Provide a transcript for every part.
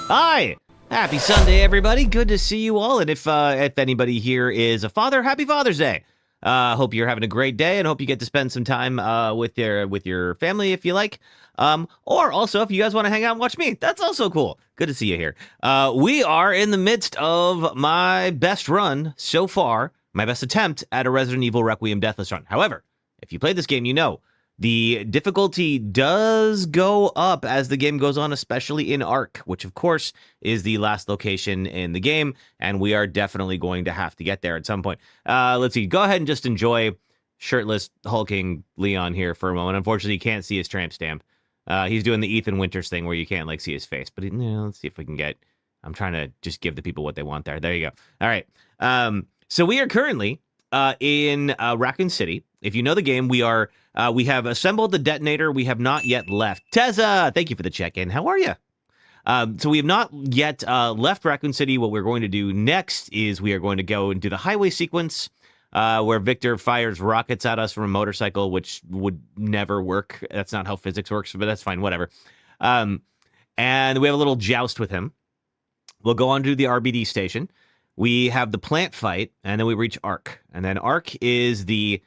Hi! Happy Sunday, everybody. Good to see you all. And if anybody here is a father, happy Father's Day. Hope you're having a great day and hope you get to spend some time with your family if you like. Or also, if you guys want to hang out and watch me, that's also cool. Good to see you here. We are in the midst of my best run so far, my best attempt at a Resident Evil Requiem Deathless run. However, if you played this game, you know the difficulty does go up as the game goes on, especially in Ark, which of course is the last location in the game, and we are definitely going to have to get there at some point. Let's see. Go ahead and just enjoy shirtless hulking Leon here for a moment. Unfortunately, you can't see his tramp stamp. He's doing the Ethan Winters thing where you can't like see his face, but let's see if we can get. I'm trying to just give the people what they want there. There you go. All right. So we are currently in Raccoon City. If you know the game, we have assembled the detonator. We have not yet left. Tezza, thank you for the check-in. How are you? So we have not yet left Raccoon City. What we're going to do next is we are going to go and do the highway sequence where Victor fires rockets at us from a motorcycle, which would never work. That's not how physics works, but that's fine, whatever. And we have a little joust with him. We'll go on to the RBD station. We have the plant fight, and then we reach Ark. And then Ark is the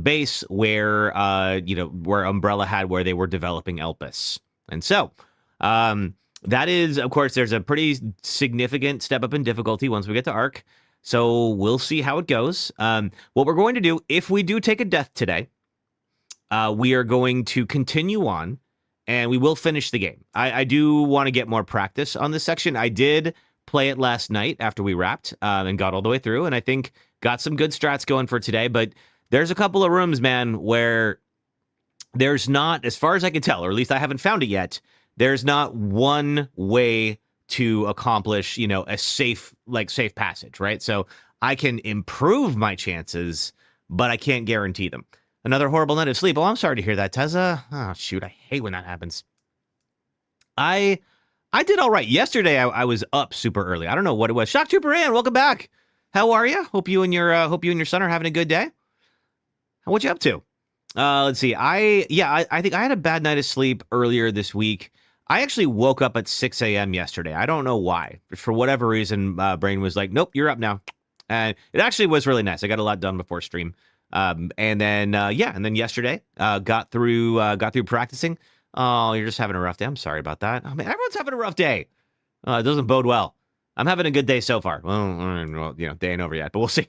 base where where Umbrella had where they were developing Elpis. And so that is, of course, there's a pretty significant step up in difficulty once we get to Ark. So we'll see how it goes. What we're going to do, if we do take a death today, we are going to continue on, and we will finish the game. I do want to get more practice on this section. I did play it last night after we wrapped and got all the way through, and I think got some good strats going for today, but there's a couple of rooms, man, where there's not, as far as I can tell, or at least I haven't found it yet, there's not one way to accomplish, a safe passage, right? So I can improve my chances, but I can't guarantee them. Another horrible night of sleep. Oh, I'm sorry to hear that, Tezza. Oh, shoot, I hate when that happens. I did all right. Yesterday, I was up super early. I don't know what it was. Shock Trooper Ann, welcome back. How are you? Hope you and your son are having a good day. What you up to? Let's see. I think I had a bad night of sleep earlier this week. I actually woke up at 6 a.m. yesterday. I don't know why. For whatever reason, brain was like, nope, you're up now. And it actually was really nice. I got a lot done before stream. And then yesterday, got through practicing. Oh, you're just having a rough day. I'm sorry about that. Oh, man, everyone's having a rough day. It doesn't bode well. I'm having a good day so far. Well, day ain't over yet, but we'll see.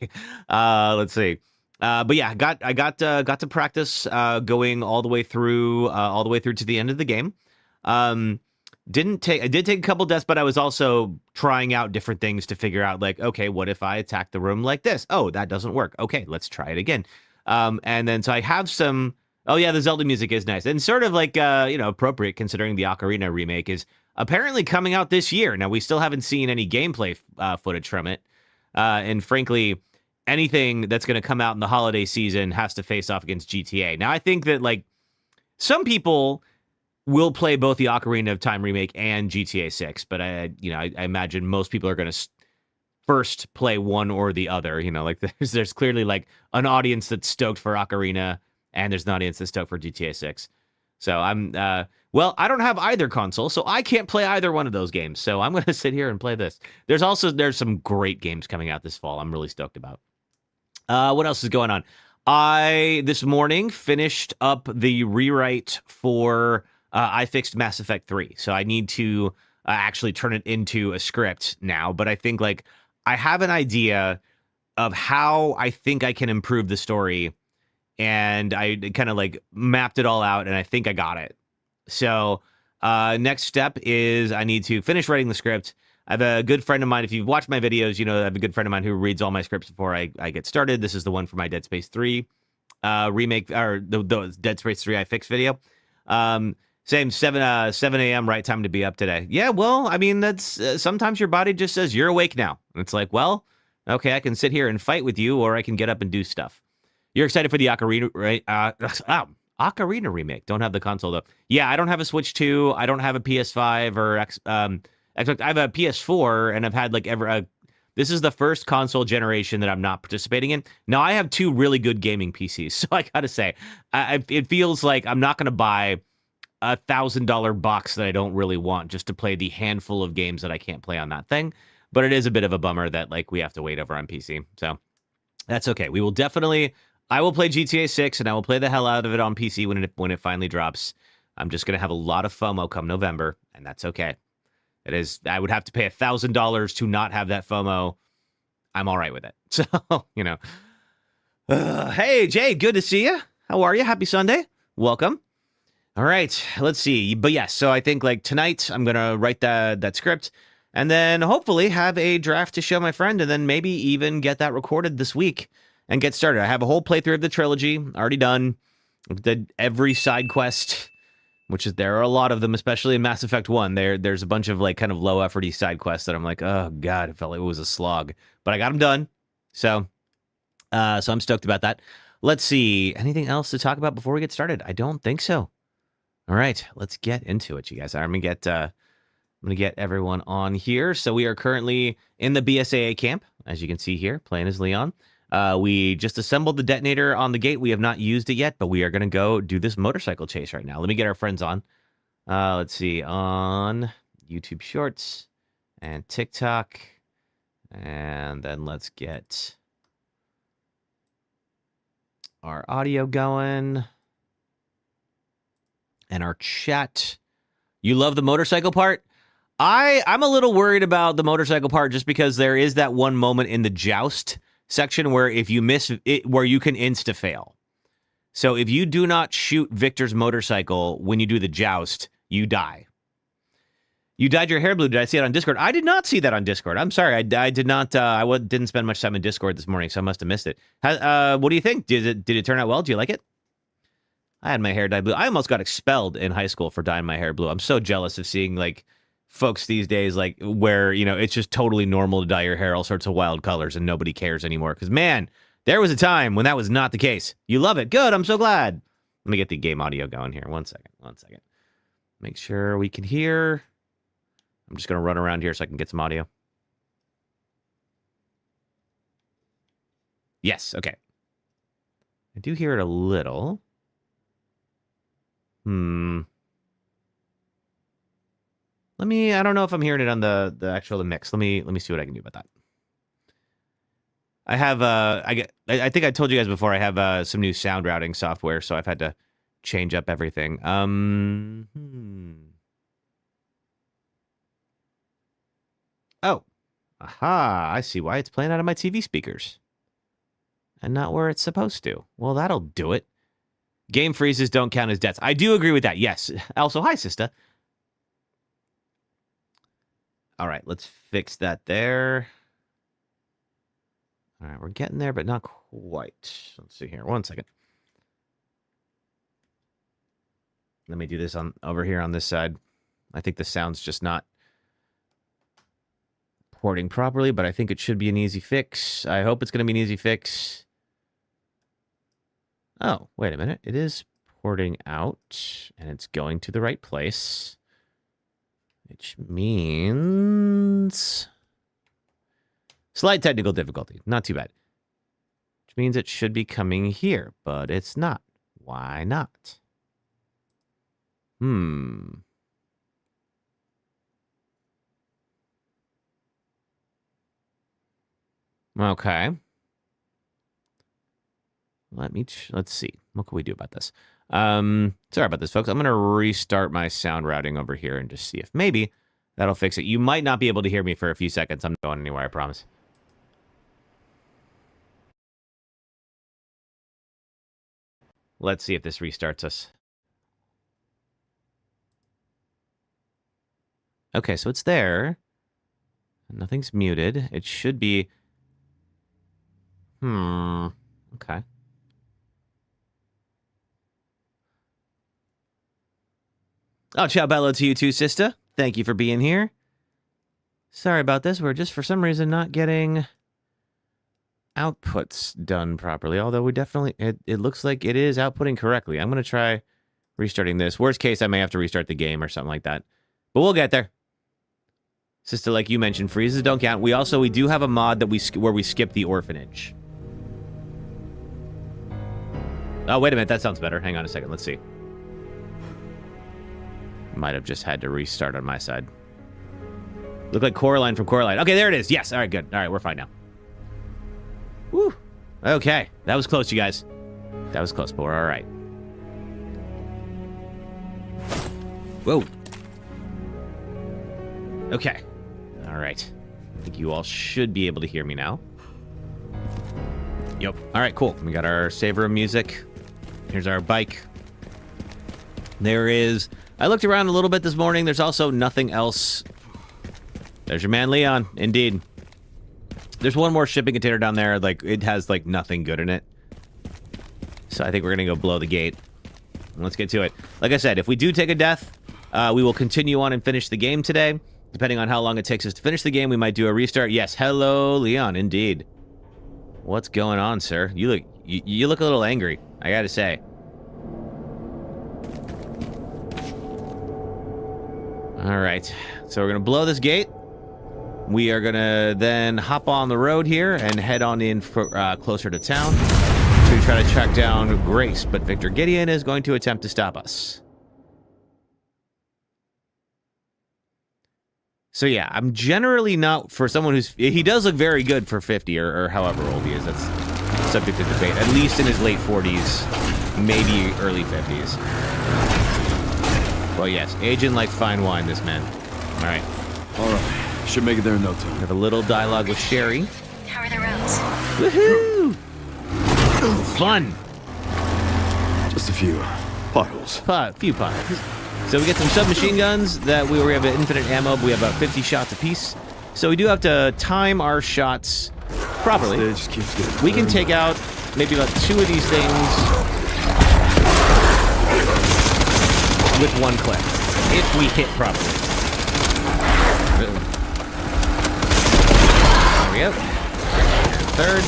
Let's see. But yeah, I got to practice going all the way through to the end of the game. I did take a couple deaths, but I was also trying out different things to figure out, like, okay, what if I attack the room like this? Oh, that doesn't work. Okay, let's try it again. And then so I have some. Oh yeah, the Zelda music is nice and sort of like appropriate considering the Ocarina remake is apparently coming out this year. Now we still haven't seen any gameplay footage from it, and frankly, anything that's going to come out in the holiday season has to face off against GTA. Now I think that like some people will play both the Ocarina of Time remake and GTA 6, but I imagine most people are going to first play one or the other. Like there's clearly like an audience that's stoked for Ocarina. And there's an audience that's stoked for GTA 6. So I don't have either console, so I can't play either one of those games. So I'm going to sit here and play this. There's some great games coming out this fall I'm really stoked about. What else is going on? I, this morning, finished up the rewrite for I fixed Mass Effect 3. So I need to actually turn it into a script now. But I think, like, I have an idea of how I think I can improve the story. And I kind of like mapped it all out, and I think I got it. So next step is I need to finish writing the script. I have a good friend of mine. If you've watched my videos, I have a good friend of mine who reads all my scripts before I get started. This is the one for my Dead Space 3 remake, or the Dead Space 3 iFixed video. Same 7 a.m. right time to be up today. Yeah, well, I mean, that's sometimes your body just says you're awake now. And it's like, well, okay, I can sit here and fight with you, or I can get up and do stuff. You're excited for the Ocarina, right? Ocarina remake. Don't have the console, though. Yeah, I don't have a Switch 2. I don't have a PS5 or Xbox. I have a PS4, and I've had like this is the first console generation that I'm not participating in. Now, I have two really good gaming PCs, so I gotta say, it feels like I'm not gonna buy a $1,000 box that I don't really want just to play the handful of games that I can't play on that thing. But it is a bit of a bummer that like we have to wait over on PC. So that's okay. We will definitely. I will play GTA 6 and I will play the hell out of it on PC when it finally drops. I'm just gonna have a lot of FOMO come November, and that's okay. It is. I would have to pay $1,000 to not have that FOMO. I'm all right with it. So you know. Hey Jay, good to see you. How are you? Happy Sunday. Welcome. All right, let's see. But yes, so I think like tonight I'm gonna write that script, and then hopefully have a draft to show my friend, and then maybe even get that recorded this week and get started. I have a whole playthrough of the trilogy already done. Did every side quest, which is there are a lot of them, especially in Mass Effect 1. There's a bunch of like kind of low efforty side quests that I'm like, oh god, it felt like it was a slog, but I got them done. So I'm stoked about that. Let's see. Anything else to talk about before we get started? I don't think so. All right, let's get into it, you guys. I'm gonna get everyone on here. So we are currently in the BSAA camp, as you can see here, playing as Leon. We just assembled the detonator on the gate. We have not used it yet, but we are gonna go do this motorcycle chase right now. Let me get our friends on. Let's see, on YouTube Shorts and TikTok, and then let's get our audio going. And our chat. You love the motorcycle part? I'm a little worried about the motorcycle part just because there is that one moment in the joust section where if you miss it, where you can insta fail. So if you do not shoot Victor's motorcycle when you do the joust, you die. You dyed your hair blue. Did I see it on Discord? I did not see that on Discord. I'm sorry. I did not. Didn't spend much time in Discord this morning, so I must have missed it. What do you think? Did it turn out well? Do you like it? I had my hair dyed blue. I almost got expelled in high school for dyeing my hair blue. I'm so jealous of seeing like folks these days, like where, you know, it's just totally normal to dye your hair all sorts of wild colors and nobody cares anymore. Because man, there was a time when that was not the case. You love it. Good. I'm so glad. Let me get the game audio going here. One second. Make sure we can hear. I'm just going to run around here so I can get some audio. Yes. Okay. I do hear it a little. I don't know if I'm hearing it on the actual mix. Let me see what I can do about that. I have I think I told you guys before I have some new sound routing software, so I've had to change up everything. Oh. Aha, I see why it's playing out of my TV speakers. And not where it's supposed to. Well, that'll do it. Game freezes don't count as deaths. I do agree with that. Yes. Also, hi, sister. All right, let's fix that there. All right, we're getting there, but not quite. Let's see here. One second. Let me do this on over here on this side. I think the sound's just not porting properly, but I think it should be an easy fix. I hope it's going to be an easy fix. Oh, wait a minute. It is porting out, and it's going to the right place. Which means... slight technical difficulty. Not too bad. Which means it should be coming here, but it's not. Why not? Okay. Let's see. What can we do about this? Sorry about this, folks. I'm going to restart my sound routing over here and just see if maybe that'll fix it. You might not be able to hear me for a few seconds. I'm not going anywhere, I promise. Let's see if this restarts us. Okay, so it's there. Nothing's muted. It should be... Okay. Oh, ciao bello to you too, sister. Thank you for being here. Sorry about this. We're just, for some reason, not getting outputs done properly. Although we definitely... It looks like it is outputting correctly. I'm going to try restarting this. Worst case, I may have to restart the game or something like that. But we'll get there. Sister, like you mentioned, freezes don't count. We do have a mod that where we skip the orphanage. Oh, wait a minute. That sounds better. Hang on a second. Let's see. Might have just had to restart on my side. Look like Coraline from Coraline. Okay, there it is. Yes. All right, good. All right, we're fine now. Woo. Okay. That was close, you guys. That was close, but we're all right. Whoa. Okay. All right. I think you all should be able to hear me now. Yep. All right, cool. We got our save room music. Here's our bike. There is... I looked around a little bit this morning. There's also nothing else. There's your man, Leon. Indeed. There's one more shipping container down there. Like, it has, like, nothing good in it. So I think we're going to go blow the gate. Let's get to it. Like I said, if we do take a death, we will continue on and finish the game today. Depending on how long it takes us to finish the game, we might do a restart. Yes, hello, Leon. Indeed. What's going on, sir? You look a little angry, I gotta say. All right, so we're gonna blow this gate. We are gonna then hop on the road here and head on in for, closer to town to try to track down Grace, but Victor Gideon is going to attempt to stop us. So yeah, I'm generally not, for someone who's, he does look very good for 50 or however old he is. That's subject to debate. At least in his late 40s, maybe early 50s. Well, yes, aging like fine wine, this man. All right. All right, should make it there in no time. Have a little dialogue with Sherry. How are the roads? Woohoo! Fun. Just a few potholes. Few potholes. So we get some submachine guns that we have infinite ammo, but we have about 50 shots apiece. So we do have to time our shots properly. Just keeps getting we can take out maybe about 2 of these things with 1 click, if we hit properly. There we go. Third.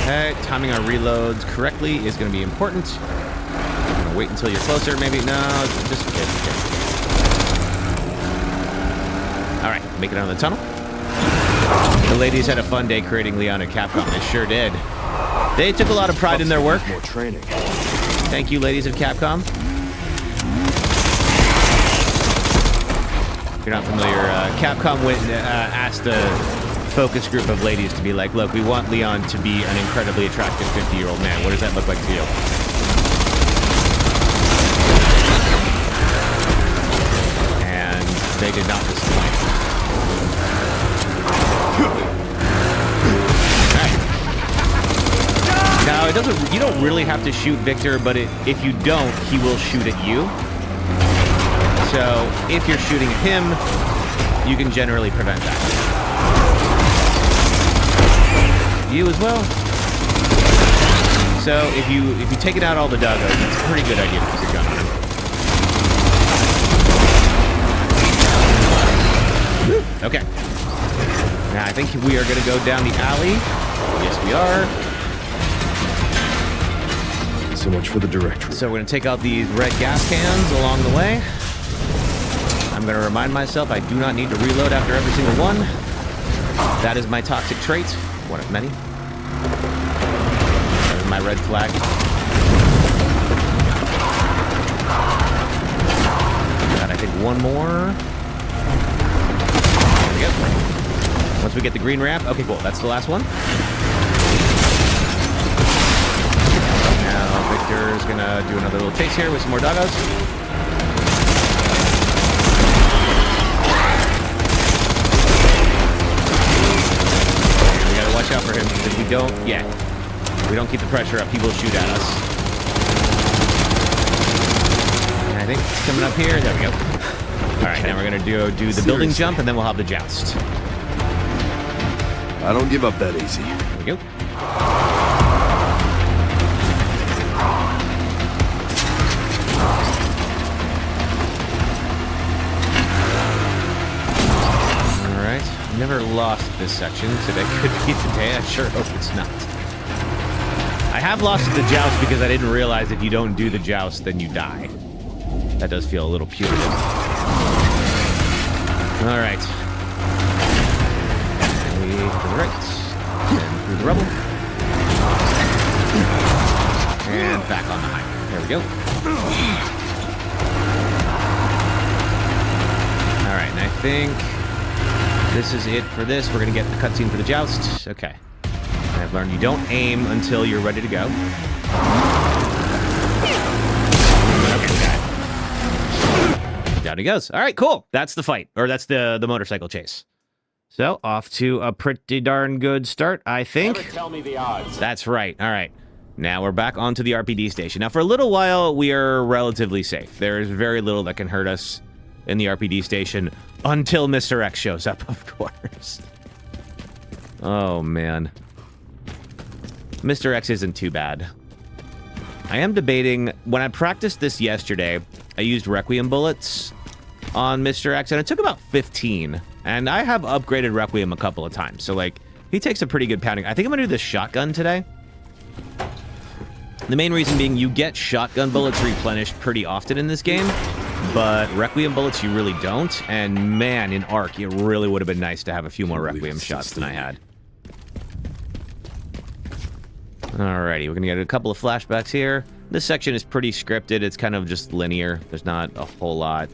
Okay, timing our reloads correctly is going to be important. I'm gonna wait until you're closer, maybe. No, just okay. All right, make it out of the tunnel. The ladies had a fun day creating Leon at Capcom. They sure did. They took a lot of pride in their work. More training. Thank you, ladies of Capcom. If you're not familiar, Capcom went and asked a focus group of ladies to be like, look, we want Leon to be an incredibly attractive 50-year-old man. What does that look like to you? And they did not disappoint. Alright. Now, it doesn't. You don't really have to shoot Victor, but if you don't, he will shoot at you. So, if you're shooting at him, you can generally prevent that. You as well. So if you take out all the doggos, it's a pretty good idea to keep your gun on him. Okay. Now I think we are going to go down the alley. Yes, we are. So much for the directory. So we're going to take out these red gas cans along the way. I'm going to remind myself I do not need to reload after every single one. That is my toxic trait. One of many. That is my red flag. Got, I think, one more. There we go. Once we get the green ramp. Okay, cool. That's the last one. Now Victor's gonna do another little chase here with some more doggos. Watch out for him, because if we don't, we don't keep the pressure up, he will shoot at us. And I think it's coming up here. There we go. All right, now we're going to do the building jump, and then we'll have the joust. I don't give up that easy. There we go. Never lost this section. Today could be the day. I sure hope it's not. I have lost the joust because I didn't realize if you don't do the joust, then you die. That does feel a little punitive. All right. We to the right, and through the rubble, and back on the highway. There we go. think this is it for this. We're going to get the cutscene for the joust. Okay. I've learned you don't aim until you're ready to go. Okay. Down he goes. All right, cool. That's the fight, or that's the motorcycle chase. So off to a pretty darn good start, I think. Never tell me the odds. That's right. All right. Now we're back onto the RPD station. Now, for a little while, we are relatively safe. There is very little that can hurt us in the RPD station until Mr. X shows up, of course. Oh, man. Mr. X isn't too bad. I am debating... When I practiced this yesterday, I used Requiem bullets on Mr. X, and it took about 15. And I have upgraded Requiem a couple of times, so, like, he takes a pretty good pounding. I think I'm going to do the shotgun today. The main reason being you get shotgun bullets replenished pretty often in this game, but Requiem bullets you really don't. And man, in Arc, it really would have been nice to have a few more Requiem shots than I had. Alrighty, we're going to get a couple of flashbacks here. This section is pretty scripted. It's kind of just linear. There's not a whole lot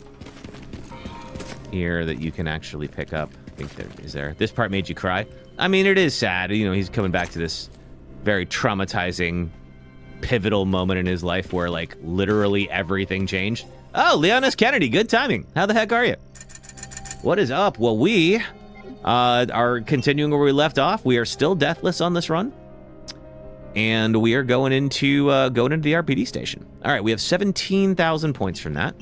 here that you can actually pick up. I think there is there. This part made you cry. I mean, it is sad. You know, he's coming back to this very traumatizing pivotal moment in his life where, like, literally everything changed. Oh, Leon S. Kennedy, good timing. How the heck are you? What is up? Well, we are continuing where we left off. We are still deathless on this run, and we are going into the RPD station. All right, we have 17,000 points from that.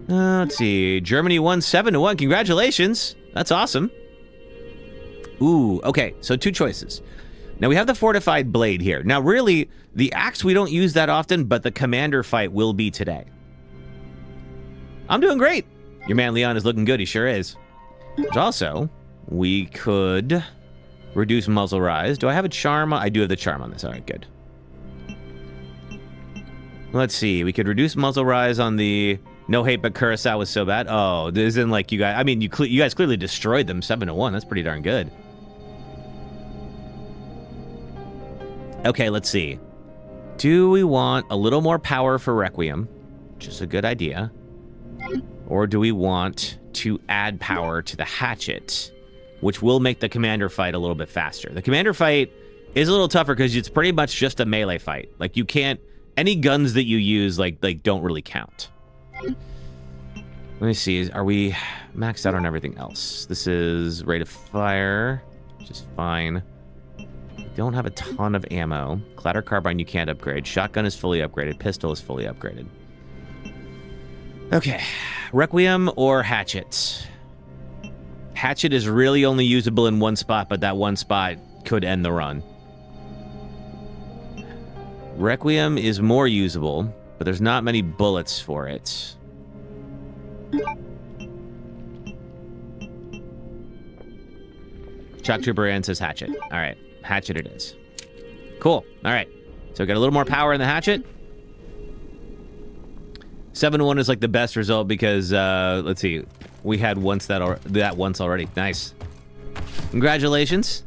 Let's see. Germany won 7-1. Congratulations. That's awesome. Ooh, okay. So 2 choices. Now, we have the fortified blade here. Now, really, the axe we don't use that often, but the commander fight will be today. I'm doing great. Your man Leon is looking good. He sure is. But also, we could reduce muzzle rise. Do I have a charm? I do have the charm on this. All right, good. Let's see. We could reduce muzzle rise on the... No hate, but Curacao was so bad. Oh, this isn't like you guys... I mean, you guys clearly destroyed them 7-1. That's pretty darn good. Okay, let's see. Do we want a little more power for Requiem, which is a good idea, or do we want to add power to the hatchet, which will make the commander fight a little bit faster? The commander fight is a little tougher because it's pretty much just a melee fight. Like, you can't... Any guns that you use, like don't really count. Let me see. Are we maxed out on everything else? This is rate of fire, which is fine. Don't have a ton of ammo. Clatter carbine you can't upgrade. Shotgun is fully upgraded. Pistol is fully upgraded. Okay. Requiem or hatchet? Hatchet is really only usable in one spot, but that one spot could end the run. Requiem is more usable, but there's not many bullets for it. Shock Trooper Ann says hatchet. All right. Hatchet it is. Cool. All right. So we got a little more power in the hatchet. 7-1 is like the best result because, let's see, we had that once already. Nice. Congratulations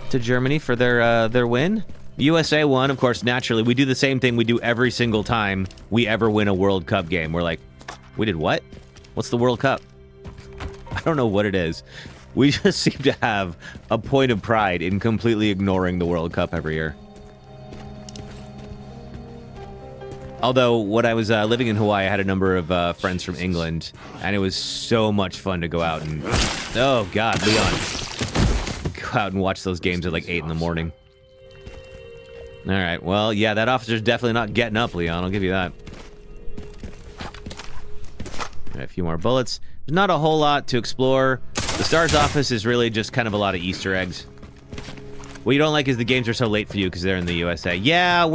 to Germany for their win. USA won, of course, naturally. We do the same thing we do every single time we ever win a World Cup game. We're like, we did what? What's the World Cup? I don't know what it is. We just seem to have a point of pride in completely ignoring the World Cup every year. Although, when I was living in Hawaii, I had a number of friends from England, and it was so much fun to go out and... Oh, God, Leon. Go out and watch those games at like 8 in the morning. All right, well, yeah, that officer's definitely not getting up, Leon. I'll give you that. All right, a few more bullets. There's not a whole lot to explore. The STARS office is really just kind of a lot of Easter eggs. What you don't like is the games are so late for you because they're in the USA. Yeah,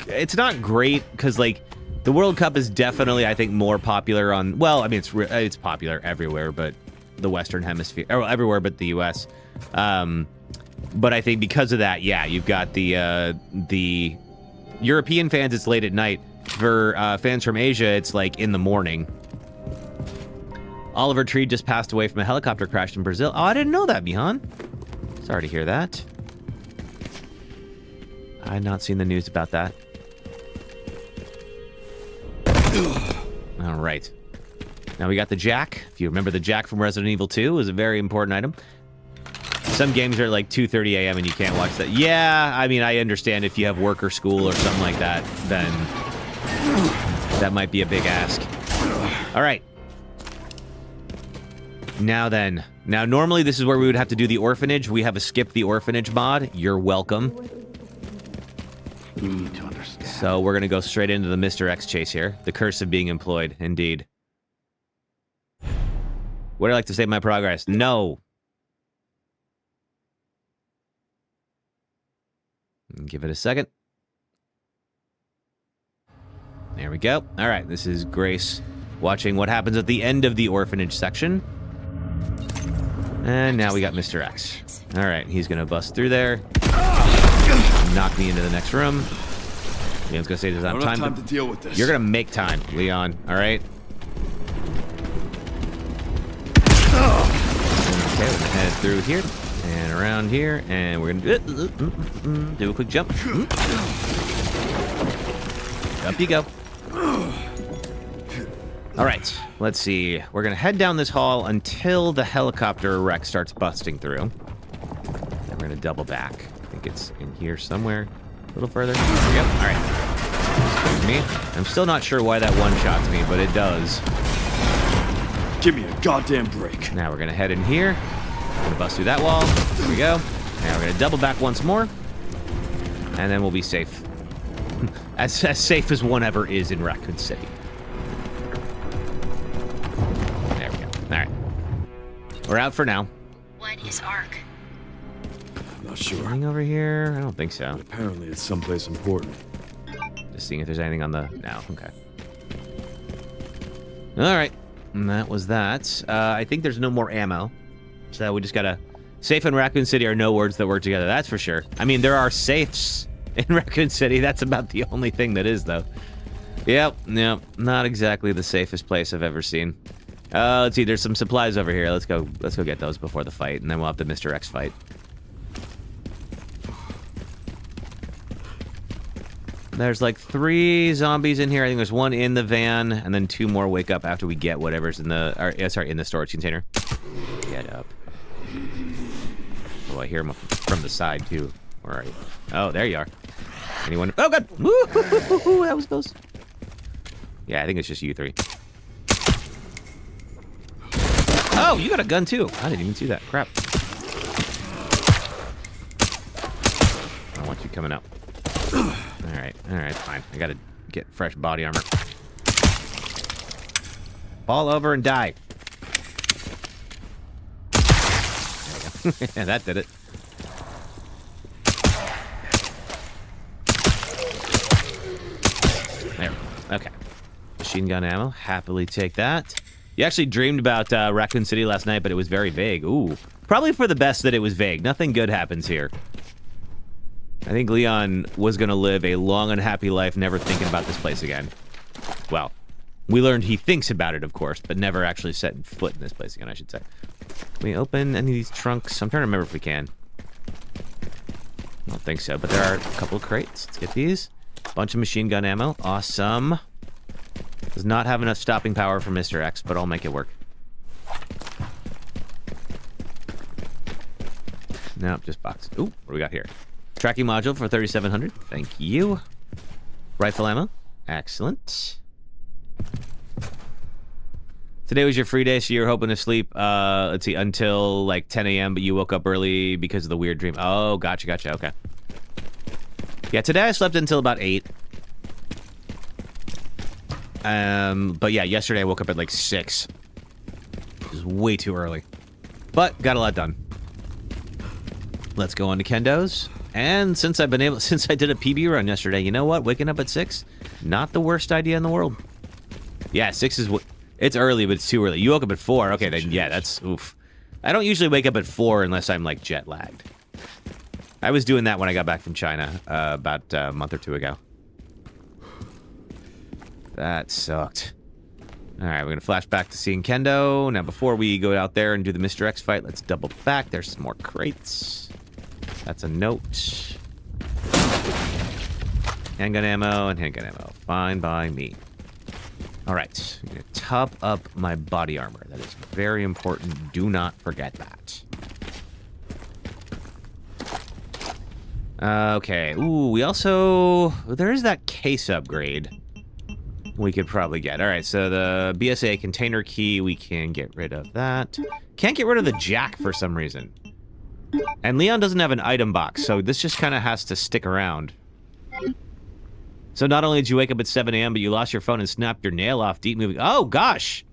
it's not great because, like, the World Cup is definitely, I think, more popular on... Well, I mean, it's popular everywhere, but the Western Hemisphere... Or everywhere but the US. But I think because of that, yeah, you've got the European fans, it's late at night. For fans from Asia, it's, like, in the morning. Oliver Tree just passed away from a helicopter crash in Brazil. Oh, I didn't know that, Mihan. Sorry to hear that. I had not seen the news about that. All right. Now we got the jack. If you remember the jack from Resident Evil 2, it was a very important item. Some games are like 2:30 a.m. and you can't watch that. Yeah, I mean, I understand if you have work or school or something like that, then that might be a big ask. All right. Now then. Now, normally this is where we would have to do the orphanage. We have a skip the orphanage mod. You're welcome. You need to understand. So we're going to go straight into the Mr. X chase here. The curse of being employed, indeed. Would I like to save my progress? No. Give it a second. There we go. All right, this is Grace watching what happens at the end of the orphanage section. And now we got Mr. X. All right, he's going to bust through there. Knock me into the next room. Leon's going to say there's not time to deal with this. You're going to make time, Leon. All right? Okay, we're going to head through here and around here, and we're going to do a quick jump. Up you go. All right, let's see. We're going to head down this hall until the helicopter wreck starts busting through. And we're going to double back. I think it's in here somewhere. A little further. There we go. All right. Me. I'm still not sure why that one-shots me, but it does. Give me a goddamn break. Now we're going to head in here. We're going to bust through that wall. There we go. Now we're going to double back once more. And then we'll be safe. As safe as one ever is in Raccoon City. There we go. All right. We're out for now. What is ARC? I'm not sure. Anything over here? I don't think so. But apparently it's someplace important. Just seeing if there's anything on the... No, okay. All right. And that was that. I think there's no more ammo. So we just gotta... Safe and Raccoon City are no words that work together, that's for sure. I mean, there are safes in Raccoon City. That's about the only thing that is, though. Yep, not exactly the safest place I've ever seen. Let's see, there's some supplies over here. Let's go get those before the fight, and then we'll have the Mr. X fight. There's like 3 zombies in here. I think there's 1 in the van, and then 2 more wake up after we get whatever's in the... in the storage container. Get up. Oh, I hear them from the side, too. All right. Oh, there you are. Anyone? Oh, God! Woo! That was close. Yeah, I think it's just you 3. Oh, you got a gun, too. I didn't even see that. Crap. I want you coming out. All right, fine. I gotta get fresh body armor. Fall over and die. There you go. Yeah, that did it. There. Okay. Machine gun ammo. Happily take that. You actually dreamed about Raccoon City last night, but it was very vague. Ooh. Probably for the best that it was vague. Nothing good happens here. I think Leon was going to live a long and happy life never thinking about this place again. Well, we learned he thinks about it, of course, but never actually set foot in this place again, I should say. Can we open any of these trunks? I'm trying to remember if we can. I don't think so, but there are a couple of crates. Let's get these. Bunch of machine gun ammo. Awesome. Does not have enough stopping power for Mr. X, but I'll make it work. Nope, just box. Ooh, what do we got here? Tracking module for 3,700. Thank you. Rifle ammo. Excellent. Today was your free day, so you were hoping to sleep, let's see, until like 10 a.m., but you woke up early because of the weird dream. Oh, gotcha, okay. Yeah, today I slept until about 8. But yeah, yesterday I woke up at like 6. It was way too early. But got a lot done. Let's go on to Kendo's. And since I did a PB run yesterday, you know what? Waking up at 6, not the worst idea in the world. Yeah, 6 is... It's early, but it's too early. You woke up at 4. Okay, then, yeah, that's... Oof. I don't usually wake up at 4 unless I'm, like, jet-lagged. I was doing that when I got back from China about a month or 2 ago. That sucked. All right, we're going to flash back to seeing Kendo. Now, before we go out there and do the Mr. X fight, let's double back. There's some more crates. That's a note. Handgun ammo and handgun ammo. Fine by me. All right. I'm going to top up my body armor. That is very important. Do not forget that. Okay. Ooh, we also... There is that case upgrade we could probably get. All right, so the BSA container key, we can get rid of that. Can't get rid of the jack for some reason. And Leon doesn't have an item box, so this just kind of has to stick around. So not only did you wake up at 7 a.m., but you lost your phone and snapped your nail off deep moving. Oh, gosh!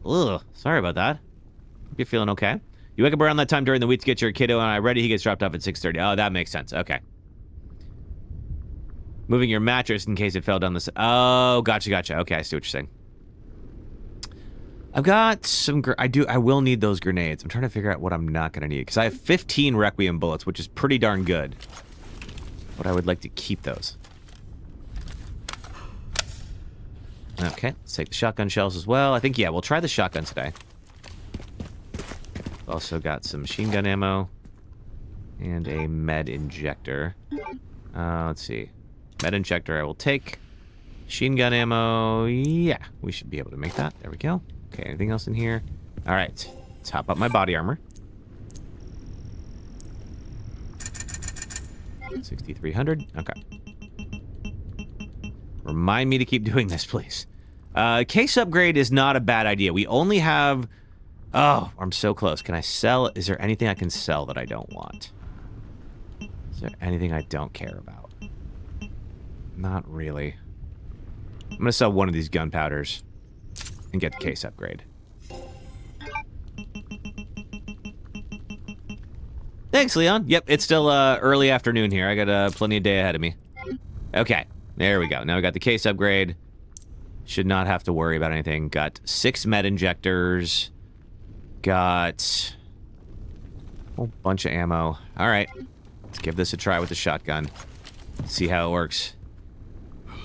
Ugh, sorry about that. Hope you're feeling okay. You wake up around that time during the week to get your kiddo, and I ready, he gets dropped off at 6:30. Oh, that makes sense. Okay. Moving your mattress in case it fell down the... Oh, gotcha. Okay, I see what you're saying. I've got some... I will need those grenades. I'm trying to figure out what I'm not going to need. Because I have 15 Requiem bullets, which is pretty darn good. But I would like to keep those. Okay, let's take the shotgun shells as well. I think, yeah, we'll try the shotgun today. Also got some machine gun ammo. And a med injector. Let's see. Med injector I will take. Machine gun ammo. Yeah, we should be able to make that. There we go. Okay, anything else in here? All right, top up my body armor. 6,300. Okay. Remind me to keep doing this, please. Case upgrade is not a bad idea. We only have... Oh, I'm so close. Can I sell? Is there anything I can sell that I don't want? Is there anything I don't care about? Not really. I'm going to sell one of these gunpowders and get the case upgrade. Thanks, Leon. Yep, it's still early afternoon here. I got plenty of day ahead of me. Okay, there we go. Now we got the case upgrade. Should not have to worry about anything. Got 6 med injectors. Got a whole bunch of ammo. All right, let's give this a try with the shotgun. See how it works.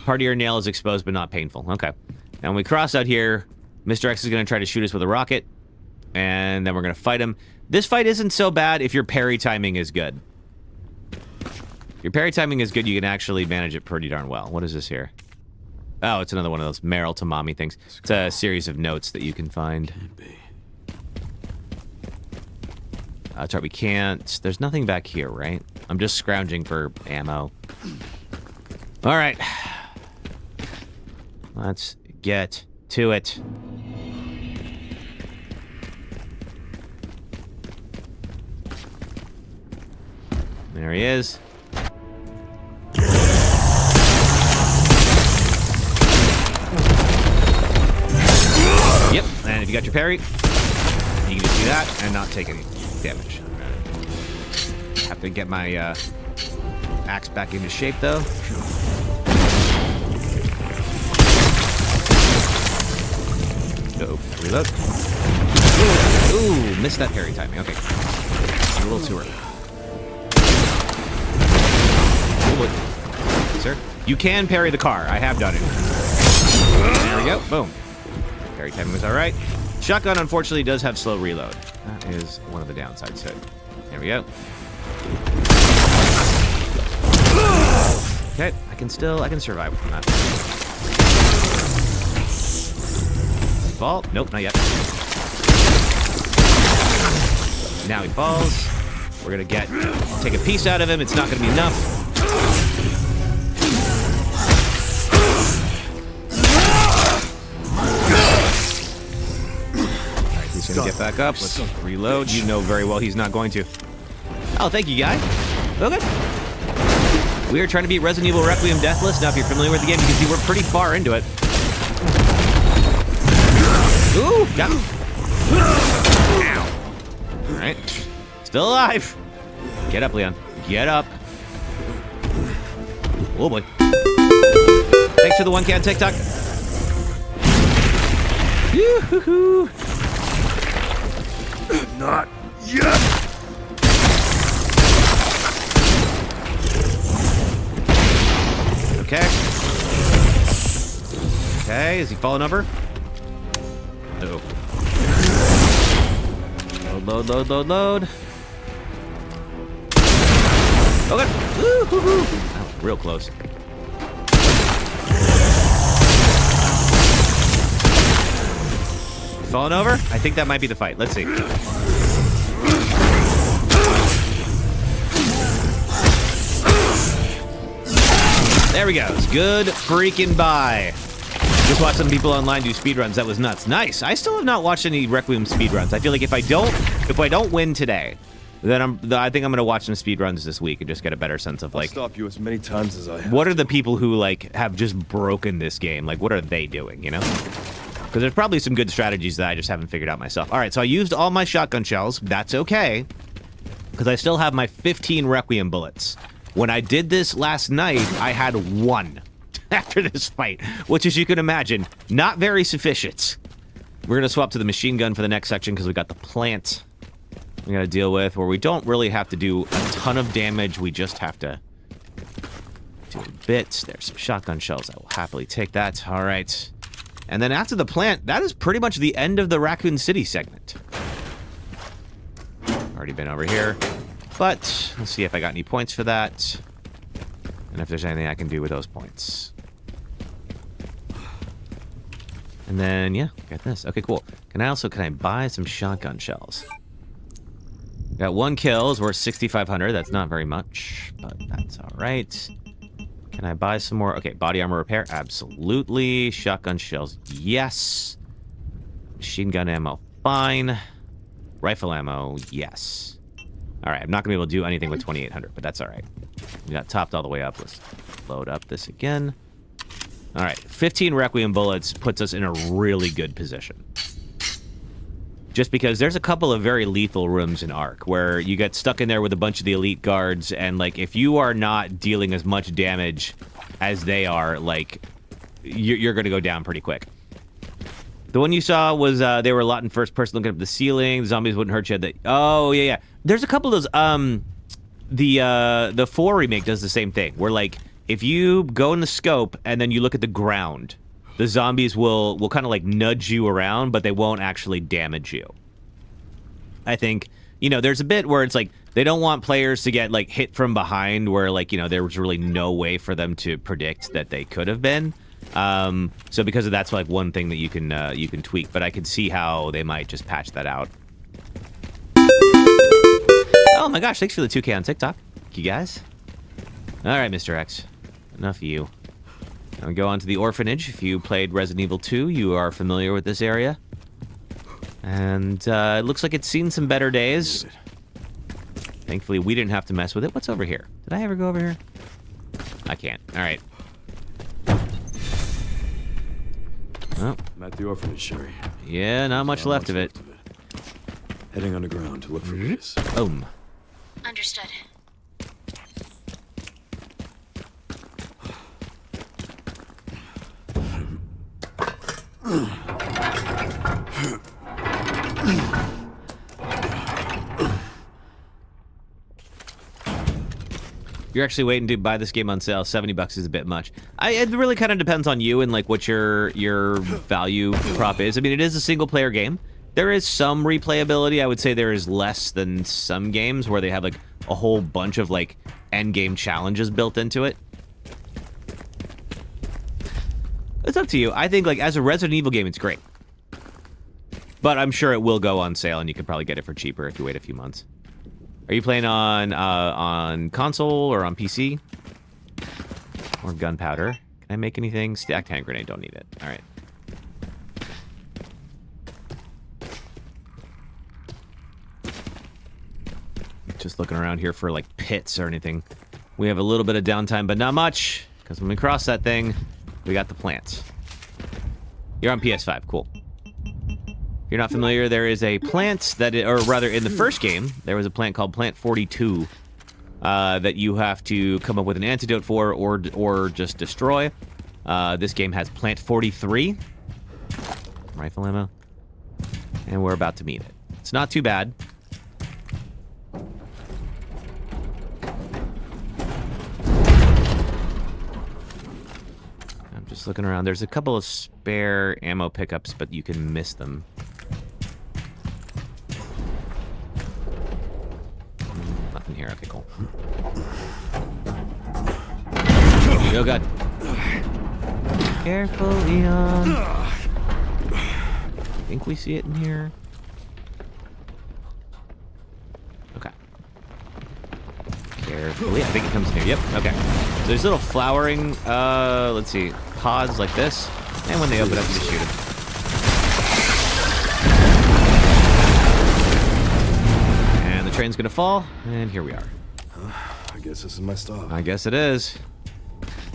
Part of your nail is exposed but not painful. Okay. Now when we cross out here, Mr. X is going to try to shoot us with a rocket. And then we're going to fight him. This fight isn't so bad if your parry timing is good. If your parry timing is good, you can actually manage it pretty darn well. What is this here? Oh, it's another one of those Meryl to Mommy things. It's a series of notes that you can find. That's right, we can't... There's nothing back here, right? I'm just scrounging for ammo. All right. Let's get to it. There he is. Yep, and if you got your parry, you can just do that and not take any damage. Have to get my axe back into shape, though. Uh-oh, reload. Ooh, missed that parry timing. Okay. A little too early. Sir, you can parry the car. I have done it. There we go. Boom. Parry timing was all right. Shotgun, unfortunately, does have slow reload. That is one of the downsides to it. There we go. Okay, I can survive from that. Fall? Nope, not yet. Now he falls. We're gonna take a piece out of him. It's not gonna be enough. Alright, he's gonna get back up. Let's reload. You know very well he's not going to. Oh, thank you, guy. Okay. We are trying to beat Resident Evil Requiem Deathless. Now, if you're familiar with the game, you can see we're pretty far into it. Ooh, got him. Ow. All right. Still alive. Get up, Leon. Get up. Oh, boy. Thanks for the 1K on TikTok. Yoo-hoo-hoo. Not yet. Okay. Okay, is he falling over? Uh-oh. Load. Okay. Woo-hoo-hoo. Oh, real close. falling over? I think that might be the fight. Let's see. There we go. It's good freaking buy. Just watched some people online do speedruns. That was nuts. Nice. I still have not watched any Requiem speedruns. I feel like if I don't win today, then I think I'm gonna watch some speedruns this week and just get a better sense of like. I'll stop you as many times as I have. What are the people who like have just broken this game? Like, what are they doing? You know? Because there's probably some good strategies that I just haven't figured out myself. All right, so I used all my shotgun shells. That's okay, because I still have my 15 Requiem bullets. When I did this last night, I had 1 after this fight, which, as you can imagine, not very sufficient. We're going to swap to the machine gun for the next section because we got the plant we got to deal with, where we don't really have to do a ton of damage. We just have to do a bit. There's some shotgun shells. I will happily take that. All right. And then after the plant, that is pretty much the end of the Raccoon City segment. Already been over here. But let's see if I got any points for that. And if there's anything I can do with those points. And then, yeah, got this. Okay, cool. Can I buy some shotgun shells? Got 1 kill, is worth 6,500. That's not very much, but that's all right. Can I buy some more? Okay, body armor repair, absolutely. Shotgun shells, yes. Machine gun ammo, fine. Rifle ammo, yes. All right, I'm not gonna be able to do anything with 2,800, but that's all right. We got topped all the way up. Let's load up this again. All right, 15 Requiem bullets puts us in a really good position. Just because there's a couple of very lethal rooms in Ark where you get stuck in there with a bunch of the elite guards, and like if you are not dealing as much damage as they are, like you're going to go down pretty quick. The one you saw was they were a lot in first person looking up the ceiling. The zombies wouldn't hurt you. Oh yeah. There's a couple of those. The 4 remake does the same thing where like if you go in the scope and then you look at the ground, the zombies will kind of like nudge you around, but they won't actually damage you. I think, you know, there's a bit where it's like they don't want players to get like hit from behind where like, you know, there was really no way for them to predict that they could have been. So because of that's like one thing that you can tweak, but I can see how they might just patch that out. Oh my gosh, thanks for the 2K on TikTok. Thank you guys. All right, Mr. X, enough of you. Now we go on to the orphanage. If you played Resident Evil 2, you are familiar with this area. And it looks like it's seen some better days. Thankfully, we didn't have to mess with it. What's over here? Did I ever go over here? I can't. All right. Oh. I'm at the orphanage, Sherry. Yeah, not much left of it. Heading underground to look for this. Understood. You're actually waiting to buy this game on sale. $70 is a bit much. It really kind of depends on you and like what your value prop is. I mean, it is a single player game. There is some replayability. I would say there is less than some games where they have like a whole bunch of like end game challenges built into it. It's up to you. I think like as a Resident Evil game, it's great. But I'm sure it will go on sale and you could probably get it for cheaper if you wait a few months. Are you playing on console or on PC? Or gunpowder? Can I make anything? Stacked hand grenade, don't need it. All right. Just looking around here for like pits or anything. We have a little bit of downtime, but not much. Because when we cross that thing, we got the plants. You're on PS5, cool. If you're not familiar, there is a plant that, or rather in the first game, there was a plant called Plant 42 that you have to come up with an antidote for or just destroy. This game has Plant 43. Rifle ammo. And we're about to meet it. It's not too bad. I'm just looking around. There's a couple of spare ammo pickups, but you can miss them. Nothing here. Okay, cool. Oh, God. Careful, Leon. think we see it in here. Okay. Carefully. I think it comes in here. Yep. Okay. So there's little flowering, let's see, pods like this. And when they open up, you just shoot them. And the train's gonna fall. And here we are. I guess this is my stop. I guess it is.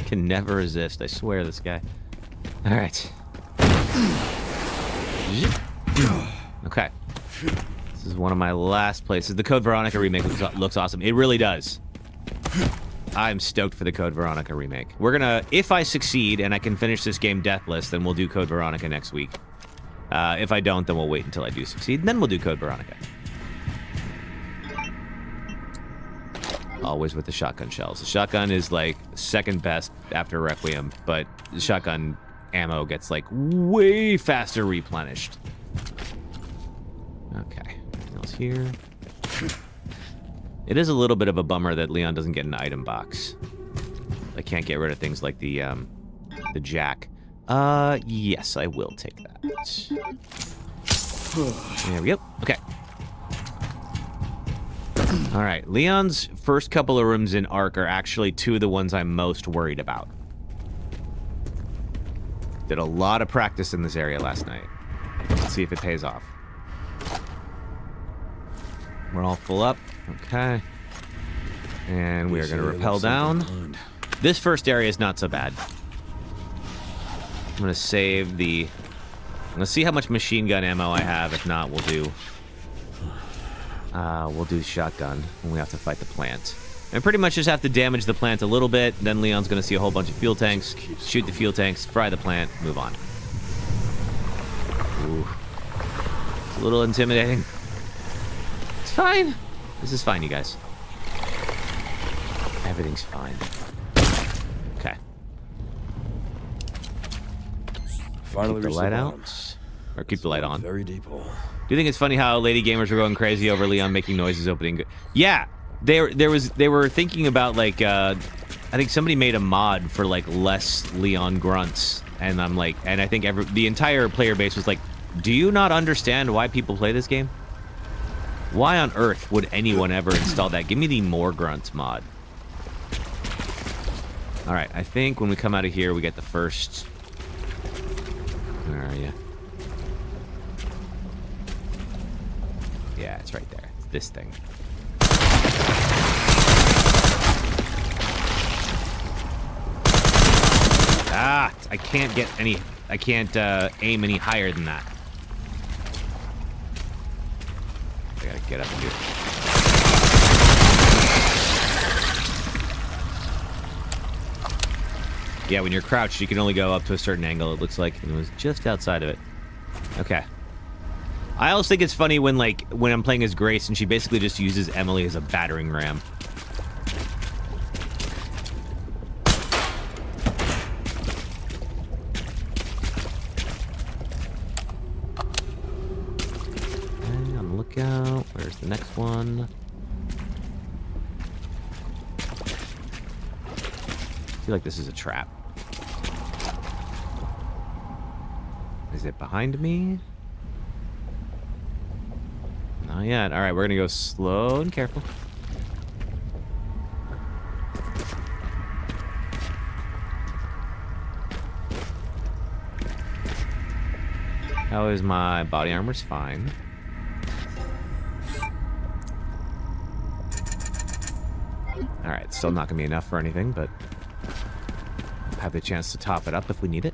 Can never resist. I swear, this guy. All right. Okay. This is one of my last places. The Code Veronica remake looks awesome. It really does. I'm stoked for the Code Veronica remake. We're gonna, if I succeed and I can finish this game Deathless, then we'll do Code Veronica next week. If I don't, then we'll wait until I do succeed, and then we'll do Code Veronica. Always with the shotgun shells. The shotgun is like second best after Requiem, but the shotgun ammo gets like way faster replenished. Okay, anything else here? It is a little bit of a bummer that Leon doesn't get an item box. I can't get rid of things like the jack. Yes, I will take that. There we go. Okay. All right, Leon's first couple of rooms in Ark are actually two of the ones I'm most worried about. Did a lot of practice in this area last night. Let's see if it pays off. We're all full up. Okay. And we are going to rappel down. This first area is not so bad. I'm going to save the... I'm going to see how much machine gun ammo I have. If not, we'll do shotgun when we have to fight the plant. And pretty much just have to damage the plant a little bit. Then Leon's going to see a whole bunch of fuel tanks. Shoot the fuel tanks, fry the plant, move on. Ooh. It's a little intimidating. It's fine. This is fine, you guys. Everything's fine. Okay. Finally keep the reached light bottom. out. Or keep the light on. Very deep hole. Do you think it's funny how lady gamers were going crazy over Leon making noises opening? Yeah, they were thinking about like I think somebody made a mod for like less Leon grunts, and I'm like, and I think the entire player base was like, do you not understand why people play this game? Why on earth would anyone ever install that? Give me the more grunts mod. All right, I think when we come out of here, we get the first. Where are you? Yeah, it's right there. It's this thing. Ah, I can't get any. I can't aim any higher than that. I gotta get up and do it. Yeah, when you're crouched, you can only go up to a certain angle, it looks like, and it was just outside of it. Okay. I also think it's funny when I'm playing as Grace and she basically just uses Emily as a battering ram. Okay, on the lookout. Where's the next one? I feel like this is a trap. Is it behind me? Not yet. All right, we're gonna go slow and careful. How is my body armor's fine. All right, still not gonna be enough for anything, but have the chance to top it up if we need it.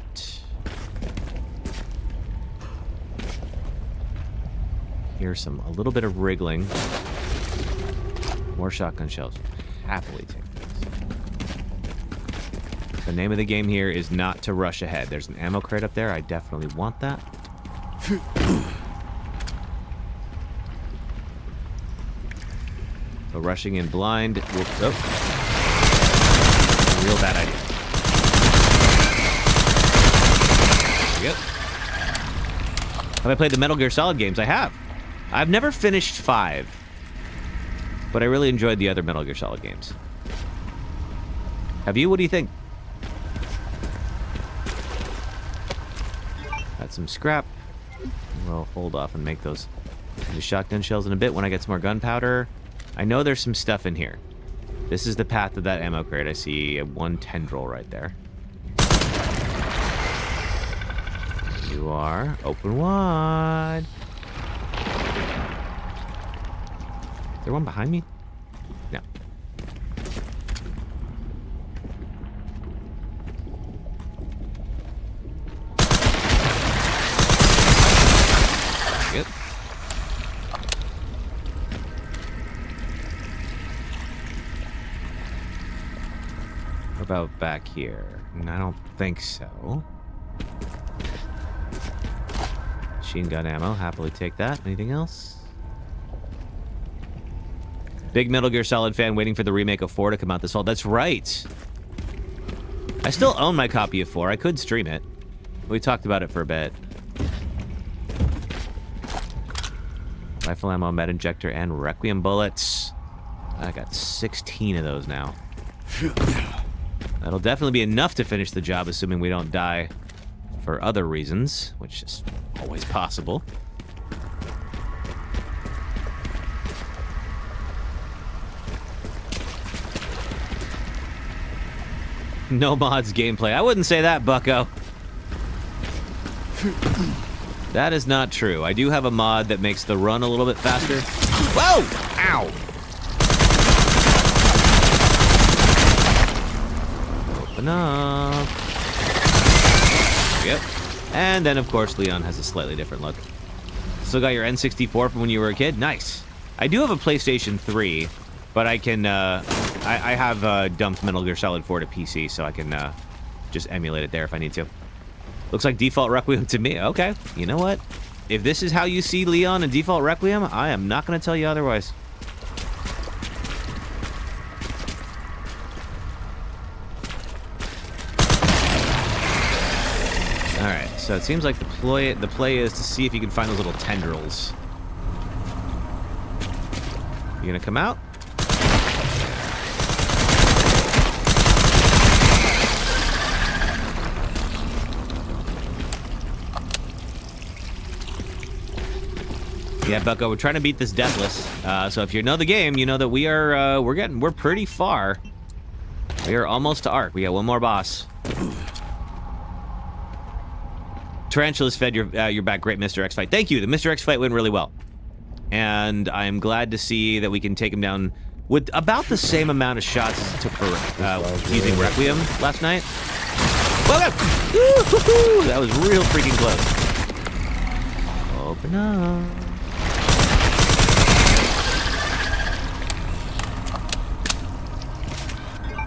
Here's a little bit of wriggling. More shotgun shells. Happily take this. The name of the game here is not to rush ahead. There's an ammo crate up there. I definitely want that. But rushing in blind will... Oh. Real bad idea. There we go. Have I played the Metal Gear Solid games? I have. I've never finished 5, but I really enjoyed the other Metal Gear Solid games. Have you? What do you think? Got some scrap. We'll hold off and make those into shotgun shells in a bit when I get some more gunpowder. I know there's some stuff in here. This is the path of that ammo crate. I see one tendril right there. You are. Open wide. Is there one behind me? No. Good. What about back here? I don't think so. Machine gun ammo. Happily take that. Anything else? Big Metal Gear Solid fan waiting for the remake of 4 to come out this fall. That's right. I still own my copy of 4. I could stream it. We talked about it for a bit. Rifle ammo, med injector, and Requiem bullets. I got 16 of those now. That'll definitely be enough to finish the job, assuming we don't die for other reasons, which is always possible. No mods gameplay. I wouldn't say that, bucko. That is not true. I do have a mod that makes the run a little bit faster. Whoa! Ow! Open up. Yep. And then, of course, Leon has a slightly different look. Still got your N64 from when you were a kid? Nice. I do have a PlayStation 3, but I can, I have dumped Metal Gear Solid 4 to PC, so I can just emulate it there if I need to. Looks like default Requiem to me. Okay, you know what? If this is how you see Leon in default Requiem, I am not going to tell you otherwise. Alright, so it seems like the play is to see if you can find those little tendrils. You gonna come out? Yeah, Bucko, we're trying to beat this Deathless. So if you know the game, you know that we're pretty far. We are almost to Arc. We got one more boss. Tarantula's fed your back. Great Mr. X fight. Thank you. The Mr. X fight went really well. And I'm glad to see that we can take him down with about the same amount of shots as it took for using Requiem last night. Well, that was real freaking close. Open up.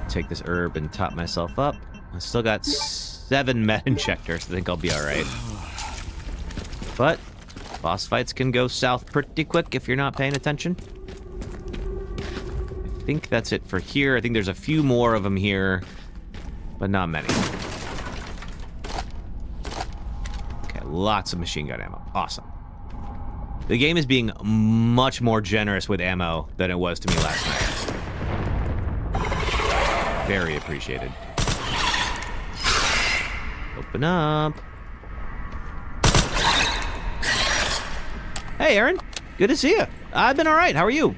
Take this herb and top myself up. I still got 7 med injectors. I think I'll be all right. But boss fights can go south pretty quick if you're not paying attention. I think that's it for here. I think there's a few more of them here, but not many. Okay, lots of machine gun ammo. Awesome. The game is being much more generous with ammo than it was to me last night. Very appreciated. Open up. Hey, Aaron. Good to see you. I've been all right. How are you?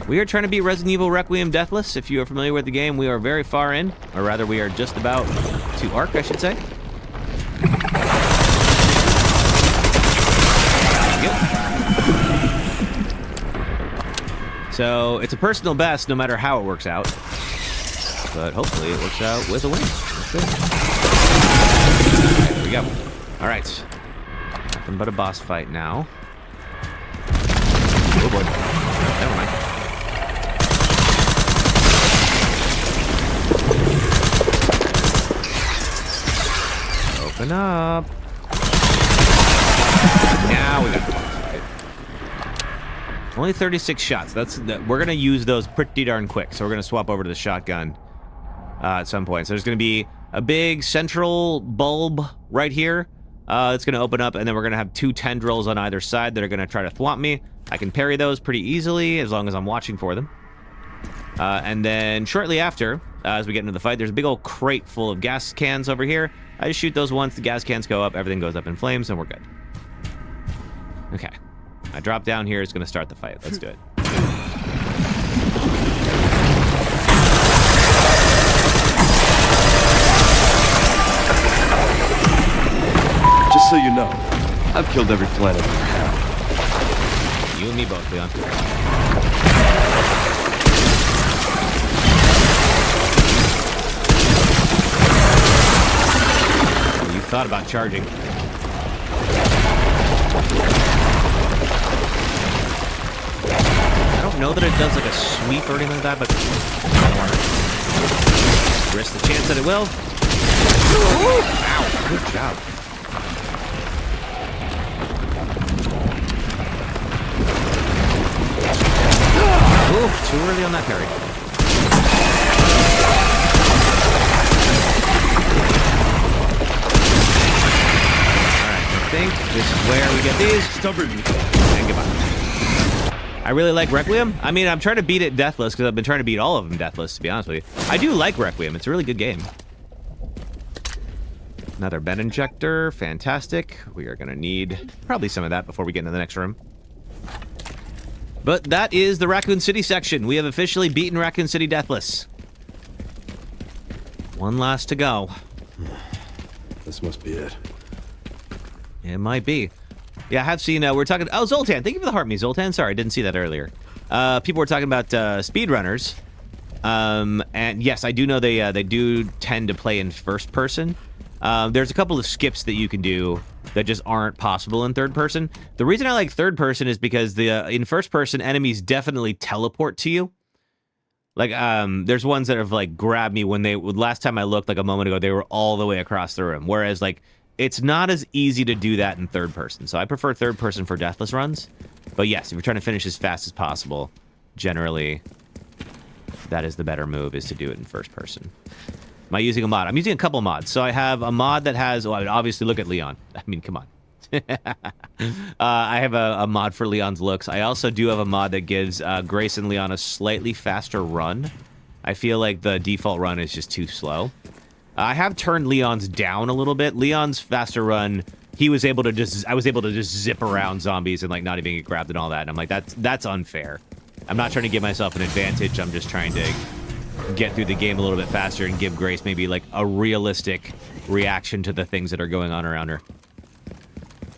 We are trying to beat Resident Evil Requiem Deathless. If you are familiar with the game, we are very far in. Or rather, we are just about to Arc, I should say. So, it's a personal best no matter how it works out. But hopefully it works out with a win. Let's see. There we go. All right. Nothing but a boss fight now. Oh boy. Never mind. Open up. Now we got the boss fight. Only 36 shots. We're gonna use those pretty darn quick. So we're gonna swap over to the shotgun at some point. So there's gonna be a big central bulb right here. It's going to open up, and then we're going to have 2 tendrils on either side that are going to try to thwomp me. I can parry those pretty easily as long as I'm watching for them. And then shortly after, as we get into the fight, there's a big old crate full of gas cans over here. I just shoot those once, the gas cans go up, everything goes up in flames, and we're good. Okay. I drop down here. It's going to start the fight. Let's do it. Just so you know, I've killed every planet in your have. You and me both, Leon. You thought about charging. I don't know that it does like a sweep or anything like that, but I don't want to risk the chance that it will. Ow, good job. Ooh, too early on that parry. Alright, I think this is where we get these. Stubborn. And goodbye. I really like Requiem. I mean, I'm trying to beat it Deathless because I've been trying to beat all of them Deathless, to be honest with you. I do like Requiem. It's a really good game. Another bed injector. Fantastic. We are going to need probably some of that before we get into the next room. But that is the Raccoon City section. We have officially beaten Raccoon City Deathless. One last to go. This must be it. It might be. Yeah, I have seen, we're talking, oh, Zoltan, thank you for the heart me, Zoltan. Sorry, I didn't see that earlier. People were talking about speedrunners. And yes, I do know they do tend to play in first person. There's a couple of skips that you can do that just aren't possible in third person. The reason I like third person is because in first person, enemies definitely teleport to you. Like, there's ones that have, like, grabbed me when last time I looked, like, a moment ago, they were all the way across the room. Whereas, like, it's not as easy to do that in third person. So I prefer third person for Deathless runs. But yes, if you're trying to finish as fast as possible, generally, that is the better move, is to do it in first person. Am I using a mod? I'm using a couple mods. So I have a mod that has, well, obviously look at Leon. I mean, come on. I have a mod for Leon's looks. I also do have a mod that gives Grace and Leon a slightly faster run. I feel like the default run is just too slow. I have turned Leon's down a little bit. Leon's faster run, I was able to just zip around zombies and like not even get grabbed and all that. And I'm like, that's unfair. I'm not trying to give myself an advantage. I'm just trying to get through the game a little bit faster and give Grace maybe like a realistic reaction to the things that are going on around her.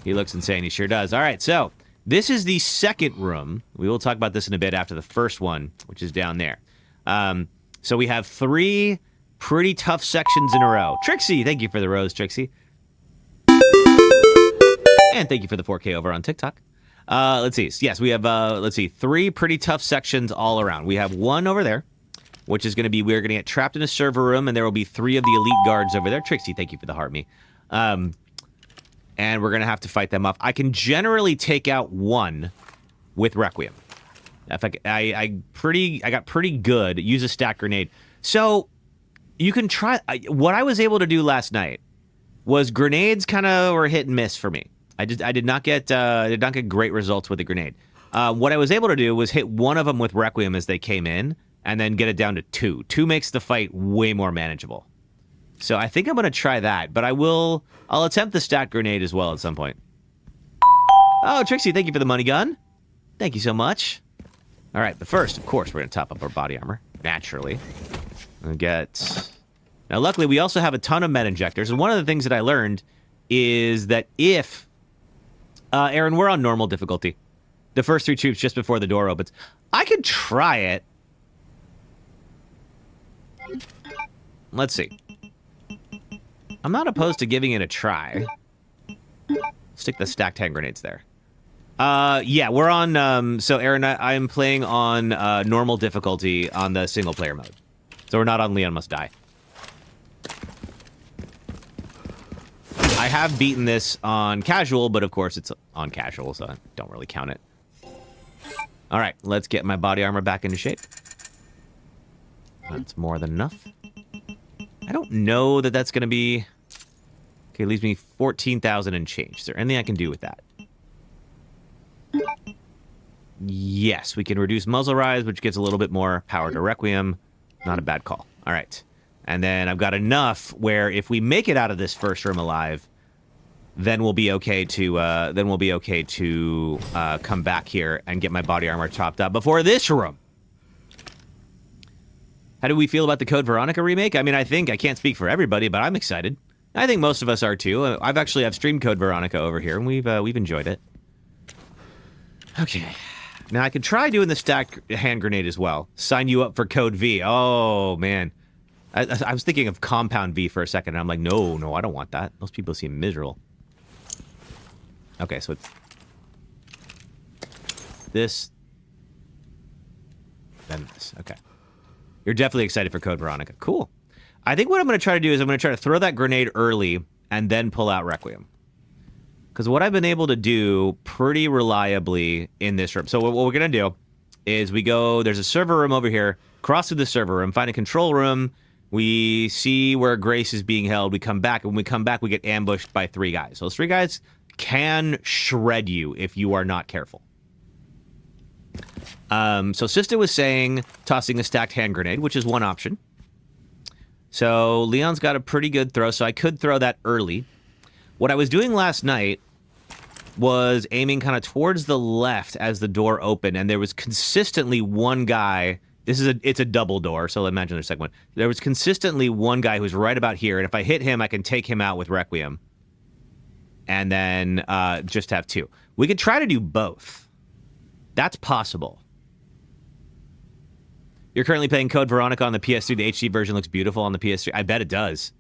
He looks insane. He sure does. All right, so this is the second room. We will talk about this in a bit after the first one, which is down there. So we have 3 pretty tough sections in a row. Trixie, thank you for the rose, Trixie. And thank you for the 4K over on TikTok. Let's see. Yes, we have, 3 pretty tough sections all around. We have one over there, which is going to be, we're going to get trapped in a server room, and there will be 3 of the elite guards over there. Trixie, thank you for the heart me. And we're going to have to fight them off. I can generally take out one with Requiem. In fact, I got pretty good. Use a stack grenade. So you can try. What I was able to do last night was grenades kind of were hit and miss for me. I did not get great results with the grenade. What I was able to do was hit one of them with Requiem as they came in, and then get it down to 2. 2 makes the fight way more manageable. So I think I'm going to try that, but I'll attempt the stack grenade as well at some point. Oh, Trixie, thank you for the money gun. Thank you so much. All right, but first, of course, we're going to top up our body armor, naturally. Now, luckily, we also have a ton of med injectors, and one of the things that I learned is that if... Aaron, we're on normal difficulty. The first 3 troops just before the door opens. I could try it. Let's see. I'm not opposed to giving it a try. Stick the stacked hand grenades there. Yeah, we're on, so Aaron, I'm playing on normal difficulty on the single player mode. So we're not on Leon Must Die. I have beaten this on casual, but of course it's on casual, so I don't really count it. All right, let's get my body armor back into shape. That's more than enough. I don't know that that's going to be... Okay, it leaves me 14,000 and change. Is there anything I can do with that? Yes, we can reduce muzzle rise, which gives a little bit more power to Requiem. Not a bad call. All right. And then I've got enough where if we make it out of this first room alive, then we'll be okay to come back here and get my body armor chopped up before this room. How do we feel about the Code Veronica remake? I mean, I can't speak for everybody, but I'm excited. I think most of us are too. I've streamed Code Veronica over here, and we've enjoyed it. Okay. Now I could try doing the stacked hand grenade as well. Sign you up for Code V. Oh man, I was thinking of Compound V for a second, and I'm like, no, I don't want that. Those people seem miserable. Okay, so it's this, then this. Okay. You're definitely excited for Code Veronica. Cool. I think what I'm going to try to do is I'm going to try to throw that grenade early and then pull out Requiem. Because what I've been able to do pretty reliably in this room. So what we're going to do is there's a server room over here, cross through the server room, find a control room. We see where Grace is being held. We come back. And when we come back, we get ambushed by 3 guys. So those 3 guys can shred you if you are not careful. So Sista was saying tossing a stacked hand grenade, which is one option. So Leon's got a pretty good throw, so I could throw that early. What I was doing last night was aiming kind of towards the left as the door opened, and there was consistently one guy. It's a double door, so imagine there's second one. There was consistently one guy who's right about here, and if I hit him, I can take him out with Requiem. And then just have 2. We could try to do both. That's possible. You're currently playing Code Veronica on the PS3. The HD version looks beautiful on the PS3. I bet it does.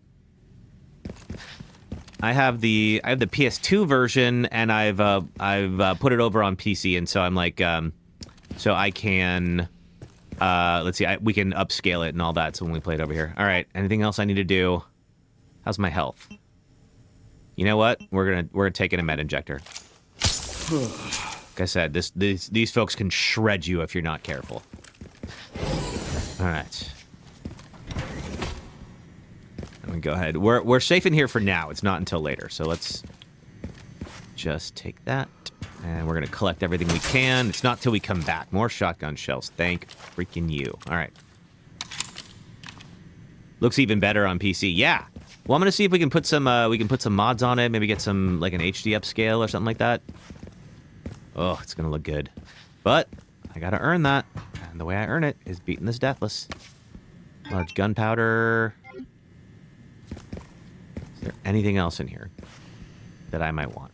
I have the PS2 version, and I've put it over on PC, and so I'm like, so I can, let's see, we can upscale it and all that. So when we play it over here, all right. Anything else I need to do? How's my health? You know what? We're gonna take in a med injector. Like I said, these folks can shred you if you're not careful. All right. Let me go ahead. We're safe in here for now. It's not until later. So let's just take that, and we're gonna collect everything we can. It's not till we come back. More shotgun shells. Thank freaking you. All right. Looks even better on PC. Yeah. Well, I'm gonna see if we can put some mods on it. Maybe get some like an HD upscale or something like that. Oh, it's gonna look good. But I gotta earn that. And the way I earn it is beating this Deathless. Large gunpowder. Is there anything else in here that I might want?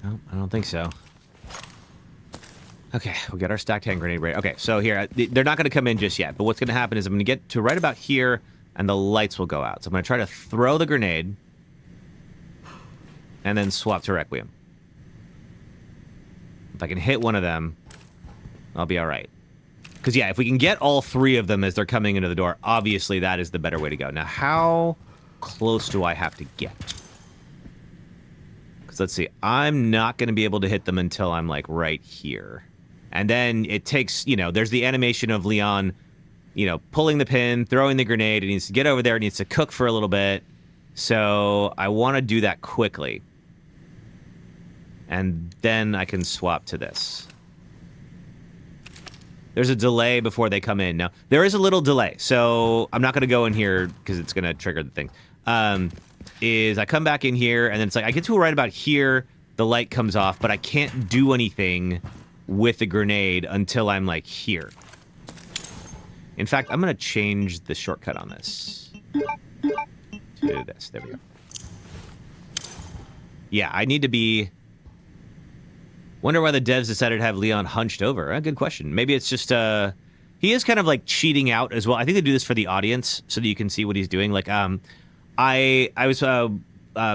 No, I don't think so. Okay, we got our stacked hand grenade ready. Okay, so here, they're not going to come in just yet, but what's going to happen is I'm going to get to right about here, and the lights will go out. So I'm going to try to throw the grenade, and then swap to Requiem. If I can hit one of them, I'll be all right. Because, yeah, if we can get all 3 of them as they're coming into the door, obviously that is the better way to go. Now, how close do I have to get? Because, let's see, I'm not going to be able to hit them until I'm, like, right here. And then it takes, there's the animation of Leon, pulling the pin, throwing the grenade. It needs to get over there. It needs to cook for a little bit. So I want to do that quickly. And then I can swap to this. There's a delay before they come in. Now, there is a little delay. So I'm not going to go in here because it's going to trigger the thing. Is I come back in here, and then it's like I get to right about here. The light comes off, but I can't do anything with the grenade until I'm like here. In fact, I'm going to change the shortcut on this to this. There we go. Yeah, I need to be... Wonder why the devs decided to have Leon hunched over. Good question. Maybe it's just... he is kind of like cheating out as well. I think they do this for the audience so that you can see what he's doing. Like, I was...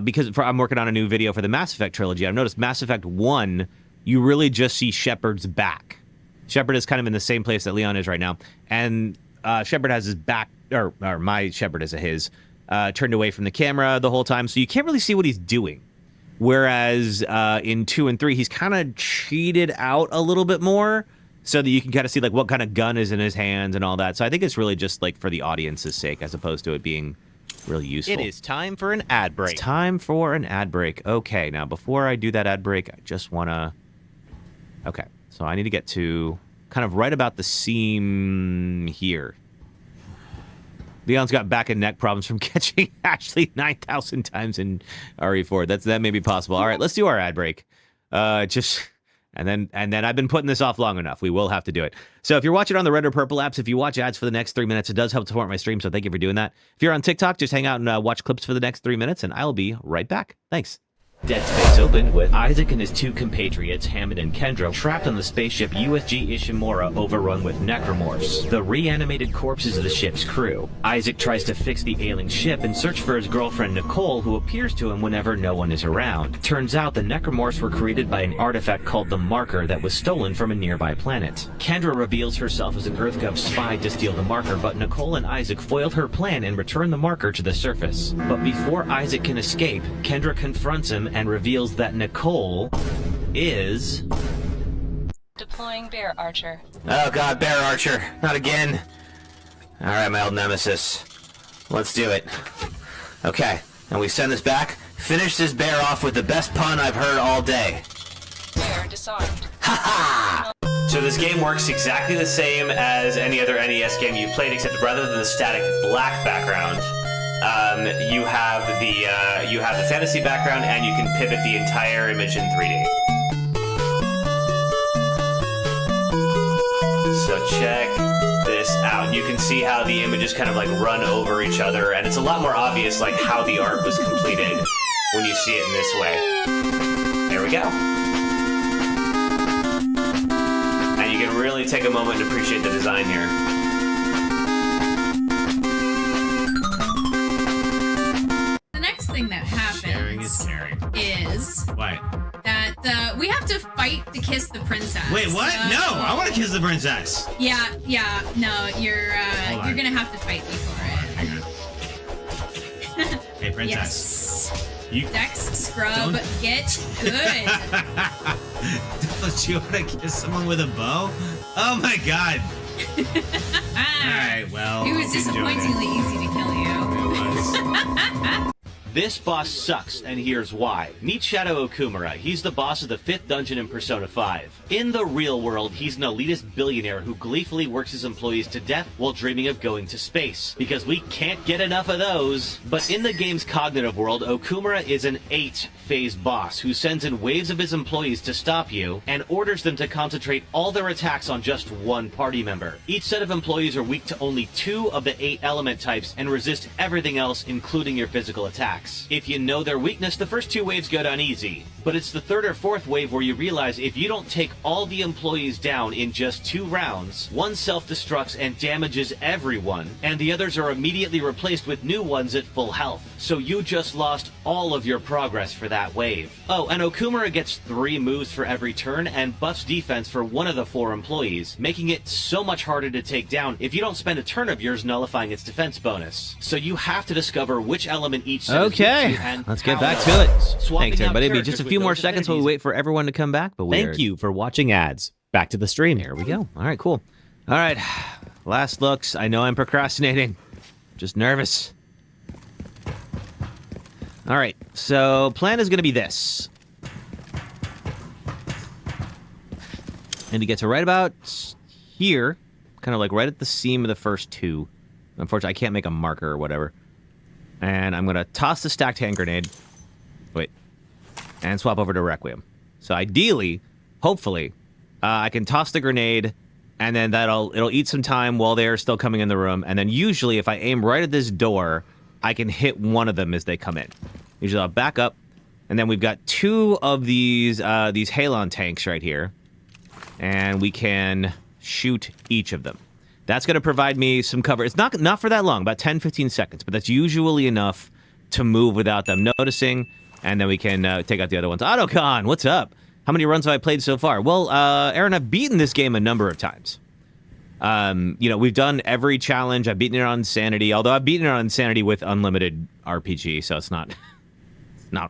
because I'm working on a new video for the Mass Effect trilogy. I've noticed Mass Effect 1... you really just see Shepard's back. Shepard is kind of in the same place that Leon is right now. And Shepard has his back, or my Shepard is his, turned away from the camera the whole time. So you can't really see what he's doing. Whereas in 2 and 3, he's kind of cheated out a little bit more so that you can kind of see like what kind of gun is in his hands and all that. So I think it's really just like for the audience's sake as opposed to it being really useful. It is time for an ad break. It's time for an ad break. Okay, now before I do that ad break, I just want to... Okay, So I need to get to kind of right about the seam here. Leon's got back and neck problems from catching Ashley 9,000 times in RE4. That may be possible. All right, let's do our ad break. And then I've been putting this off long enough. We will have to do it. So if you're watching on the Red or Purple apps, if you watch ads for the next 3 minutes, it does help support my stream. So thank you for doing that. If you're on TikTok, just hang out and watch clips for the next 3 minutes, and I'll be right back. Thanks. Dead Space opened with Isaac and his two compatriots, Hammond and Kendra, trapped on the spaceship USG Ishimura, overrun with necromorphs, the reanimated corpses of the ship's crew. Isaac tries to fix the ailing ship and search for his girlfriend Nicole, who appears to him whenever no one is around. Turns out the necromorphs were created by an artifact called the Marker that was stolen from a nearby planet. Kendra reveals herself as an EarthGov spy to steal the Marker, but Nicole and Isaac foiled her plan and return the Marker to the surface. But before Isaac can escape, Kendra confronts him and reveals that Nicole is... Deploying Bear Archer. Oh god, Bear Archer. Not again. Alright, my old nemesis. Let's do it. Okay, and we send this back. Finish this bear off with the best pun I've heard all day. Bear disarmed. Ha ha! So this game works exactly the same as any other NES game you've played, except rather than the static black background, you have the fantasy background, and you can pivot the entire image in 3D. So check this out. You can see how the images kind of like run over each other, and it's a lot more obvious like how the art was completed when you see it in this way. There we go. And you can really take a moment to appreciate the design here. Thing that happens is what? That we have to fight to kiss the princess. Wait, what? No, I want to kiss the princess. Yeah, no, you're gonna have to fight me for it. Hang on. Hey, princess. Yes. You Dex scrub, get good. Don't you want to kiss someone with a bow? Oh my god. Alright, well. It was disappointingly easy to kill you. It was. This boss sucks, and here's why. Meet Shadow Okumura. He's the boss of the 5th dungeon in Persona 5. In the real world, he's an elitist billionaire who gleefully works his employees to death while dreaming of going to space, because we can't get enough of those. But in the game's cognitive world, Okumura is an 8-phase boss who sends in waves of his employees to stop you and orders them to concentrate all their attacks on just one party member. Each set of employees are weak to only 2 of the 8 element types and resist everything else, including your physical attacks. If you know their weakness, the first 2 waves go down easy. But it's the 3rd or 4th wave where you realize if you don't take all the employees down in just 2 rounds, one self-destructs and damages everyone, and the others are immediately replaced with new ones at full health. So you just lost all of your progress for that wave. Oh, and Okumura gets 3 moves for every turn and buffs defense for 1 of the 4 employees, making it so much harder to take down if you don't spend a turn of yours nullifying its defense bonus. So you have to discover which element each set Okay, let's get back to it. Thanks, everybody. It'll be just a few more seconds while we wait for everyone to come back. But Thank you for watching ads. Back to the stream. There we go. All right, cool. All right, last looks. I know I'm procrastinating. Just nervous. All right, so plan is going to be this. And to get to right about here, kind of like right at the seam of the first 2. Unfortunately, I can't make a marker or whatever. And I'm going to toss the stacked hand grenade. Wait. And swap over to Requiem. So ideally, hopefully, I can toss the grenade, and then it'll eat some time while they're still coming in the room. And then usually, if I aim right at this door, I can hit one of them as they come in. Usually I'll back up. And then we've got 2 of these Halon tanks right here. And we can shoot each of them. That's going to provide me some cover. It's not for that long, about 10, 15 seconds, but that's usually enough to move without them noticing, and then we can take out the other ones. Otto-Khan, what's up? How many runs have I played so far? Well, Aaron, I've beaten this game a number of times. We've done every challenge. I've beaten it on Insanity, although I've beaten it on Insanity with unlimited RPG, so it's not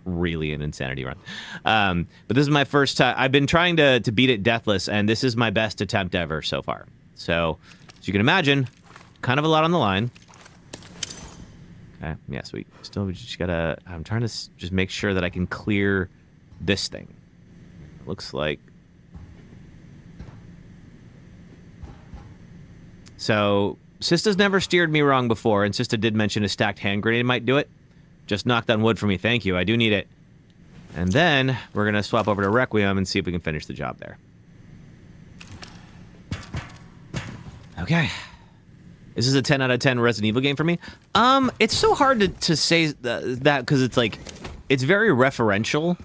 really an Insanity run. But this is my first time. I've been trying to beat it Deathless, and this is my best attempt ever so far. So, as you can imagine, kind of a lot on the line. Okay, yes, we just gotta... I'm trying to just make sure that I can clear this thing. Looks like... So, Sista's never steered me wrong before, and Sista did mention a stacked hand grenade might do it. Just knocked on wood for me. Thank you. I do need it. And then we're going to swap over to Requiem and see if we can finish the job there. Okay. This is a 10 out of 10 Resident Evil game for me. It's so hard to say that because it's like, it's very referential.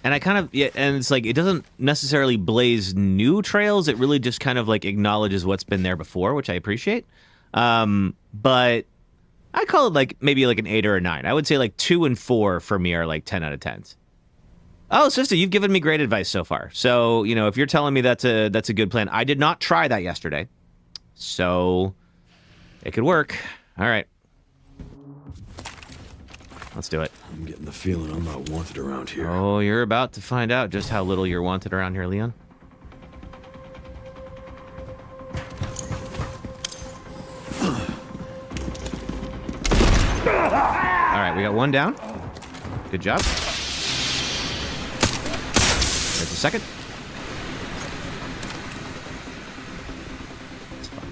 And I kind of, yeah, and it's like, it doesn't necessarily blaze new trails. It really just kind of like acknowledges what's been there before, which I appreciate. But I call it like maybe like an 8 or a 9. I would say like 2 and 4 for me are like 10 out of 10s. Oh, Sister, you've given me great advice so far. So, you know, if you're telling me that's a good plan, I did not try that yesterday. So it could work. All right. Let's do it. I'm getting the feeling I'm not wanted around here. Oh, you're about to find out just how little you're wanted around here, Leon. All right, we got one down. Good job. There's a second. It's fine.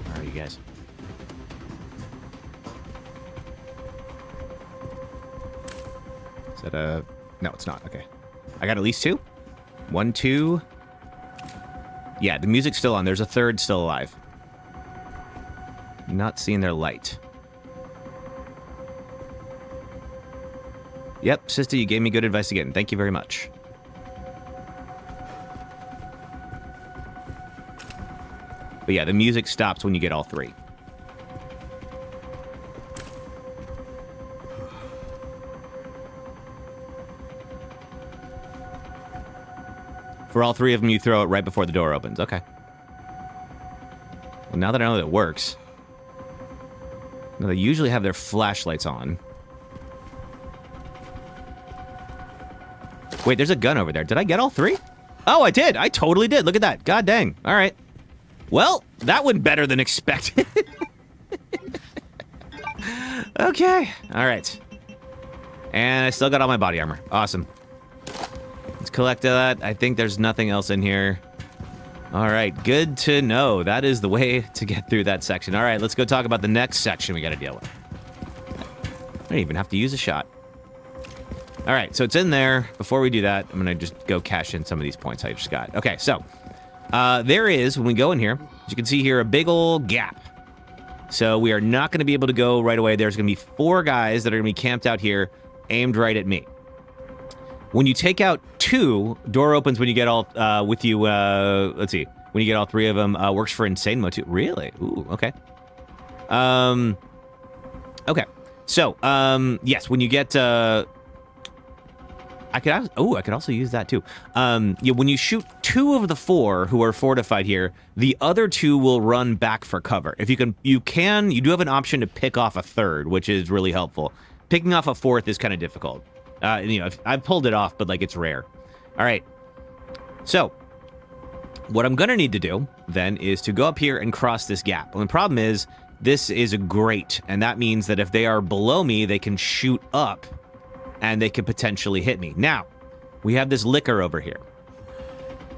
Where are you guys? Is that a... No, it's not. Okay. I got at least 2. 1, 2. Yeah, the music's still on. There's a third still alive. Not seeing their light. Yep, Sister, you gave me good advice again. Thank you very much. But yeah, the music stops when you get all 3. For all 3 of them, you throw it right before the door opens. Okay. Well, now that I know that it works. Now, they usually have their flashlights on. Wait, there's a gun over there. Did I get all 3? Oh, I did. I totally did. Look at that. God dang. All right. Well, that went better than expected. Okay. All right. And I still got all my body armor. Awesome. Let's collect that. I think there's nothing else in here. All right. Good to know. That is the way to get through that section. All right. Let's go talk about the next section we got to deal with. I don't even have to use a shot. All right, so it's in there. Before we do that, I'm going to just go cash in some of these points I just got. Okay, so there is, when we go in here, as you can see here, a big old gap. So we are not going to be able to go right away. There's going to be 4 guys that are going to be camped out here, aimed right at me. When you take out 2, door opens when you get all, with you, let's see, when you get all 3 of them, works for insane mode too. Really? Ooh, okay. Okay, so, yes, when you get, I could also use that too. Yeah, when you shoot 2 of the 4 who are fortified here, the other 2 will run back for cover. If you do have an option to pick off a 3rd, which is really helpful. Picking off a 4th is kind of difficult. You know, I've pulled it off, but like it's rare. All right. So what I'm gonna need to do then is to go up here and cross this gap. And the problem is this is a grate, and that means that if they are below me, they can shoot up. And they could potentially hit me. Now, we have this liquor over here.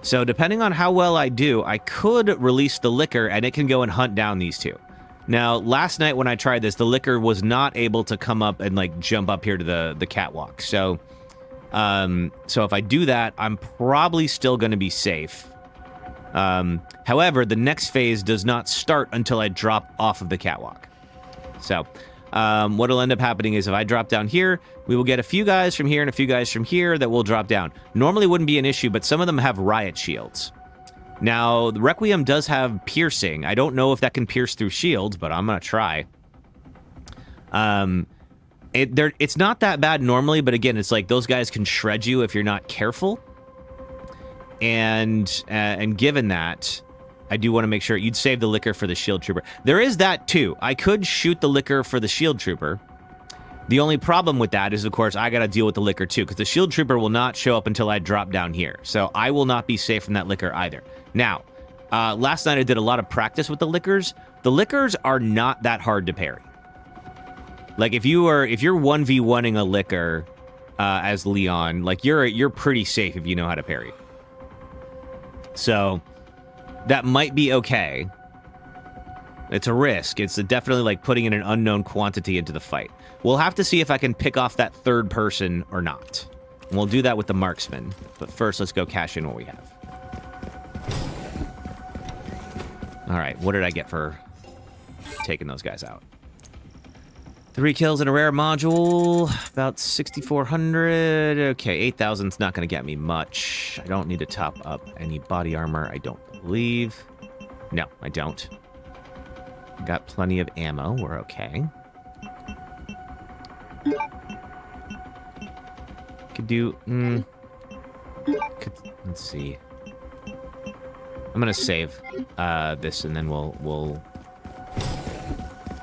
So depending on how well I do, I could release the liquor and it can go and hunt down these 2. Now, last night when I tried this, the liquor was not able to come up and like jump up here to the catwalk. So if I do that, I'm probably still going to be safe. However, the next phase does not start until I drop off of the catwalk. So what'll end up happening is if I drop down here, we will get a few guys from here and a few guys from here that will drop down. Normally wouldn't be an issue, but some of them have riot shields. Now, the Requiem does have piercing. I don't know if that can pierce through shields, but I'm going to try. It's not that bad normally, but again, it's like those guys can shred you if you're not careful. And given that, I do want to make sure you'd save the liquor for the shield trooper. There is that too. I could shoot the liquor for the shield trooper. The only problem with that is, of course, I got to deal with the liquor too, because the shield trooper will not show up until I drop down here. So I will not be safe from that liquor either. Now, last night I did a lot of practice with the liquors. The liquors are not that hard to parry. Like if you're 1v1ing a liquor as Leon, like you're pretty safe if you know how to parry. So that might be okay. It's a risk. It's definitely like putting in an unknown quantity into the fight. We'll have to see if I can pick off that third person or not. And we'll do that with the marksman. But first, let's go cash in what we have. All right, what did I get for taking those guys out? 3 kills in a rare module, about 6,400. Okay, 8,000's not going to get me much. I don't need to top up any body armor, I don't believe. No, I don't. Got plenty of ammo, we're okay. Could do, let's see. I'm going to save this, and then we'll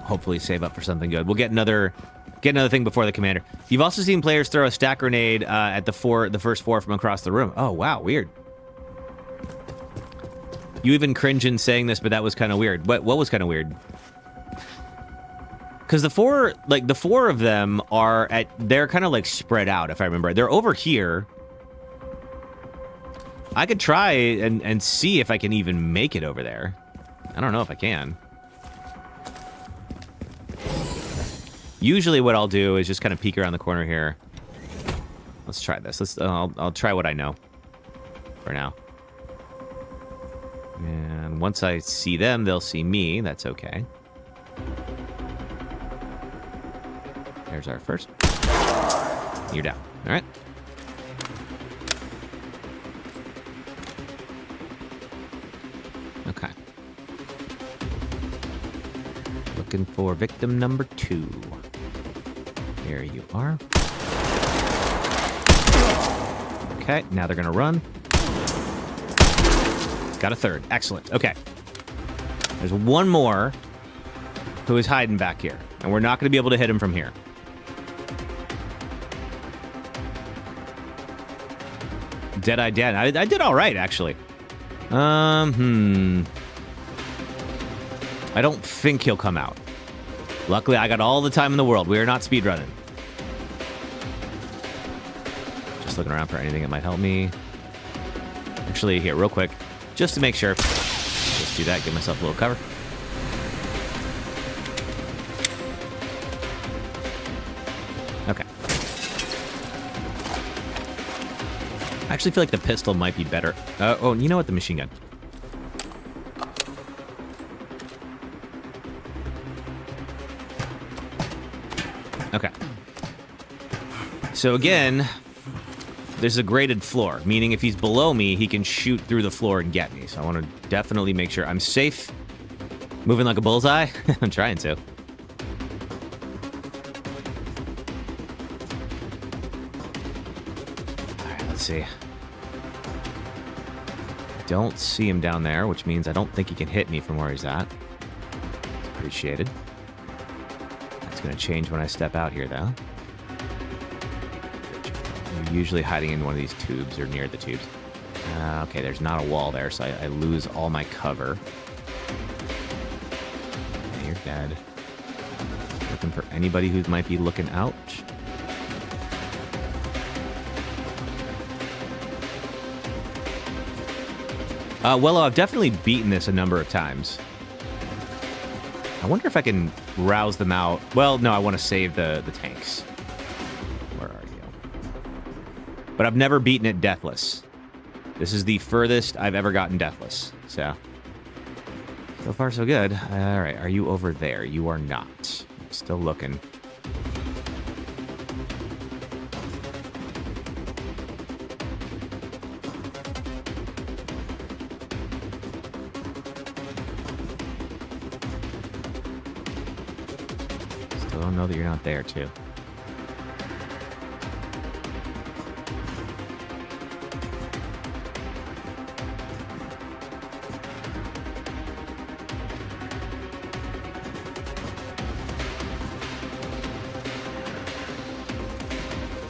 hopefully save up for something good. We'll get another thing before the commander. You've also seen players throw a stack grenade at the first 4 from across the room. Oh, wow, weird. You even cringe in saying this, but that was kind of weird. What was kind of weird? Because the 4 of them they're kind of like spread out, if I remember. They're over here. I could try and see if I can even make it over there. I don't know if I can. Usually what I'll do is just kind of peek around the corner here. Let's try this. I'll try what I know for now. And once I see them, they'll see me. That's okay. There's our first. You're down. All right. Okay. Looking for victim number 2. There you are. Okay, now they're gonna run. Got a third. Excellent. Okay. There's one more who is hiding back here, and we're not gonna be able to hit him from here. Dead-eye dead. I did all right, actually. I don't think he'll come out. Luckily, I got all the time in the world. We are not speedrunning. Just looking around for anything that might help me. Actually, here, real quick, just to make sure. Just do that, give myself a little cover. Okay. I actually feel like the pistol might be better. Oh, you know what? The machine gun. Okay. So again, there's a graded floor, meaning if he's below me, he can shoot through the floor and get me. So I want to definitely make sure I'm safe. Moving like a bullseye? I'm trying to. Alright, let's see. Don't see him down there, which means I don't think he can hit me from where he's at. It's appreciated. It's going to change when I step out here, though. You're usually hiding in one of these tubes or near the tubes. Okay, there's not a wall there, so I lose all my cover. Okay, you're dead. Looking for anybody who might be looking out. Well, I've definitely beaten this a number of times. I wonder if I can rouse them out. Well, no, I want to save the tanks. Where are you? But I've never beaten it deathless. This is the furthest I've ever gotten deathless. So far so good. All right, are you over there? You are not. I'm still looking. Don't know that you're not there, too.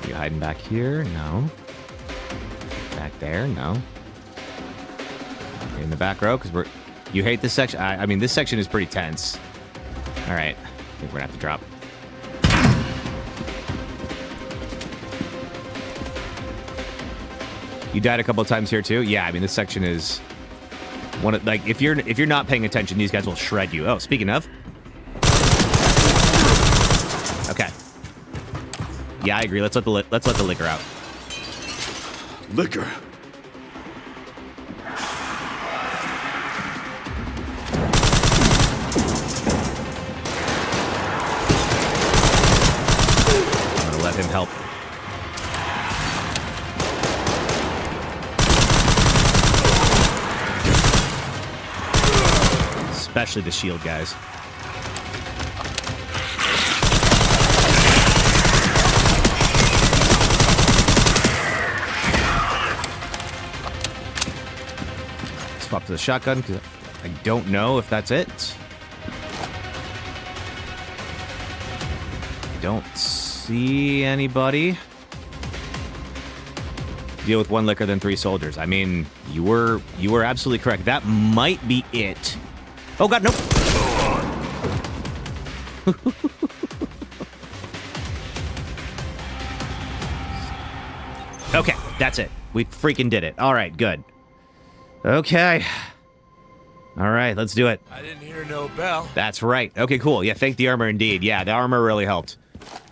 You hiding back here? No. Back there? No. You're in the back row because you hate this section. I mean, this section is pretty tense. All right, I think we're gonna have to drop. You died a couple of times here too? Yeah, I mean, this section is Like if you're not paying attention, these guys will shred you. Oh, speaking of. Okay. Yeah, I agree. Let's let the liquor out. Liquor? I'm gonna let him help. Especially the shield guys. Swap to the shotgun because I don't know if that's it. I don't see anybody. Deal with one liquor than 3 soldiers. I mean, you were absolutely correct. That might be it. Oh god, nope. Okay, that's it. We freaking did it. All right, good. Okay. All right, let's do it. I didn't hear no bell. That's right. Okay, cool. Yeah, thank the armor indeed. Yeah, the armor really helped.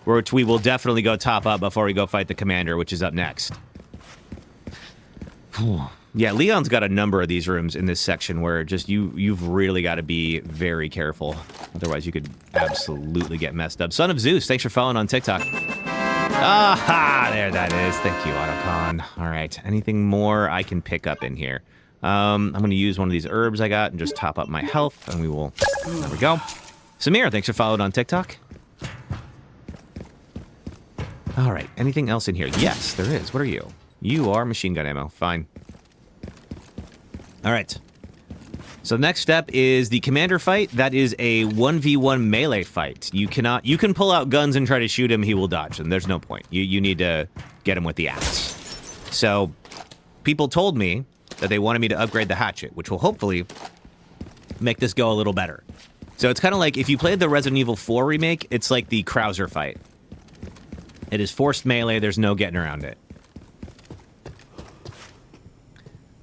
Which we will definitely go top up before we go fight the commander, which is up next. Yeah, Leon's got a number of these rooms in this section where just you've really got to be very careful. Otherwise, you could absolutely get messed up. Son of Zeus, thanks for following on TikTok. Aha! There that is. Thank you, Autocon. All right. Anything more I can pick up in here? I'm going to use one of these herbs I got and just top up my health, and we will... There we go. Samir, thanks for following on TikTok. All right. Anything else in here? Yes, there is. What are you? You are machine gun ammo. Fine. All right. So the next step is the commander fight. That is a 1v1 melee fight. You can pull out guns and try to shoot him. He will dodge them. There's no point. You need to get him with the axe. So people told me that they wanted me to upgrade the hatchet, which will hopefully make this go a little better. So it's kind of like if you played the Resident Evil 4 remake, it's like the Krauser fight. It is forced melee. There's no getting around it.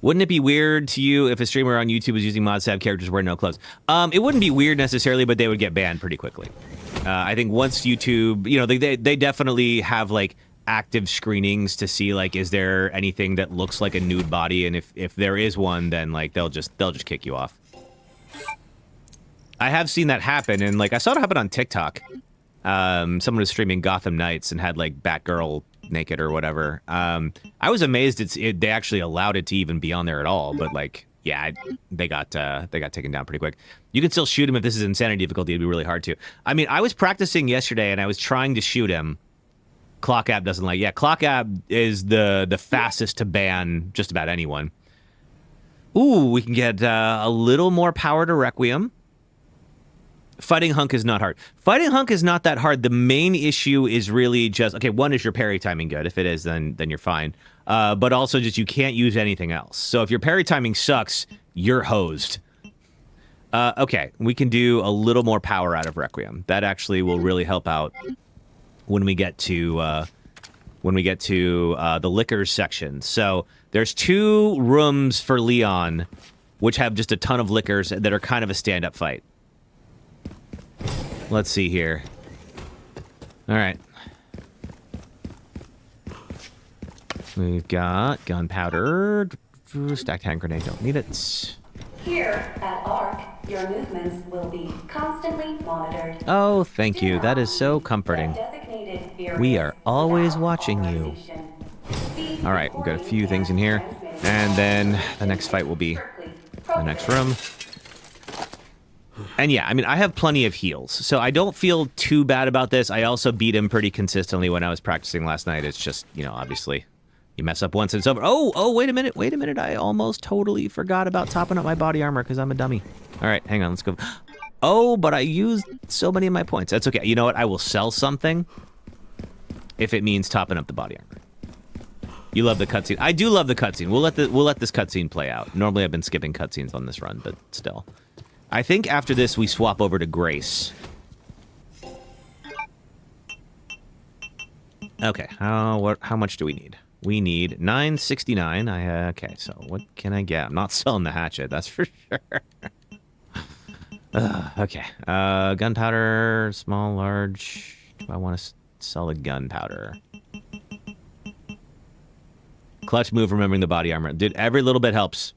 Wouldn't it be weird to you if a streamer on YouTube was using mods to have characters wear no clothes? It wouldn't be weird necessarily, but they would get banned pretty quickly. I think once YouTube, you know, they definitely have like active screenings to see like is there anything that looks like a nude body, and if there is one, then like they'll just kick you off. I have seen that happen, and like I saw it happen on TikTok. Someone was streaming Gotham Knights and had like Batgirl naked or whatever. I was amazed they actually allowed it to even be on there at all, but like yeah, they got taken down pretty quick. You can still shoot him if this is insanity difficulty. It'd be really hard to. I mean, I was practicing yesterday and I was trying to shoot him. Clock App doesn't like. Yeah, Clock App is the fastest to ban just about anyone. Ooh, we can get a little more power to Requiem. Fighting Hunk is not hard. Fighting Hunk is not that hard. The main issue is really just, okay, one, is your parry timing good? If it is, then you're fine. But also just you can't use anything else. So if your parry timing sucks, you're hosed. Okay, we can do a little more power out of Requiem. That actually will really help out when we get to the liquors section. So there's 2 rooms for Leon, which have just a ton of liquors that are kind of a stand-up fight. Let's see here. All right. We've got gunpowder, stacked hand grenade. Don't need it. Here at ARC, your movements will be constantly monitored. Oh, thank you. That is so comforting. We are always watching you. All right, we've got a few things in here. And then the next fight will be the next room. And yeah, I mean, I have plenty of heals, so I don't feel too bad about this. I also beat him pretty consistently when I was practicing last night. It's just, you know, obviously, you mess up once and it's over. Oh, wait a minute. I almost totally forgot about topping up my body armor because I'm a dummy. All right, hang on, let's go. Oh, but I used so many of my points. That's okay. You know what? I will sell something if it means topping up the body armor. You love the cutscene. I do love the cutscene. We'll let this cutscene play out. Normally, I've been skipping cutscenes on this run, but still. I think after this, we swap over to Grace. Okay, how much do we need? we need 969. Okay, so what can I get? I'm not selling the hatchet, that's for sure. Okay. Gunpowder, small, large. Do I want to sell a gunpowder? Clutch move, remembering the body armor. Dude, every little bit helps.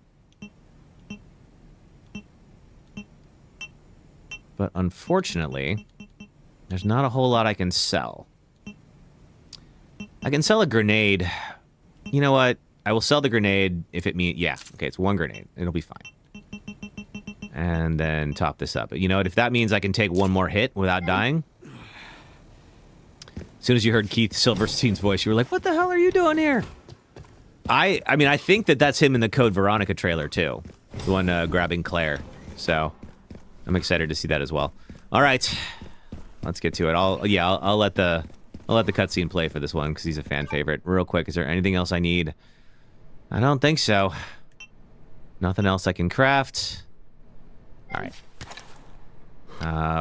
But unfortunately, there's not a whole lot I can sell. I can sell a grenade. You know what? I will sell the grenade if it means... Yeah, okay, it's one grenade. It'll be fine. And then top this up. But you know what? If that means I can take one more hit without dying... As soon as you heard Keith Silverstein's voice, you were like, what the hell are you doing here? I mean, I think that that's him in the Code Veronica trailer, too. The one grabbing Claire. So, I'm excited to see that as well. All right. Let's get to it. I'll let the cutscene play for this one, because he's a fan favorite. Real quick, is there anything else I need? I don't think so. Nothing else I can craft. All right.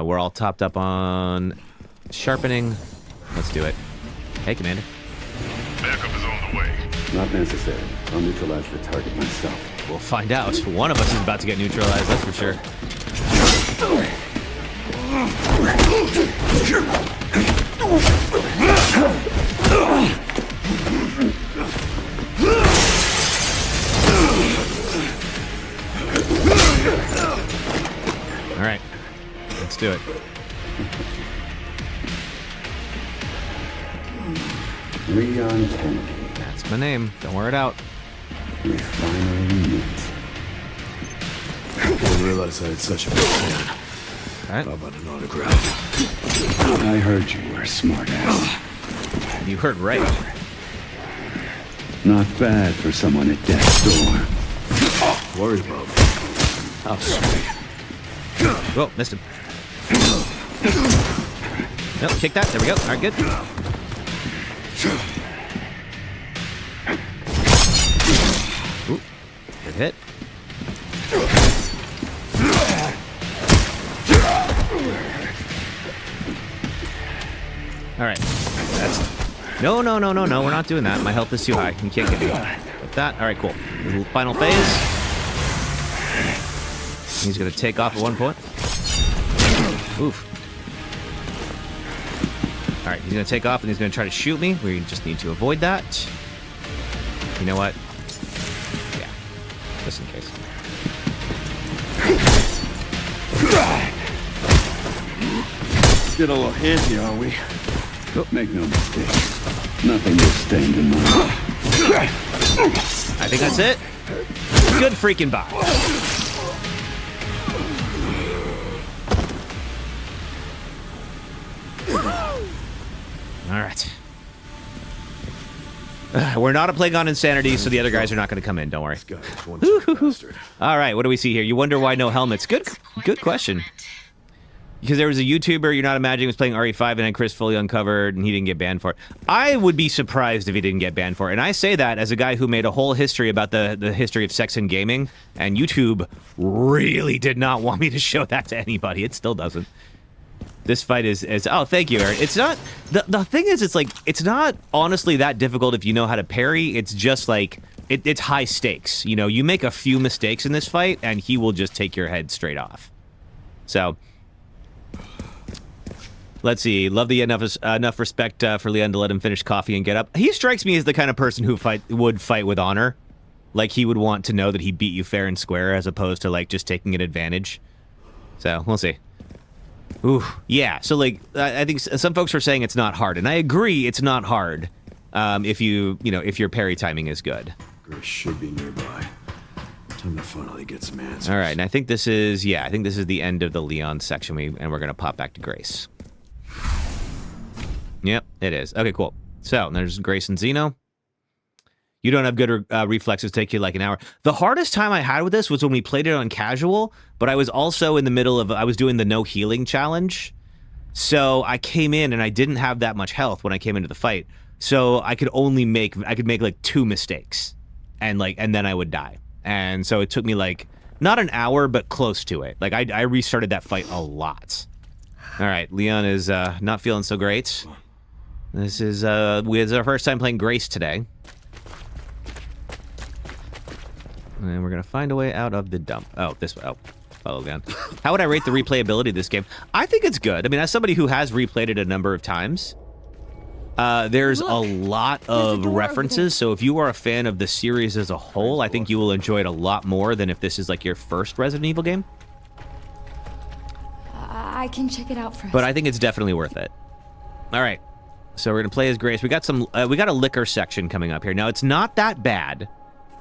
We're all topped up on sharpening. Let's do it. Hey, Commander. Backup is on the way. Not necessary. I'll neutralize the target myself. We'll find out. One of us is about to get neutralized, that's for sure. All right. Let's do it. Leon Kennedy. That's my name. Don't wear it out. We finally meet. I didn't realize I had such a big fan. All right. How about an autograph? I heard you were a smart ass. You heard right. Not bad for someone at death's door. Worried about me. How sweet. Whoa, missed him. Nope, kick that. There we go. All right, good. Ooh, good hit. All right. That's... No. We're not doing that. My health is too high. You can't get me. Like that. All right, cool. Final phase. He's going to take off at one point. Oof. All right, he's going to take off and he's going to try to shoot me. We just need to avoid that. You know what? Yeah. Just in case. Get a little handsy, are we? Oh. Make no mistake. Nothing will stand in my way. I think that's it. Good freaking bot. All right. We're not a plague on insanity, so the other guys are not going to come in. Don't worry. All right, what do we see here? You wonder why no helmets. Good question. Because there was a YouTuber you're not imagining was playing RE5 and had Chris fully uncovered and he didn't get banned for it. I would be surprised if he didn't get banned for it. And I say that as a guy who made a whole history about the history of sex and gaming, and YouTube really did not want me to show that to anybody. It still doesn't. This fight is oh, thank you, Aaron. It's not, the thing is, it's like, it's not honestly that difficult if you know how to parry. It's just like, it's high stakes. You know, you make a few mistakes in this fight and he will just take your head straight off. So, let's see. Love the enough respect for Leon to let him finish coffee and get up. He strikes me as the kind of person who would fight with honor. Like, he would want to know that he beat you fair and square as opposed to, like, just taking an advantage. So, we'll see. Ooh, yeah. So, like, I think some folks were saying it's not hard, and I agree it's not hard if if your parry timing is good. Grace should be nearby. Time to finally get some answers. All right, and I think this is the end of the Leon section, and we're gonna pop back to Grace. Yep, it is. Okay, cool. So there's Grace and Zeno. You don't have good reflexes, take you like an hour. The hardest time I had with this was when we played it on casual, but I was also in the middle of, I was doing the no healing challenge. So I came in and I didn't have that much health when I came into the fight. So I could make like 2 mistakes and then I would die. And so it took me like, not an hour, but close to it. Like I restarted that fight a lot. All right, Leon is not feeling so great. This is our first time playing Grace today. And we're going to find a way out of the dump. Oh, this way. Oh, follow down. How would I rate the replayability of this game? I think it's good. I mean, as somebody who has replayed it a number of times, there's a lot of references. So if you are a fan of the series as a whole, I think you will enjoy it a lot more than if this is like your first Resident Evil game. I can check it out first. But I think it's definitely worth it. All right. So we're going to play as Grace. We got a liquor section coming up here. Now, it's not that bad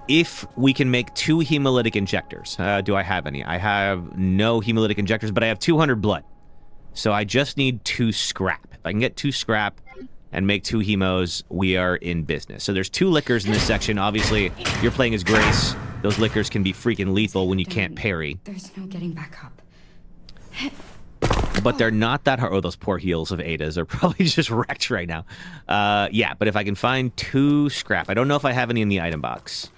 if we can make 2 hemolytic injectors. Do I have any? I have no hemolytic injectors, but I have 200 blood. So I just need 2 scrap. If I can get 2 scrap and make 2 hemos, we are in business. So there's 2 liquors in this section. Obviously, you're playing as Grace. Those liquors can be freaking lethal when you can't parry. There's no getting back up. But they're not that hard. Oh, those poor heels of Ada's are probably just wrecked right now. Yeah, but if I can find 2 scrap. I don't know if I have any in the item box.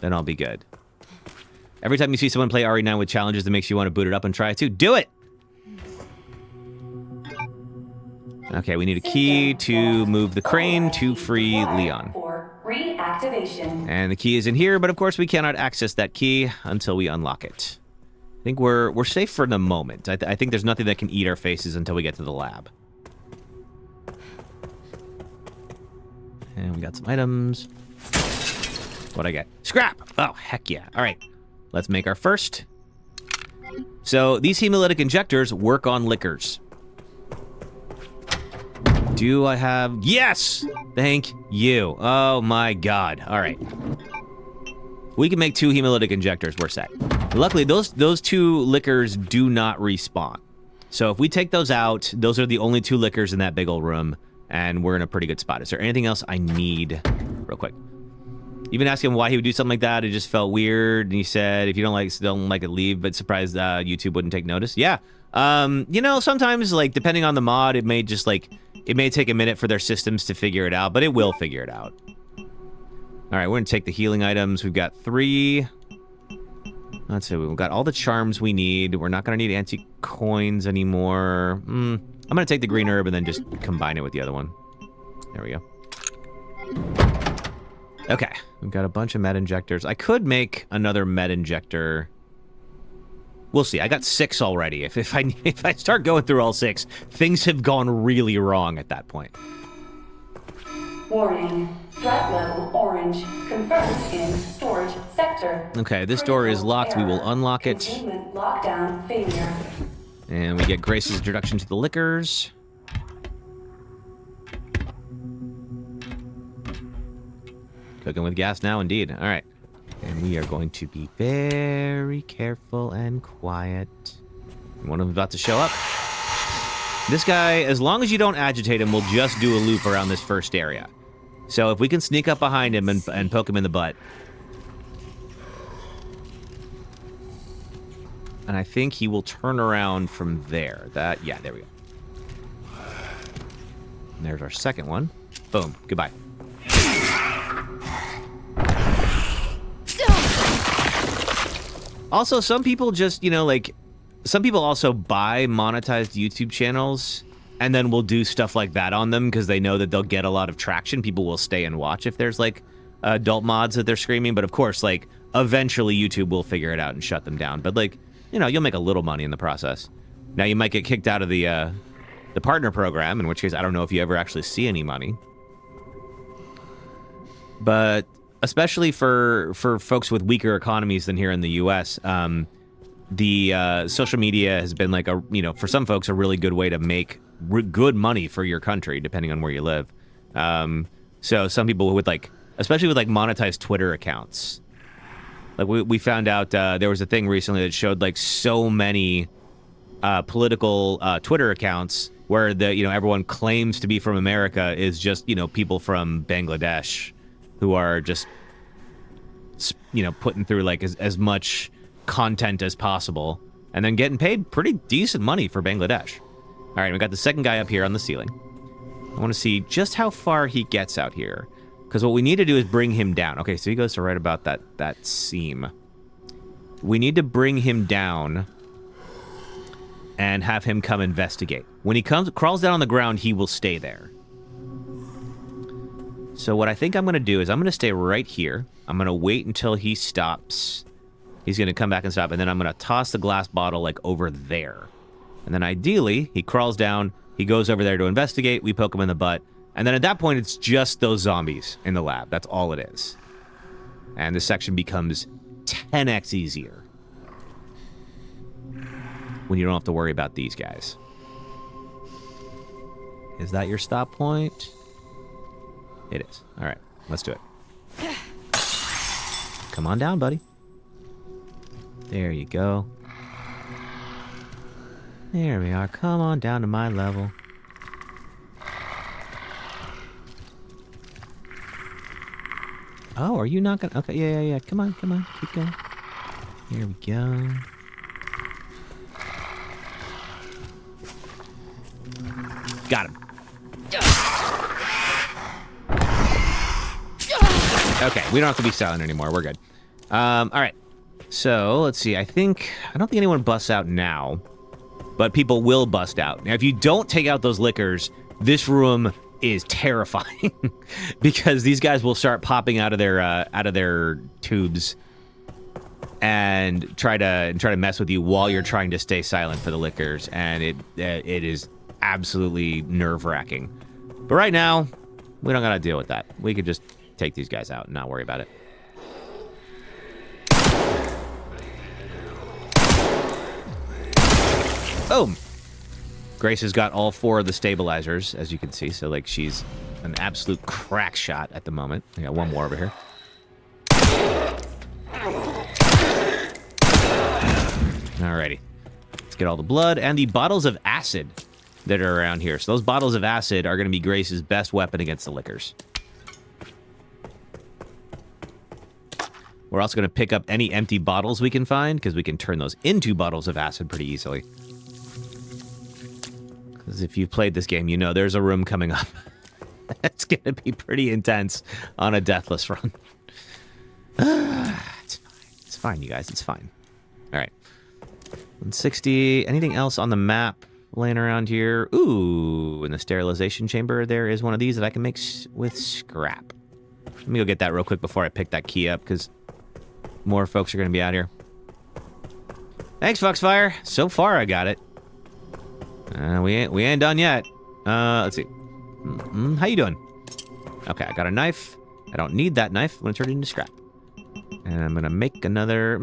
Then I'll be good. Every time you see someone play RE9 with challenges that makes you want to boot it up and try it too, do it! Okay, we need a key to move the crane to free Leon. For reactivation. And the key is in here, but of course we cannot access that key until we unlock it. I think we're safe for the moment. I think there's nothing that can eat our faces until we get to the lab. And we got some items. What'd I get? Scrap! Oh, heck yeah. All right, let's make our first. So these hemolytic injectors work on liquors. Do I have... Yes! Thank you. Oh my god. All right. We can make 2 hemolytic injectors. We're set. Luckily, those 2 liquors do not respawn. So if we take those out, those are the only 2 liquors in that big old room, and we're in a pretty good spot. Is there anything else I need? Real quick. Even asking him why he would do something like that, it just felt weird. And he said, if you don't like it, leave. But surprised YouTube wouldn't take notice. Yeah. You know, sometimes, like, depending on the mod, it may just, like, it may take a minute for their systems to figure it out, but it will figure it out. All right, we're going to take the healing items. We've got 3. Let's see, we've got all the charms we need. We're not going to need anti-coins anymore. I'm going to take the green herb and then just combine it with the other one. There we go. Okay, we've got a bunch of med injectors. I could make another med injector. We'll see. I got 6 already. If I start going through all 6, things have gone really wrong at that point. Warning. Threat level orange. Confirmed in storage sector. Okay, this door is locked. We will unlock it. Containment lockdown failure. And we get Grace's introduction to the liquors. Cooking with gas now, indeed. All right. And we are going to be very careful and quiet. One of them's about to show up. This guy, as long as you don't agitate him, will just do a loop around this first area. So if we can sneak up behind him and poke him in the butt. And I think he will turn around from there. Yeah, there we go. And there's our second one. Boom. Goodbye. Also, some people just, you know, like, some people also buy monetized YouTube channels and then will do stuff like that on them because they know that they'll get a lot of traction. People will stay and watch if there's, like, adult mods that they're screaming. But, of course, like, eventually YouTube will figure it out and shut them down. But, like, you know, you'll make a little money in the process. Now, you might get kicked out of the partner program, in which case I don't know if you ever actually see any money. But... especially for folks with weaker economies than here in the U.S., the social media has been like for some folks a really good way to make good money for your country, depending on where you live. So some people with especially with monetized Twitter accounts, like we found out there was a thing recently that showed like so many political Twitter accounts where everyone claims to be from America is just people from Bangladesh. Who are just, putting through like as much content as possible and then getting paid pretty decent money for Bangladesh. All right, we got the second guy up here on the ceiling. I want to see just how far he gets out here because what we need to do is bring him down. Okay, so he goes to right about that seam. We need to bring him down and have him come investigate. When he crawls down on the ground, he will stay there. So what I think I'm going to do is I'm going to stay right here. I'm going to wait until he stops. He's going to come back and stop, and then I'm going to toss the glass bottle, like, over there. And then ideally, he crawls down, he goes over there to investigate, we poke him in the butt, and then at that point, it's just those zombies in the lab. That's all it is. And this section becomes 10x easier when you don't have to worry about these guys. Is that your stop point? It is. All right, let's do it. Come on down, buddy. There you go. There we are. Come on down to my level. Oh, are you not gonna... Okay, yeah. Come on. Keep going. Here we go. Got him. Okay, we don't have to be silent anymore. We're good. All right. So, let's see. I don't think anyone busts out now, but people will bust out. Now, if you don't take out those liquors, this room is terrifying because these guys will start popping out of their tubes and try to mess with you while you're trying to stay silent for the liquors, and it is absolutely nerve-wracking. But right now, we don't gotta deal with that. We could just take these guys out and not worry about it. Boom! Grace has got all 4 of the stabilizers, as you can see, so like she's an absolute crack shot at the moment. I got one more over here. Alrighty. Let's get all the blood and the bottles of acid that are around here. So those bottles of acid are going to be Grace's best weapon against the liquors. We're also going to pick up any empty bottles we can find, because we can turn those into bottles of acid pretty easily. Because if you've played this game, you know there's a room coming up. It's going to be pretty intense on a Deathless run. It's fine. It's fine, you guys. It's fine. All right. 160. Anything else on the map laying around here? Ooh, in the sterilization chamber, there is one of these that I can make with scrap. Let me go get that real quick before I pick that key up, because more folks are going to be out here. Thanks, Foxfire. So far, I got it. We ain't done yet. Let's see. How you doing? Okay, I got a knife. I don't need that knife. I'm going to turn it into scrap. And I'm going to make another...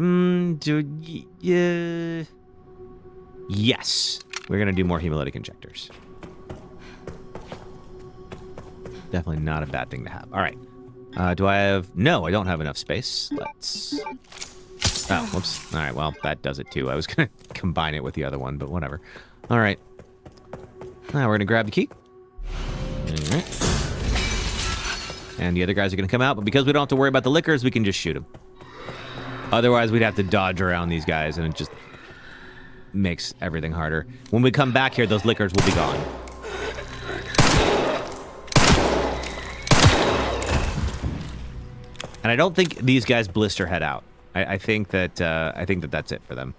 Yes. We're going to do more hemolytic injectors. Definitely not a bad thing to have. All right. Do I have... No, I don't have enough space. Let's... Oh, whoops. All right, well, that does it too. I was going to combine it with the other one, but whatever. All right. Now we're going to grab the key. All right. And the other guys are going to come out, but because we don't have to worry about the liquors, we can just shoot them. Otherwise, we'd have to dodge around these guys, and it just makes everything harder. When we come back here, those liquors will be gone. And I don't think these guys blister head out. I think that that's it for them.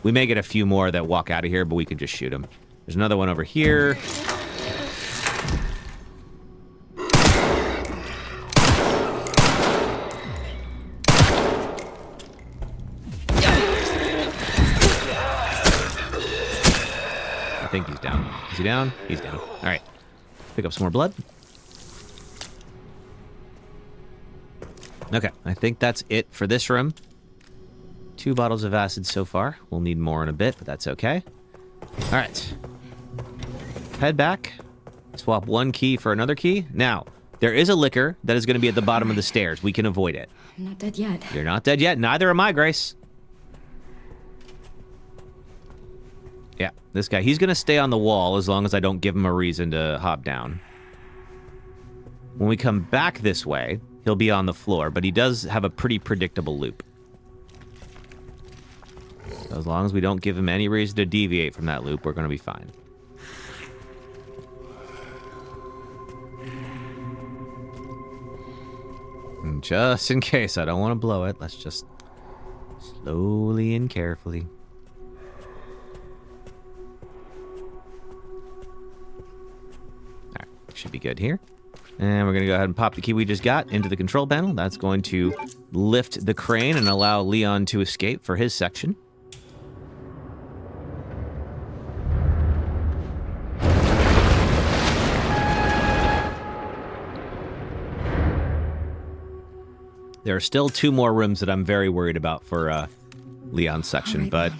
We may get a few more that walk out of here, but we can just shoot them. There's another one over here. I think he's down. Is he down? He's down. All right. Pick up some more blood. Okay, I think that's it for this room. 2 bottles of acid so far. We'll need more in a bit, but that's okay. All right. Head back. Swap 1 key for another key. Now, there is a liquor that is going to be at the bottom of the stairs. We can avoid it. I'm not dead yet. You're not dead yet. Neither am I, Grace. Yeah, this guy. He's going to stay on the wall as long as I don't give him a reason to hop down. When we come back this way, he'll be on the floor, but he does have a pretty predictable loop. So as long as we don't give him any reason to deviate from that loop, we're going to be fine. And just in case I don't want to blow it, let's just slowly and carefully. All right, should be good here. And we're going to go ahead and pop the key we just got into the control panel. That's going to lift the crane and allow Leon to escape for his section. There are still 2 more rooms that I'm very worried about for Leon's section, right, but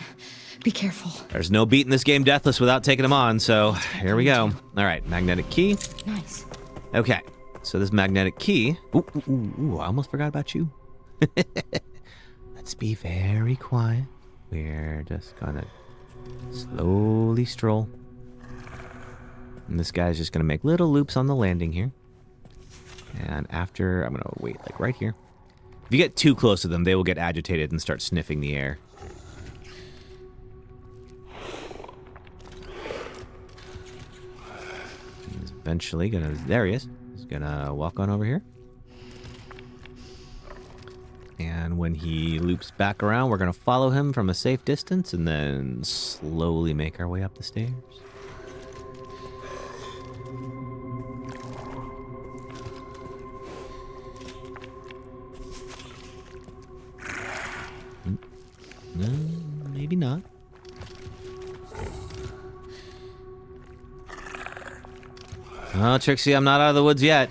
be careful. there's no beating this game Deathless without taking them on, so here we go. All right, magnetic key. Nice. Okay, so this magnetic key... Ooh, I almost forgot about you. Let's be very quiet. We're just gonna slowly stroll. And this guy's just gonna make little loops on the landing here. And after, I'm gonna wait like right here. If you get too close to them, they will get agitated and start sniffing the air. He's eventually gonna... There he is. He's gonna walk on over here. And when he loops back around, we're gonna follow him from a safe distance and then slowly make our way up the stairs. No, maybe not. Oh, Trixie, I'm not out of the woods yet.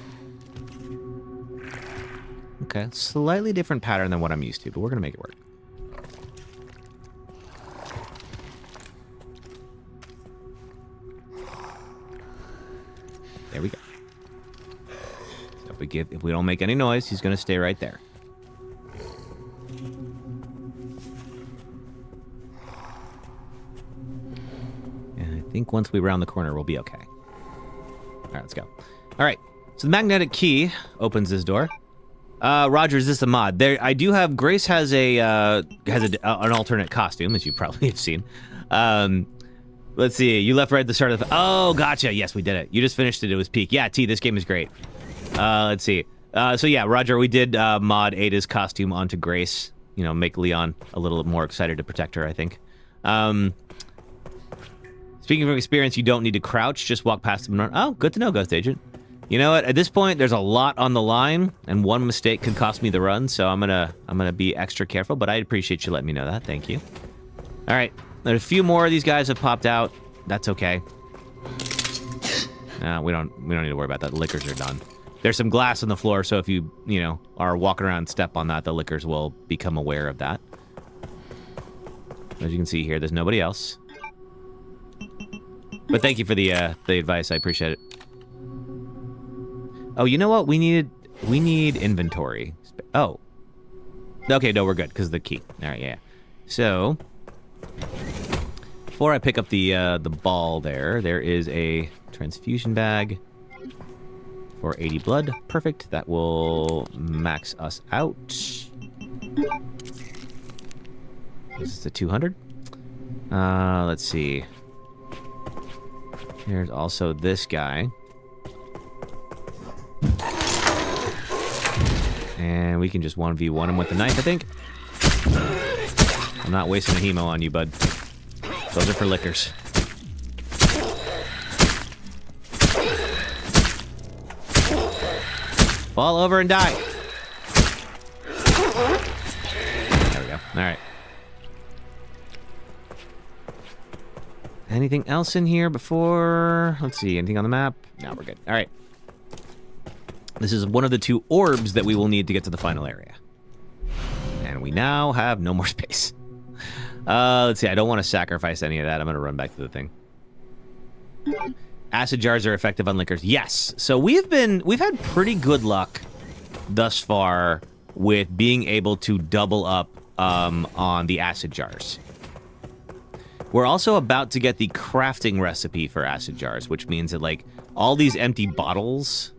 Okay, slightly different pattern than what I'm used to, but we're gonna make it work. There we go. So if we don't make any noise, he's gonna stay right there. I think once we round the corner, we'll be okay. All right, let's go. All right, so the magnetic key opens this door. Roger, is this a mod? There, I do have. Grace has an alternate costume, as you probably have seen. Let's see. You left right at the start of the. Oh, gotcha. Yes, we did it. You just finished it. It was peak. Yeah, T. This game is great. Let's see. So yeah, Roger, we did mod Ada's costume onto Grace. You know, make Leon a little more excited to protect her, I think. Speaking from experience, you don't need to crouch. Just walk past them. Oh, good to know, Ghost Agent. You know what? At this point, there's a lot on the line, and one mistake could cost me the run. So I'm gonna be extra careful. But I appreciate you letting me know that. Thank you. All right, there's a few more of these guys have popped out. That's okay. We don't need to worry about that. The lickers are done. There's some glass on the floor, so if you are walking around and step on that, the lickers will become aware of that. As you can see here, there's nobody else. But thank you for the advice. I appreciate it. Oh, you know what? We need inventory. Oh. Okay, no, we're good because of the key. All right, yeah. So, before I pick up the ball there is a transfusion bag for 80 blood. Perfect. That will max us out. This is the 200. Let's see. There's also this guy. And we can just 1v1 him with the knife, I think. I'm not wasting a hemo on you, bud. Those are for lickers. Fall over and die. There we go. All right. Anything else in here before? Let's see. Anything on the map? No, we're good. All right. This is one of the 2 orbs that we will need to get to the final area. And we now have no more space. Let's see. I don't want to sacrifice any of that. I'm going to run back to the thing. Acid jars are effective on lickers. Yes. So we've had pretty good luck thus far with being able to double up on the acid jars. We're also about to get the crafting recipe for acid jars, which means that, like, all these empty bottles...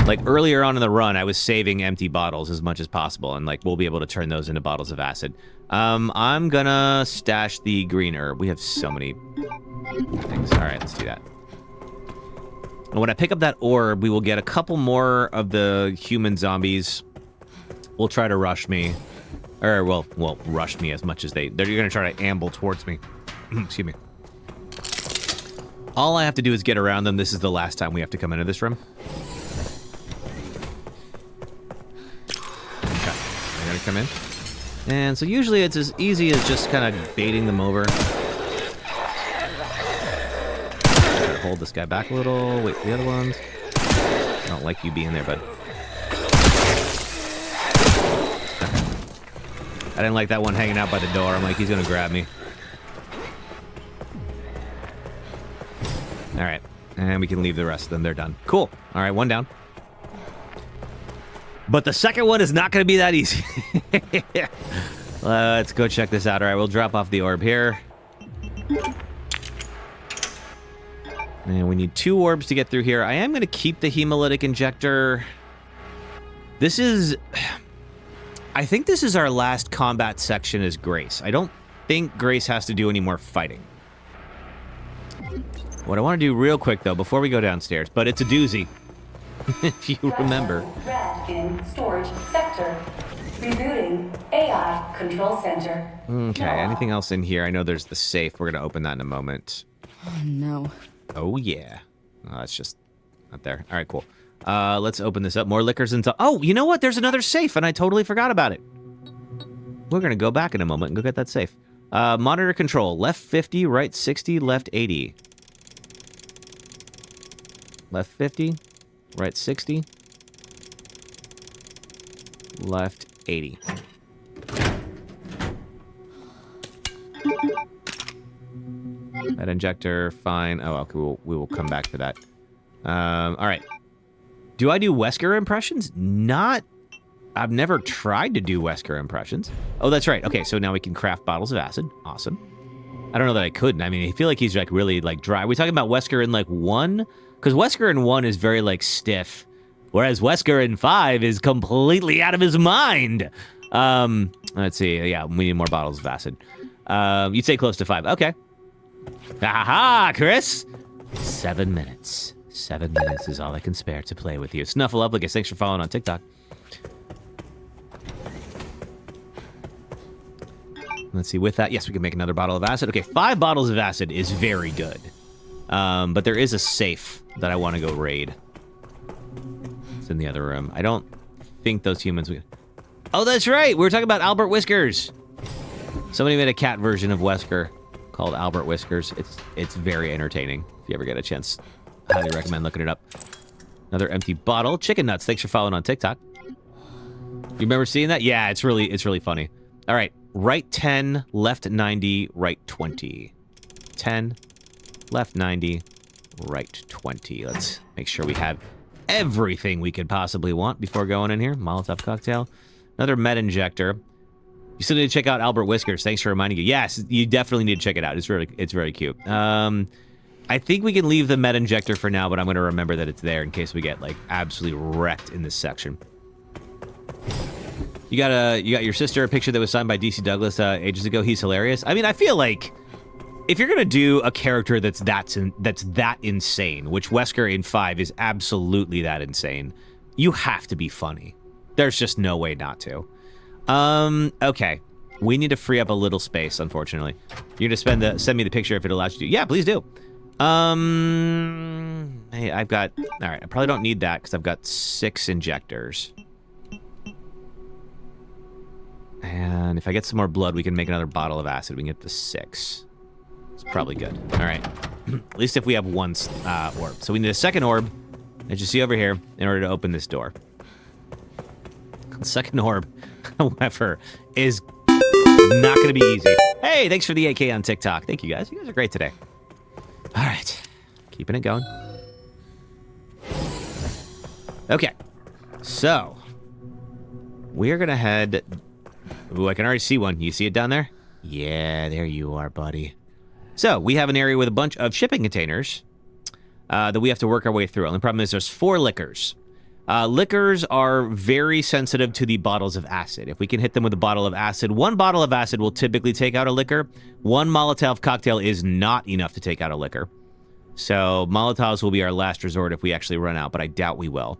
Like, earlier on in the run, I was saving empty bottles as much as possible, and, like, we'll be able to turn those into bottles of acid. I'm gonna stash the green herb. We have so many things. All right, let's do that. And when I pick up that orb, we will get a couple more of the human zombies. Will try to rush me. Or, well, rush me as much as they're going to try to amble towards me. Excuse me. All I have to do is get around them. This is the last time we have to come into this room. Okay, I gotta come in. And so usually it's as easy as just kind of baiting them over. Gotta hold this guy back a little, wait for the other ones. I don't like you being there, bud. I didn't like that one hanging out by the door. I'm like, he's gonna grab me. All right, and we can leave the rest of them. They're done. Cool. All right, one down. But the second one is not gonna be that easy. Let's go check this out. All right, we'll drop off the orb here. And we need 2 orbs to get through here. I am gonna keep the hemolytic injector. This is... I think this is our last combat section as Grace. I don't think Grace has to do any more fighting. What I want to do real quick, though, before we go downstairs, but it's a doozy, if you remember. Red in storage sector. Rebooting AI control center. Okay, anything else in here? I know there's the safe. We're going to open that in a moment. Oh, no. Oh, yeah. Oh, that's just not there. All right, cool. Let's open this up. More liquors and... Oh, you know what? There's another safe, and I totally forgot about it. We're going to go back in a moment and go get that safe. Monitor control. Left 50, right 60, left 80. Left 50, right 60, left 80. That injector, fine. Oh, okay, we will come back to that. All right. Do I do Wesker impressions? Not... I've never tried to do Wesker impressions. Oh, that's right. Okay, so now we can craft bottles of acid. Awesome. I don't know that I couldn't. I mean, I feel like he's, like, really, like, dry. Are we talking about Wesker in, like, 1? Because Wesker in 1 is very, like, stiff. Whereas Wesker in 5 is completely out of his mind. Let's see. Yeah, we need more bottles of acid. You'd say close to 5. Okay. Aha, Chris! 7 minutes. 7 minutes is all I can spare to play with you. Snuffleupagus, thanks for following on TikTok. Let's see, with that, yes, we can make another bottle of acid. Okay, 5 bottles of acid is very good. But there is a safe that I want to go raid. It's in the other room. I don't think those humans... Oh, that's right! We were talking about Albert Whiskers! Somebody made a cat version of Wesker called Albert Whiskers. It's very entertaining. If you ever get a chance, highly recommend looking it up. Another empty bottle. Chicken Nuts, thanks for following on TikTok. You remember seeing that? Yeah, it's really funny. All right, right 10, left 90, right 20. 10, left 90, right 20. Let's make sure we have everything we could possibly want before going in here. Molotov cocktail. Another med injector. You still need to check out Albert Whiskers. Thanks for reminding you. Yes, you definitely need to check it out. It's very cute. I think we can leave the med injector for now, but I'm going to remember that it's there in case we get, like, absolutely wrecked in this section. You got your sister, a picture that was signed by DC Douglas ages ago. He's hilarious. I mean, I feel like if you're gonna do a character that's that insane, which Wesker in 5 is absolutely that insane, you have to be funny. There's just no way not to. Okay. We need to free up a little space, unfortunately. You're gonna send me the picture if it allows you to. Yeah, please do. Hey, I've got... All right, I probably don't need that because I've got 6 injectors. And if I get some more blood, we can make another bottle of acid. We can get to 6. It's probably good. All right. At least if we have 1 orb. So we need a second orb, as you see over here, in order to open this door. The second orb, however, is not going to be easy. Hey, thanks for the 8K on TikTok. Thank you, guys. You guys are great today. All right. Keeping it going. Okay. So, we're going to head... Ooh, I can already see one. You see it down there? Yeah, there you are, buddy. So, we have an area with a bunch of shipping containers that we have to work our way through. Only problem is there's 4 liquors. Liquors are very sensitive to the bottles of acid. If we can hit them with a bottle of acid, 1 bottle of acid will typically take out a liquor. 1 Molotov cocktail is not enough to take out a liquor. So, Molotovs will be our last resort if we actually run out, but I doubt we will.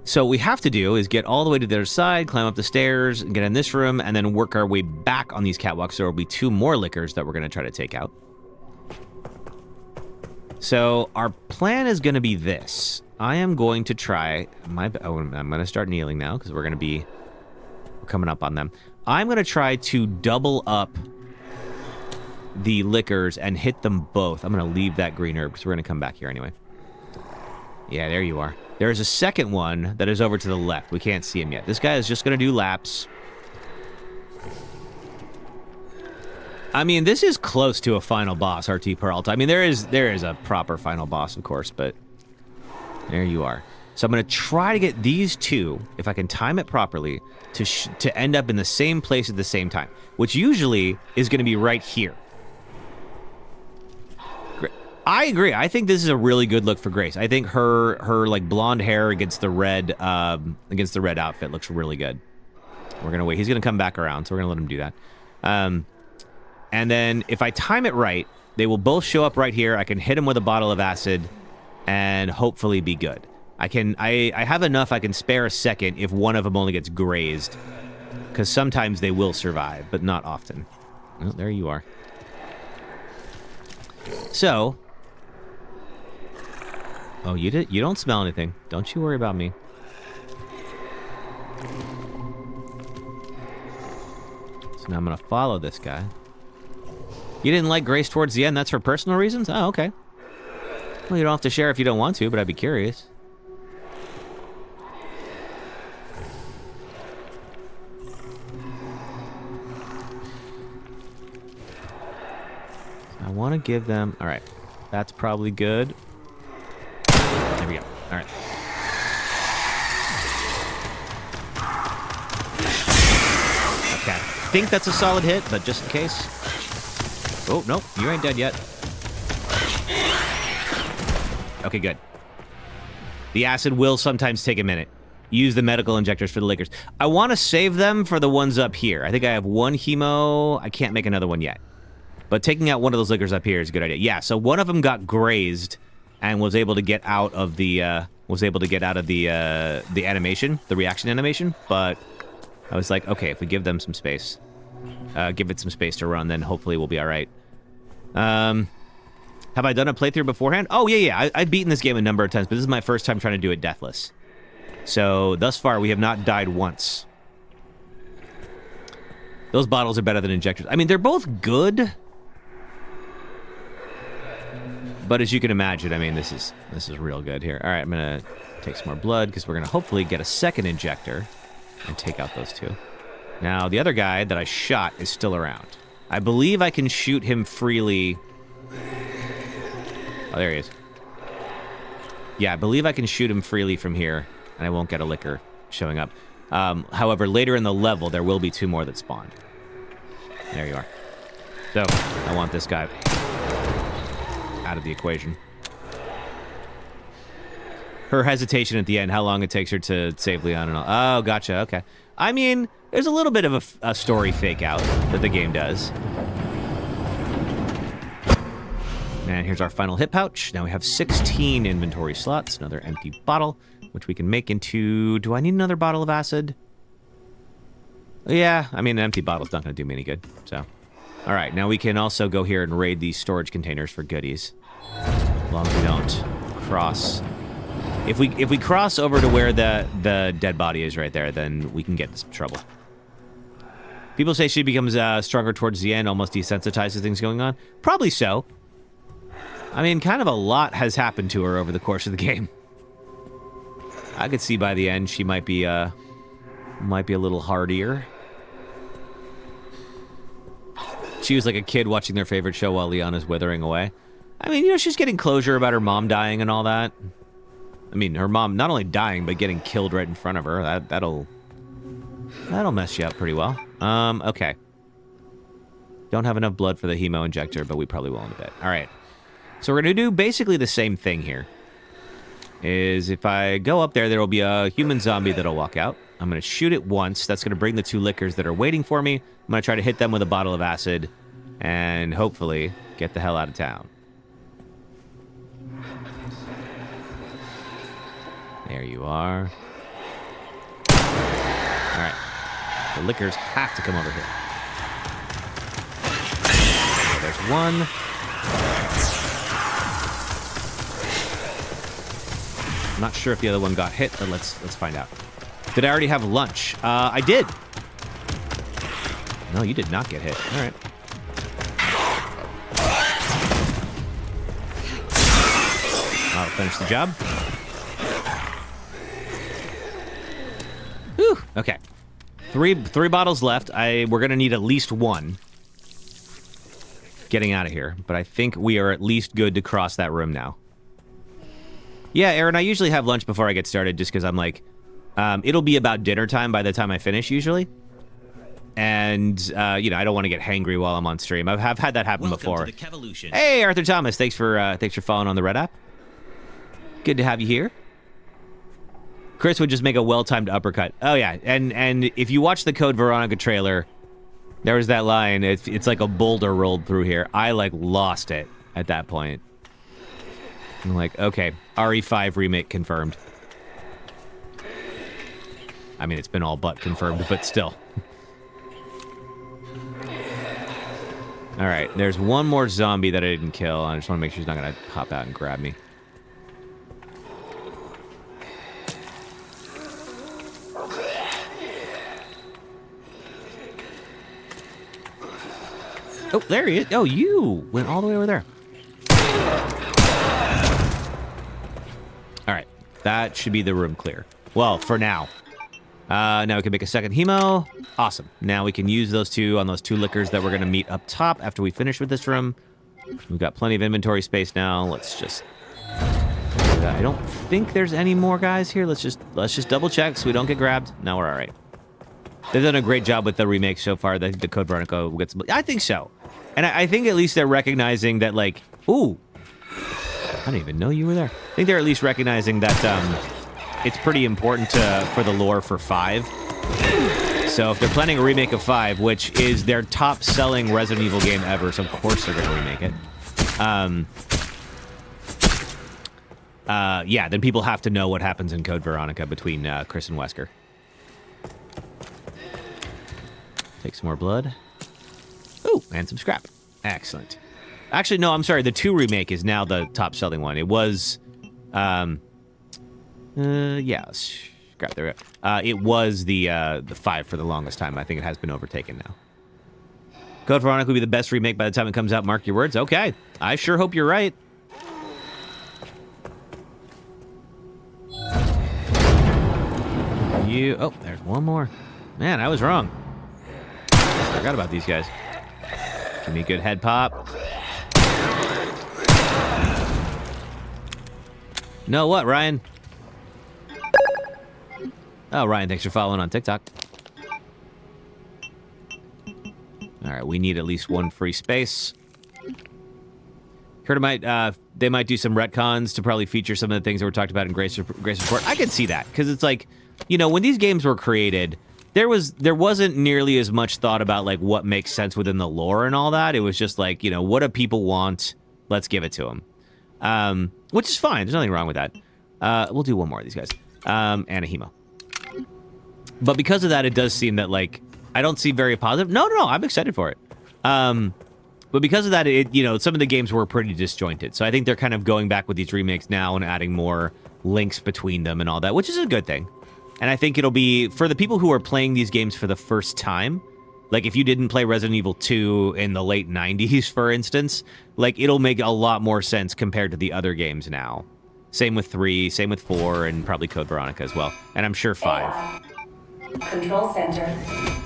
So what we have to do is get all the way to the other side, climb up the stairs, and get in this room, and then work our way back on these catwalks. There will be 2 more liquors that we're going to try to take out. So our plan is going to be this. I am going to try I'm going to start kneeling now because we're coming up on them. I'm going to try to double up the liquors and hit them both. I'm going to leave that green herb because we're going to come back here anyway. Yeah, there you are. There's a second one that is over to the left. We can't see him yet. This guy is just going to do laps. I mean, this is close to a final boss, RT Peralta. I mean, there is a proper final boss, of course, but there you are. So I'm going to try to get these two, if I can time it properly, to end up in the same place at the same time, which usually is going to be right here. I agree. I think this is a really good look for Grace. I think her like blonde hair against the red outfit looks really good. We're gonna wait. He's gonna come back around, so we're gonna let him do that. And then if I time it right, they will both show up right here. I can hit him with a bottle of acid, and hopefully be good. I have enough. I can spare a second if one of them only gets grazed, because sometimes they will survive, but not often. Well, there you are. So. Oh, you don't smell anything. Don't you worry about me. So now I'm going to follow this guy. You didn't like Grace towards the end? That's for personal reasons? Oh, okay. Well, you don't have to share if you don't want to, but I'd be curious. I want to give them... All right. That's probably good. There we go. All right. Okay. I think that's a solid hit, but just in case. Oh, nope. You ain't dead yet. Okay, good. The acid will sometimes take a minute. Use the medical injectors for the liquors. I want to save them for the ones up here. I think I have one hemo. I can't make another one yet. But taking out one of those liquors up here is a good idea. Yeah, so one of them got grazed and was able to get out of the animation, the reaction animation. But I was like, okay, if we give them some space, give it some space to run, then hopefully we'll be all right. Have I done a playthrough beforehand? Oh yeah. I've beaten this game a number of times, but this is my first time trying to do it deathless. So thus far, we have not died once. Those bottles are better than injectors. I mean, they're both good. But as you can imagine, I mean, this is real good here. All right, I'm going to take some more blood because we're going to hopefully get a second injector and take out those two. Now, the other guy that I shot is still around. I believe I can shoot him freely. Oh, there he is. Yeah, I believe I can shoot him freely from here, and I won't get a liquor showing up. However, later in the level, there will be two more that spawn. There you are. So, I want this guy out of the equation. Her hesitation at the end, how long it takes her to save Leon and all. Oh, gotcha, okay. I mean, there's a little bit of a story fake out that the game does. And here's our final hit pouch. Now we have 16 inventory slots, another empty bottle, which we can make into... Do I need another bottle of acid? Yeah, I mean, an empty bottle's not going to do me any good, so... All right, now we can also go here and raid these storage containers for goodies. As long as we don't cross. If we cross over to where the dead body is right there, then we can get in some trouble. People say she becomes stronger towards the end, almost desensitized to things going on. Probably so. I mean, kind of a lot has happened to her over the course of the game. I could see by the end she might be a little hardier. She was like a kid watching their favorite show while Leon is withering away. I mean, you know, she's getting closure about her mom dying and all that. I mean, her mom not only dying, but getting killed right in front of her. That'll mess you up pretty well. Okay. Don't have enough blood for the hemo injector, but we probably will in a bit. All right. So we're going to do basically the same thing here. Is if I go up there, there will be a human zombie that'll walk out. I'm going to shoot it once. That's going to bring the two lickers that are waiting for me. I'm going to try to hit them with a bottle of acid and hopefully get the hell out of town. There you are. All right. The lickers have to come over here. Okay, there's one. not sure if the other one got hit, but let's find out. Did I already have lunch? I did. No, you did not get hit. All right. I'll finish the job. Whew. Okay. Three bottles left. We're gonna need at least one. Getting out of here, but I think we are at least good to cross that room now. Yeah, Aaron, I usually have lunch before I get started just because I'm like, it'll be about dinner time by the time I finish usually. And, you know, I don't want to get hangry while I'm on stream. I've had that happen before. Hey, Arthur Thomas, thanks for following on the Red app. Good to have you here. Chris would just make a well-timed uppercut. Oh, yeah, and if you watch the Code Veronica trailer, there was that line, it's like a boulder rolled through here. I, like, lost it at that point. I'm like, okay, RE5 remake confirmed. I mean, it's been all but confirmed, but still. All right, there's one more zombie that I didn't kill. I just want to make sure he's not going to hop out and grab me. Oh, there he is. Oh, you went all the way over there. All right, that should be the room clear. Well, for now. Now we can make a second hemo. Awesome. Now we can use those two on those two liquors that we're going to meet up top after we finish with this room. We've got plenty of inventory space now. Let's just... I don't think there's any more guys here. Let's just double check so we don't get grabbed. No, we're all right. They've done a great job with the remake so far. The Code Veronica will get some... I think so. And I think at least they're recognizing that, like... Ooh. I didn't even know you were there. I think they're at least recognizing that it's pretty important for the lore for 5. So if they're planning a remake of 5, which is their top-selling Resident Evil game ever, so of course they're going to remake it. Yeah, then people have to know what happens in Code Veronica between Chris and Wesker. Take some more blood. Ooh, and some scrap. Excellent. Actually, no, I'm sorry. The 2 remake is now the top-selling one. It was, yeah, scrap there. It was the 5 for the longest time. I think it has been overtaken now. Code Veronica will be the best remake by the time it comes out. Mark your words. Okay, I sure hope you're right. Oh, there's one more. Man, I was wrong. Forgot about these guys. Give me a good head pop. No, what, Ryan? Oh, Ryan, thanks for following on TikTok. All right, we need at least one free space. Heard they might do some retcons to probably feature some of the things that were talked about in Grace Report. I could see that, because it's like, you know, when these games were created, there wasn't nearly as much thought about, like, what makes sense within the lore and all that. It was just like, you know, what do people want? Let's give it to them. Which is fine. There's nothing wrong with that. We'll do one more of these guys. And a hemo. But because of that, it does seem that, like, I don't see very positive. No, I'm excited for it. But because of that, you know, some of the games were pretty disjointed. So I think they're kind of going back with these remakes now and adding more links between them and all that, which is a good thing. And I think it'll be, for the people who are playing these games for the first time, like if you didn't play Resident Evil 2 in the late 90s, for instance, like it'll make a lot more sense compared to the other games now. Same with 3, same with 4, and probably Code Veronica as well. And I'm sure 5. Control center.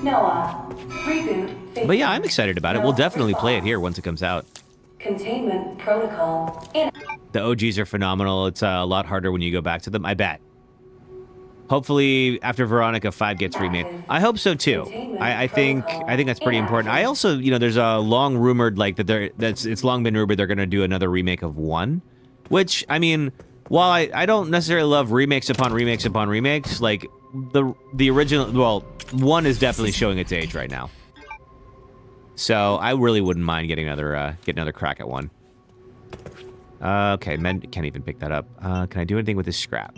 Noah. Reboot. But yeah, I'm excited about it. We'll definitely play it here once it comes out. Containment protocol. The OGs are phenomenal. It's a lot harder when you go back to them, I bet. Hopefully, after Veronica 5 gets remade. I hope so too. I think that's pretty important. I also, you know, there's a long rumored, like, it's long been rumored they're going to do another remake of 1, which, I mean, while I don't necessarily love remakes upon remakes upon remakes, like the original, well, 1 is definitely showing its age right now. So I really wouldn't mind getting another crack at 1. Okay, men can't even pick that up. Can I do anything with this scrap?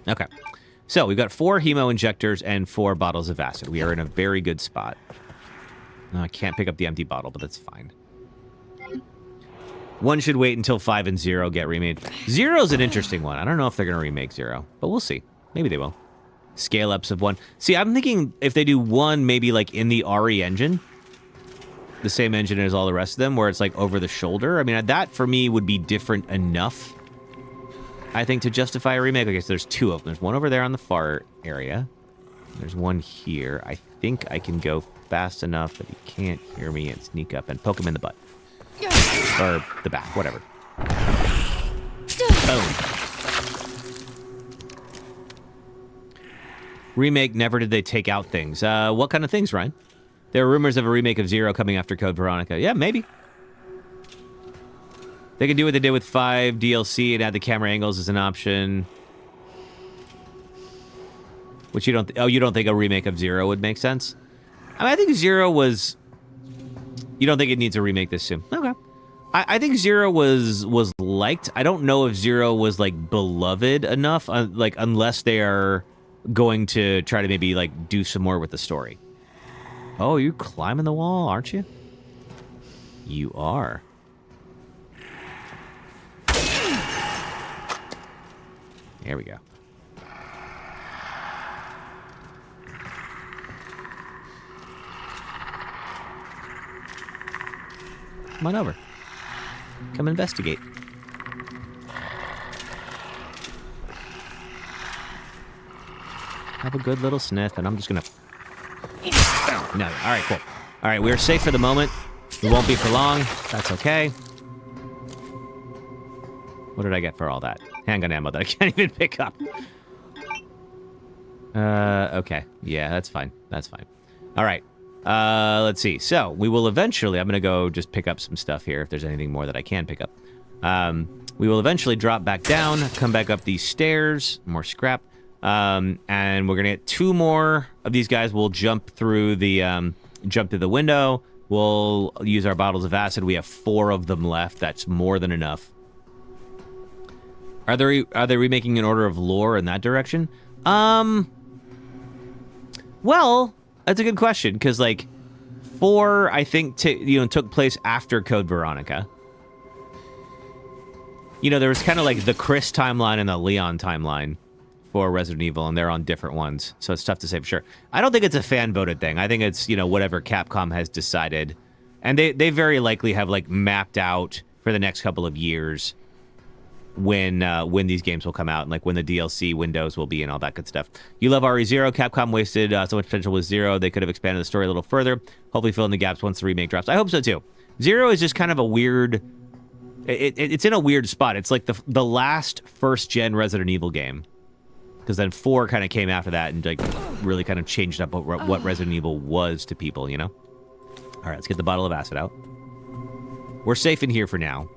Okay, so we've got 4 hemo injectors and 4 bottles of acid. We are in a very good spot. I can't pick up the empty bottle, but that's fine. 1 should wait until 5 and 0 get remade. 0's an interesting one. I don't know if they're going to remake 0, but we'll see. Maybe they will. Scale-ups of 1. See, I'm thinking if they do 1, maybe like in the RE engine, the same engine as all the rest of them, where it's like over the shoulder. I mean, that for me would be different enough, I think, to justify a remake. Okay, so there's 2 of them. There's one over there on the far area. There's one here. I think I can go fast enough that he can't hear me and sneak up and poke him in the butt. Or the back, whatever. Boom. Remake, never did they take out things. What kind of things, Ryan? There are rumors of a remake of 0 coming after Code Veronica. Yeah, maybe. They can do what they did with 5 DLC and add the camera angles as an option. Which you don't... you don't think a remake of 0 would make sense? I mean, I think 0 was... You don't think it needs a remake this soon? Okay. I think 0 was liked. I don't know if 0 was, like, beloved enough, like, unless they are going to try to maybe, like, do some more with the story. Oh, you're climbing the wall, aren't you? You are. There we go. Come on over. Come investigate. Have a good little sniff, and I'm just gonna... No, alright, cool. Alright, we're safe for the moment. We won't be for long. That's okay. What did I get for all that? Handgun ammo that I can't even pick up. Okay. Yeah, that's fine. That's fine. Alright. Let's see. So, we will eventually... I'm gonna go just pick up some stuff here if there's anything more that I can pick up. We will eventually drop back down, come back up these stairs, more scrap, and we're gonna get 2 more of these guys. We'll jump through the window. We'll use our bottles of acid. We have 4 of them left. That's more than enough. Are they remaking an Order of Lore in that direction? Well, that's a good question, because, like, 4, I think, took place after Code Veronica. You know, there was kind of like the Chris timeline and the Leon timeline for Resident Evil, and they're on different ones, so it's tough to say for sure. I don't think it's a fan-voted thing. I think it's, whatever Capcom has decided. And they very likely have, like, mapped out for the next couple of years when these games will come out, and like when the DLC windows will be and all that good stuff. You love RE0. Capcom wasted so much potential with 0. They could have expanded the story a little further. Hopefully fill in the gaps once the remake drops. I hope so too. 0 is just kind of a weird... It's in a weird spot. It's like the last first-gen Resident Evil game. Because then 4 kind of came after that and like really kind of changed up what Resident Evil was to people, you know? All right, let's get the bottle of acid out. We're safe in here for now.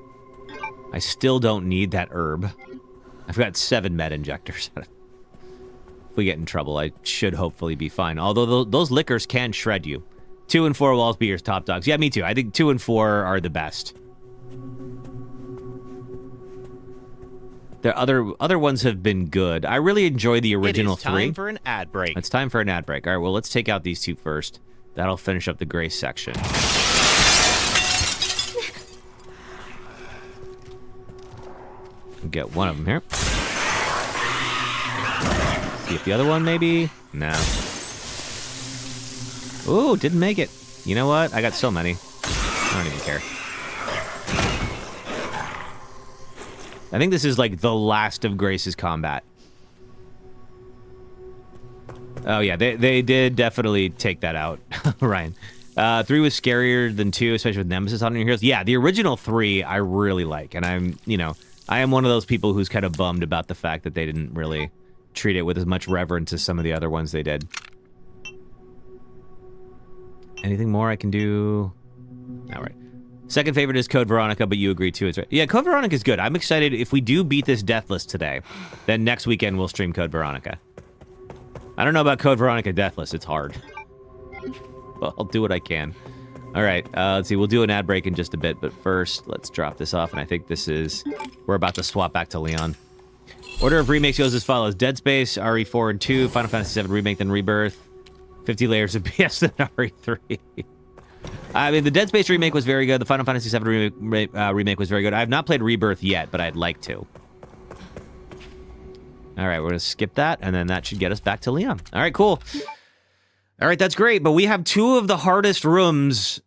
I still don't need that herb. I've got 7 med injectors. If we get in trouble, I should hopefully be fine. Although those liquors can shred you. 2 and 4 will always be your top dogs. Yeah, me too. I think 2 and 4 are the best. The other ones have been good. I really enjoy the original 3. It is time for an ad break. It's time for an ad break. All right, well, let's take out these 2 first. That'll finish up the gray section. Get one of them here. See if the other one maybe... No. Ooh, didn't make it. You know what? I got so many. I don't even care. I think this is like the last of Grace's combat. Oh yeah, they did definitely take that out, Ryan. 3 was scarier than 2, especially with Nemesis on your heroes. Yeah, the original 3 I really like, and I am one of those people who's kind of bummed about the fact that they didn't really treat it with as much reverence as some of the other ones they did. Anything more I can do? All right. Second favorite is Code Veronica, but you agree too. It's right. Yeah, Code Veronica is good. I'm excited. If we do beat this Deathless today, then next weekend we'll stream Code Veronica. I don't know about Code Veronica Deathless. It's hard. But I'll do what I can. All right, let's see. We'll do an ad break in just a bit, but first, let's drop this off, and I think this is... We're about to swap back to Leon. Order of remakes goes as follows. Dead Space, RE4 and 2, Final Fantasy VII Remake, then Rebirth. 50 layers of BS, then RE3. I mean, the Dead Space remake was very good. The Final Fantasy VII remake was very good. I have not played Rebirth yet, but I'd like to. All right, we're going to skip that, and then that should get us back to Leon. All right, cool. All right, that's great, but we have 2 of the hardest rooms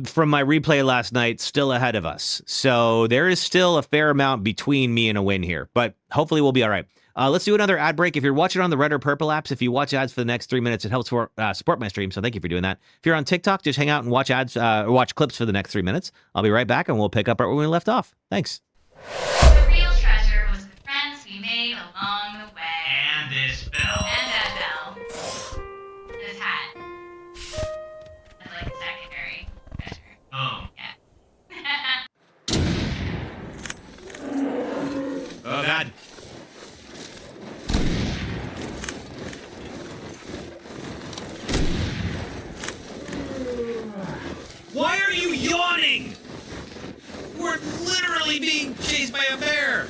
from my replay last night still ahead of us. So there is still a fair amount between me and a win here, but hopefully we'll be all right. Let's do another ad break. If you're watching on the red or purple apps, if you watch ads for the next 3 minutes, it helps support my stream, so thank you for doing that. If you're on TikTok, just hang out and watch ads, watch clips for the next 3 minutes. I'll be right back, and we'll pick up right where we left off. Thanks. The real treasure was the friends we made along the way. And this bell. And that bell. This hat. That's like secondary treasure. Oh. Yeah. Oh, God. Why are you yawning? We're literally being chased by a bear.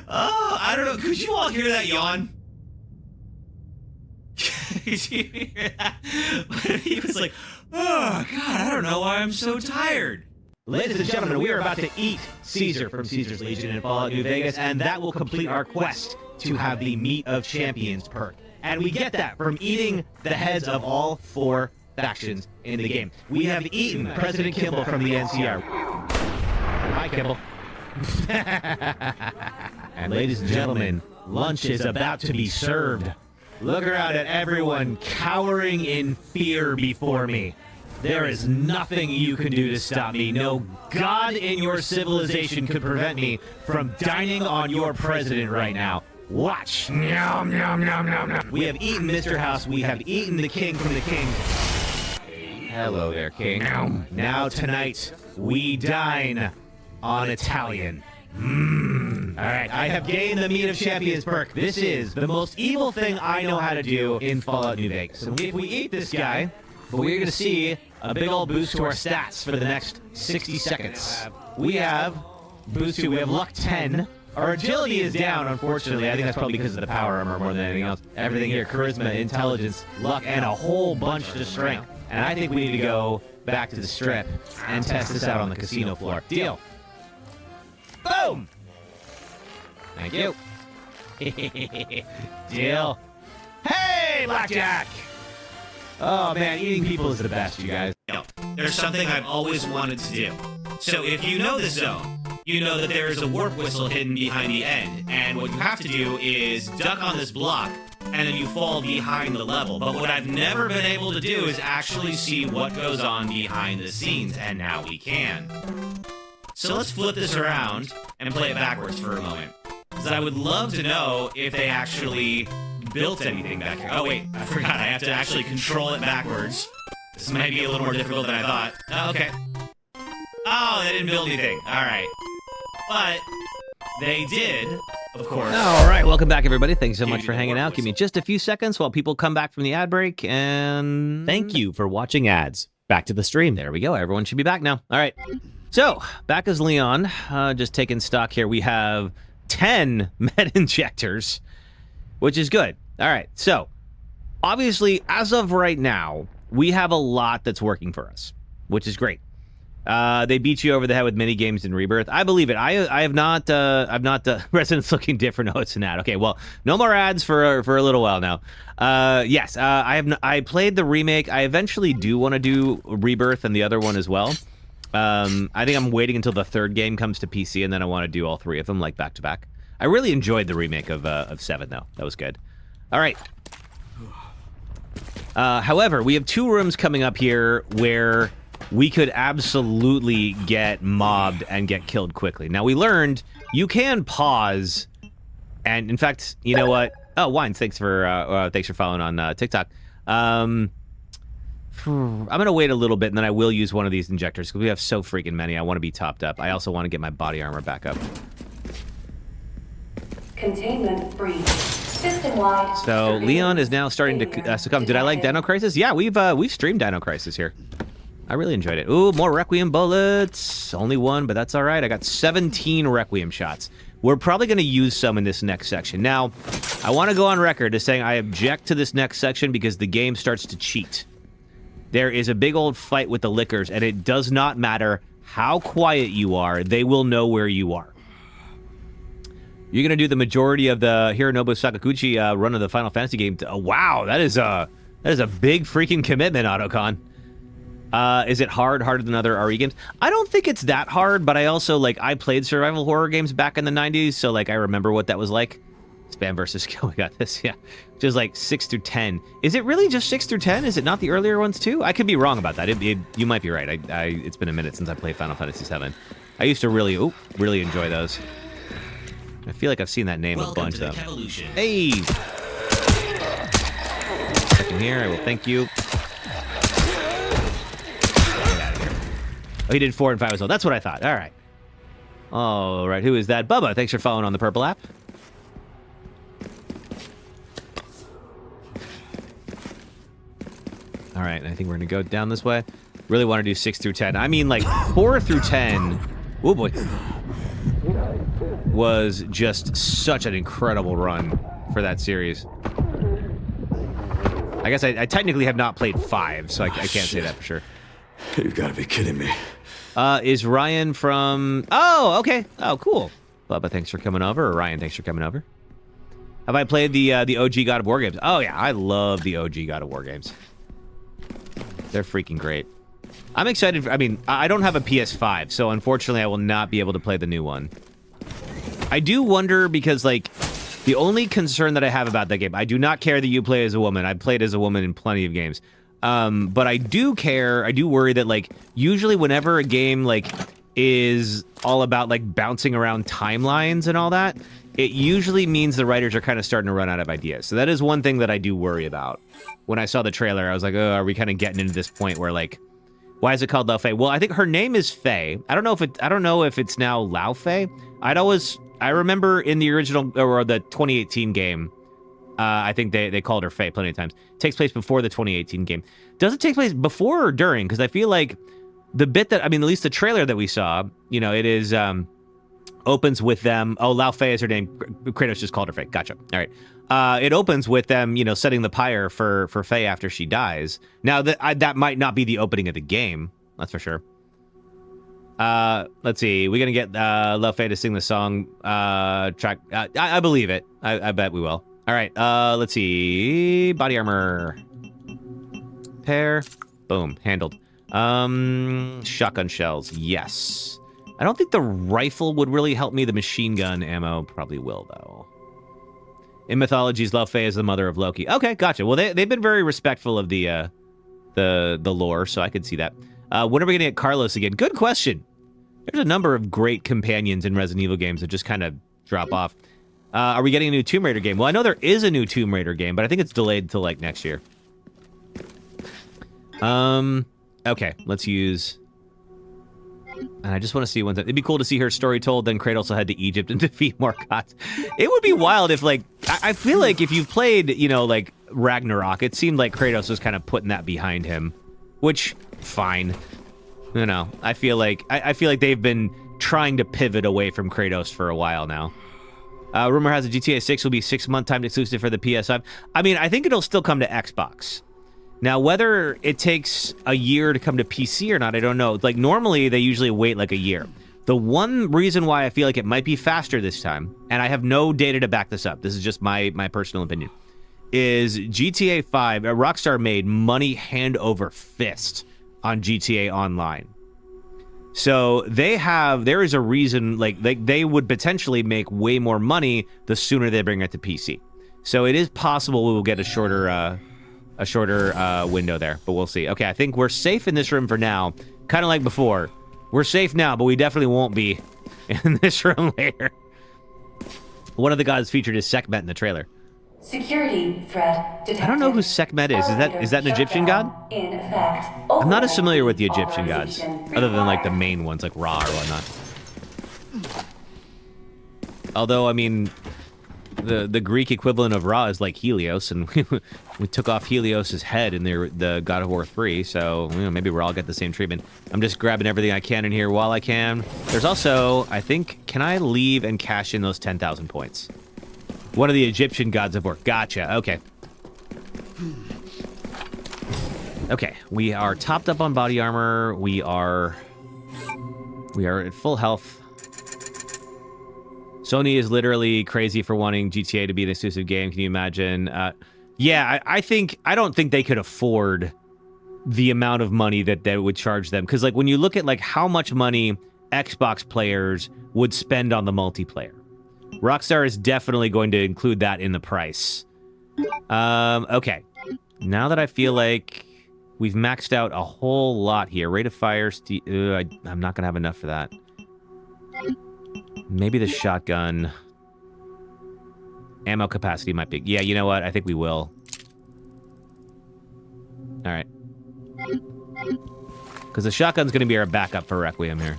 Oh, I don't know. Could you all hear that yawn? Did you hear that? He was like, oh, God, I don't know why I'm so tired. Ladies and gentlemen, we are about to eat Caesar from Caesar's Legion in Fallout New Vegas, and that will complete our quest to have the Meat of Champions perk. And we get that from eating the heads of all 4 factions in the game. We have eaten President Kimball from the NCR. Hi, Kimball. And ladies and gentlemen, lunch is about to be served. Look around at everyone cowering in fear before me. There is nothing you can do to stop me. No god in your civilization could prevent me from dining on your president right now. Watch. Nom, nom, nom, nom, nom. We have eaten Mr. House. We have eaten the king from the king. Hello there, king. Now tonight, we dine on Italian. All right, I have gained the Meat of Champions perk. This is the most evil thing I know how to do in Fallout New Vegas. So if we eat this guy, but we're going to see a big old boost to our stats for the next 60 seconds. We have boost to, we have luck 10. Our agility is down, unfortunately. I think that's probably because of the power armor more than anything else. Everything here, charisma, intelligence, luck, and a whole bunch to strength. And I think we need to go back to the strip and test this out on the casino floor. Deal. Boom! Thank you. Deal. Hey, Blackjack! Oh, man, eating people is the best, you guys. There's something I've always wanted to do. So if you know the zone, you know that there is a warp whistle hidden behind the end, and what you have to do is duck on this block, and then you fall behind the level. But what I've never been able to do is actually see what goes on behind the scenes, and now we can. So let's flip this around and play it backwards for a moment. Because I would love to know if they actually built anything back here. Oh wait, I forgot, I have to actually control it backwards. This might be a little more difficult than I thought. Oh, okay. Oh, they didn't build anything. Alright. But they did, of course. All right, welcome back, everybody. Thanks so much for hanging out. Give me just a few seconds while people come back from the ad break, and Thank you for watching ads. Back to the stream. there we go. Everyone should be back now. All right. So, back as Leon, just taking stock here. We have 10 med injectors, which is good. All right, so obviously, as of right now, we have a lot that's working for us, which is great. They beat you over the head with mini games in Rebirth. I believe it. I have not. Residents looking different. Oh, it's an ad. Okay, well, no more ads for a little while now. Yes, I played the remake. I eventually do want to do Rebirth and the other one as well. I think I'm waiting until the third game comes to PC, and then I want to do all 3 of them like back to back. I really enjoyed the remake of 7 though. That was good. All right. However, we have 2 rooms coming up here where we could absolutely get mobbed and get killed quickly. Now, we learned you can pause, and in fact, you know what? Oh, Wines, thanks for following on TikTok. I'm going to wait a little bit, and then I will use one of these injectors, because we have so freaking many. I want to be topped up. I also want to get my body armor back up. Containment breach. System-wide. So Leon is now starting to succumb. Did I like Dino Crisis? Yeah, we've streamed Dino Crisis here. I really enjoyed it. Ooh, more Requiem bullets. Only one, but that's all right. I got 17 Requiem shots. We're probably going to use some in this next section. Now, I want to go on record as saying I object to this next section because the game starts to cheat. There is a big old fight with the lickers, and it does not matter how quiet you are. They will know where you are. You're going to do the majority of the Hironobu Sakaguchi run of the Final Fantasy game. Oh, wow, that is a big freaking commitment, Autocon. Is it harder than other RE games? I don't think it's that hard, but I also, like, I played survival horror games back in the 90s, so, like, I remember what that was like. Spam versus kill, we got this, yeah. Just, like, 6 through 10. Is it really just 6 through 10? Is it not the earlier ones, too? I could be wrong about that. You might be right. It's been a minute since I played Final Fantasy VII. I used to really enjoy those. I feel like I've seen that name a bunch, though. Hey! Second here, I will thank you. Oh, he did 4 and 5 as well. That's what I thought. All right. All right. Who is that? Bubba. Thanks for following on the purple app. All right. I think we're going to go down this way. Really want to do 6 through 10. I mean, like, 4 through 10. Oh, boy. Was just such an incredible run for that series. I guess I technically have not played 5, so I can't say that for sure. You've got to be kidding me. Is Ryan from... Oh, okay. Oh, cool. Bubba, thanks for coming over. Or Ryan, thanks for coming over. Have I played the OG God of War games? Oh, yeah. I love the OG God of War games. They're freaking great. I'm excited. I mean, I don't have a PS5, so unfortunately I will not be able to play the new one. I do wonder because, like, the only concern that I have about that game... I do not care that you play as a woman. I've played as a woman in plenty of games. But I do worry that, like, usually whenever a game, like, is all about, like, bouncing around timelines and all that, it usually means the writers are kind of starting to run out of ideas. So that is one thing that I do worry about. When I saw the trailer, I was like, oh, are we kind of getting into this point where, like, why is it called Lao Fei? Well, I think her name is Fei. I don't know if it's now Lao Fei. I remember in the original, or the 2018 game, I think they called her Fei plenty of times. It takes place before the 2018 game. Does it take place before or during? Because I feel like the bit that, I mean, at least the trailer that we saw, you know, it is, opens with them. Oh, Lao Fei is her name. Kratos just called her Fei. Gotcha. All right. It opens with them, you know, setting the pyre for Fei after she dies. Now, that might not be the opening of the game. That's for sure. Let's see. We're going to get Lao Fei to sing the song track. I believe it. I bet we will. All right, let's see. Body armor. Pair. Boom. Handled. Shotgun shells. Yes. I don't think the rifle would really help me. The machine gun ammo probably will, though. In mythologies, Lao Fei is the mother of Loki. Okay, gotcha. Well, they've been very respectful of the lore, so I could see that. When are we going to get Carlos again? Good question. There's a number of great companions in Resident Evil games that just kind of drop off. Are we getting a new Tomb Raider game? Well, I know there is a new Tomb Raider game, but I think it's delayed till, like, next year. Okay, let's use... And I just want to see one thing. It'd be cool to see her story told, then Kratos will head to Egypt and defeat more gods. It would be wild if, like... I feel like if you've played, you know, like, Ragnarok, it seemed like Kratos was kind of putting that behind him. Which, fine. You know, I feel like they've been trying to pivot away from Kratos for a while now. Rumor has a GTA 6 will be 6-month timed exclusive for the PS5. I mean, I think it'll still come to Xbox. Now, whether it takes a year to come to PC or not, I don't know. Like, normally, they usually wait, like, a year. The one reason why I feel like it might be faster this time, and I have no data to back this up, this is just my personal opinion, is GTA 5, Rockstar made money hand over fist on GTA Online. So there is a reason, like, they would potentially make way more money the sooner they bring it to PC. So it is possible we will get a shorter window there, but we'll see. Okay, I think we're safe in this room for now. Kind of like before. We're safe now, but we definitely won't be in this room later. One of the gods featured is Sekhmet in the trailer. Security threat detected. I don't know who Sekhmet is. Is that an Egyptian god? In effect. I'm not as familiar with the Egyptian gods, other than like the main ones like Ra or whatnot. Although, I mean, the Greek equivalent of Ra is like Helios, and we took off Helios's head in the God of War 3, so maybe we'll all get the same treatment. I'm just grabbing everything I can in here while I can. There's also, I think, can I leave and cash in those 10,000 points? One of the Egyptian gods of war. Gotcha. Okay. Okay, we are topped up on body armor. We are at full health. Sony is literally crazy for wanting GTA to be an exclusive game. Can you imagine? Yeah, I don't think they could afford the amount of money that they would charge them. Because, like, when you look at, like, how much money Xbox players would spend on the multiplayer, Rockstar is definitely going to include that in the price. Okay. Now that I feel like we've maxed out a whole lot here. Rate of fire, I'm not going to have enough for that. Maybe the shotgun. Ammo capacity might be... Yeah, you know what? I think we will. All right. Because the shotgun's going to be our backup for Requiem here.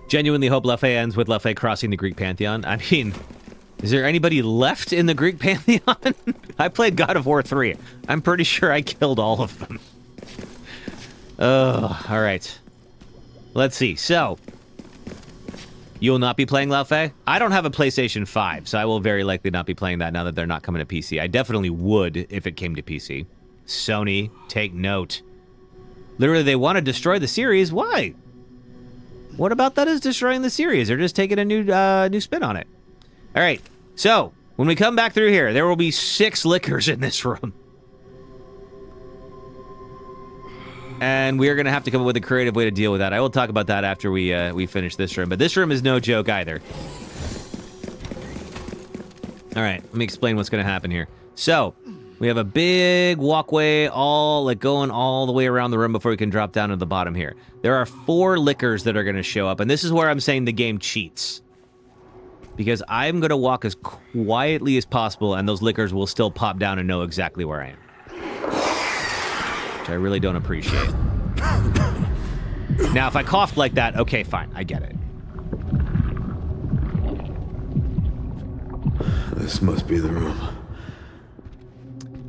Genuinely hope Lefay ends with Lefay crossing the Greek pantheon. I mean, is there anybody left in the Greek pantheon? I played God of War 3. I'm pretty sure I killed all of them. Oh, all right. Let's see. So... You will not be playing Laufey? I don't have a PlayStation 5, so I will very likely not be playing that now that they're not coming to PC. I definitely would if it came to PC. Sony, take note. Literally, they want to destroy the series. Why? What about that is destroying the series? They're just taking a new spin on it. All right, so when we come back through here, there will be 6 liquors in this room. And we're going to have to come up with a creative way to deal with that. I will talk about that after we finish this room. But this room is no joke either. All right, let me explain what's going to happen here. So, we have a big walkway going all the way around the room before we can drop down to the bottom here. There are 4 liquors that are going to show up. And this is where I'm saying the game cheats. Because I'm going to walk as quietly as possible, and those liquors will still pop down and know exactly where I am. Which I really don't appreciate. Now, if I coughed like that, okay, fine. I get it. This must be the room.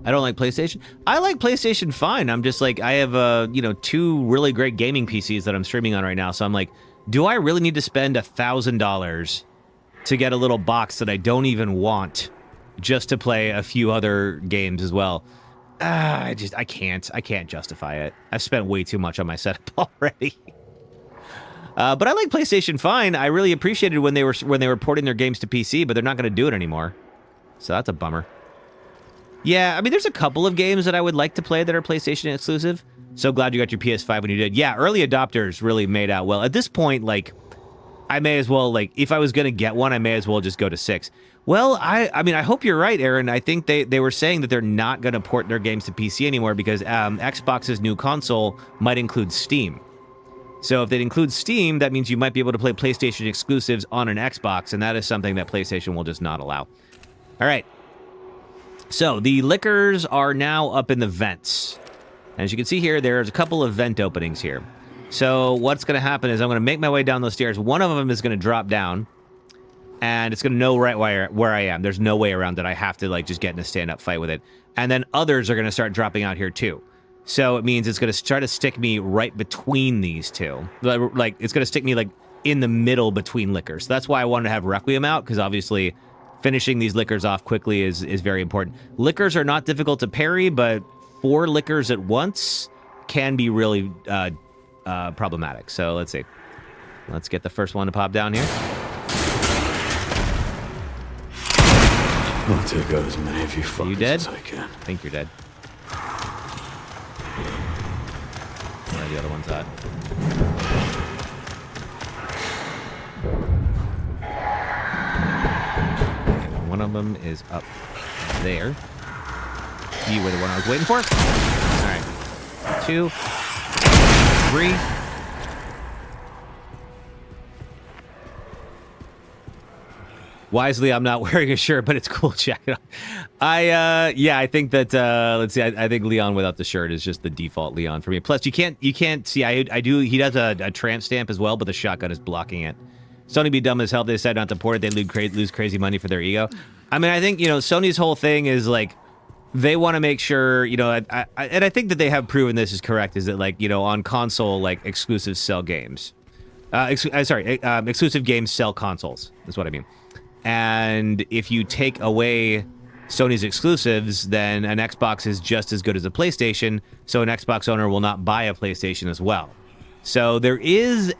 I don't like PlayStation. I like PlayStation fine. I'm just like, I have, 2 really great gaming PCs that I'm streaming on right now. So I'm like, do I really need to spend $1,000 to get a little box that I don't even want just to play a few other games as well? I can't justify it. I've spent way too much on my setup already. But I like PlayStation fine. I really appreciated when they were porting their games to PC, but they're not going to do it anymore. So that's a bummer. Yeah, I mean, there's a couple of games that I would like to play that are PlayStation exclusive. So glad you got your PS5 when you did. Yeah, early adopters really made out well. At this point, like, I may as well, like, if I was going to get one, I may as well just go to 6. Well, I mean, I hope you're right, Aaron. I think they were saying that they're not going to port their games to PC anymore because Xbox's new console might include Steam. So if it includes Steam, that means you might be able to play PlayStation exclusives on an Xbox, and that is something that PlayStation will just not allow. All right. So the liquors are now up in the vents. As you can see here, there's a couple of vent openings here. So what's going to happen is I'm going to make my way down those stairs. One of them is going to drop down. And it's going to know right where I am. There's no way around it. I have to, like, just get in a stand-up fight with it. And then others are going to start dropping out here, too. So it means it's going to try to stick me right between these two. Like, it's going to stick me, like, in the middle between liquors. So that's why I wanted to have Requiem out, because obviously finishing these liquors off quickly is very important. Liquors are not difficult to parry, but 4 liquors at once can be really problematic. So let's see. Let's get the first one to pop down here. I'll take out as many of you fuckers as I can. I think you're dead. Where are the other ones at? Okay, one of them is up there. You were the one I was waiting for? Alright. 2, 3. Wisely, I'm not wearing a shirt, but it's cool. Check it out. I think that, let's see, I think Leon without the shirt is just the default Leon for me. Plus, you can't see, he does a tramp stamp as well, but the shotgun is blocking it. Sony be dumb as hell. They decide not to port it. They lose crazy money for their ego. I mean, I think, you know, Sony's whole thing is like, they want to make sure, you know, and I think that they have proven this is correct, is that, like, you know, on console, like, exclusives sell games. Exclusive games sell consoles, is what I mean. And if you take away Sony's exclusives, then an Xbox is just as good as a PlayStation, so an Xbox owner will not buy a PlayStation as well. So there is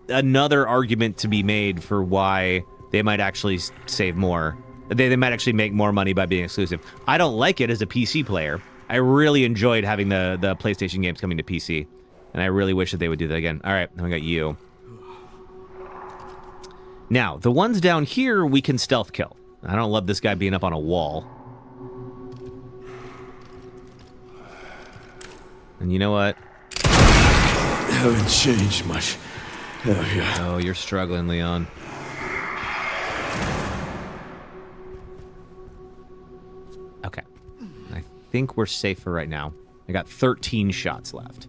another argument to be made for why they might actually save more. They might actually make more money by being exclusive. I don't like it as a PC player. I really enjoyed having the PlayStation games coming to PC, and I really wish that they would do that again. All right, now we got you. Now, the ones down here we can stealth kill. I don't love this guy being up on a wall. And you know what? Haven't changed much. Oh, yeah. Oh, you're struggling, Leon. Okay. I think we're safe for right now. I got 13 shots left.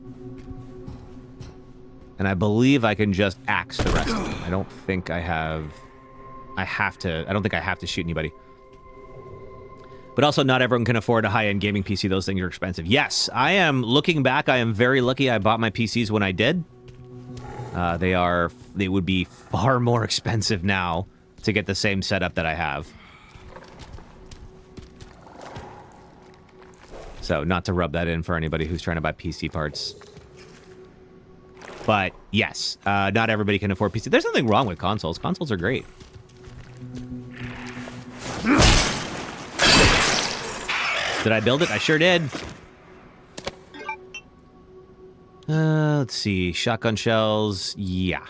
And I believe I can just axe the rest of them. I don't think I don't think I have to shoot anybody. But also, not everyone can afford a high-end gaming PC. Those things are expensive. Yes, I am, looking back, I am very lucky I bought my PCs when I did. They would be far more expensive now to get the same setup that I have. So, not to rub that in for anybody who's trying to buy PC parts. But, yes, not everybody can afford PC. There's nothing wrong with consoles. Consoles are great. Did I build it? I sure did. Let's see. Shotgun shells. Yeah.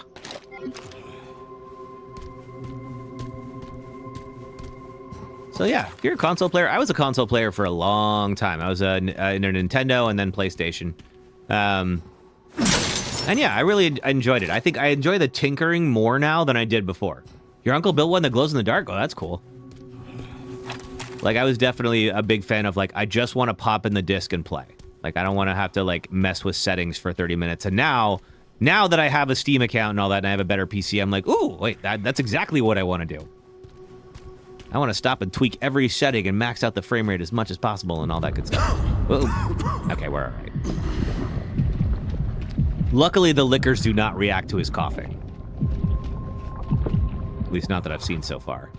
So yeah, if you're a console player, I was a console player for a long time. I was in a Nintendo and then PlayStation. And yeah, I really enjoyed it. I think I enjoy the tinkering more now than I did before. Your uncle built one that glows in the dark? Oh, that's cool. Like, I was definitely a big fan of, like, I just want to pop in the disc and play. Like, I don't want to have to, like, mess with settings for 30 minutes. And now that I have a Steam account and all that, and I have a better PC, I'm like, ooh, wait, that's exactly what I want to do. I want to stop and tweak every setting and max out the frame rate as much as possible and all that good stuff. Whoa. Okay, we're all right. Luckily, the lickers do not react to his coughing. At least not that I've seen so far.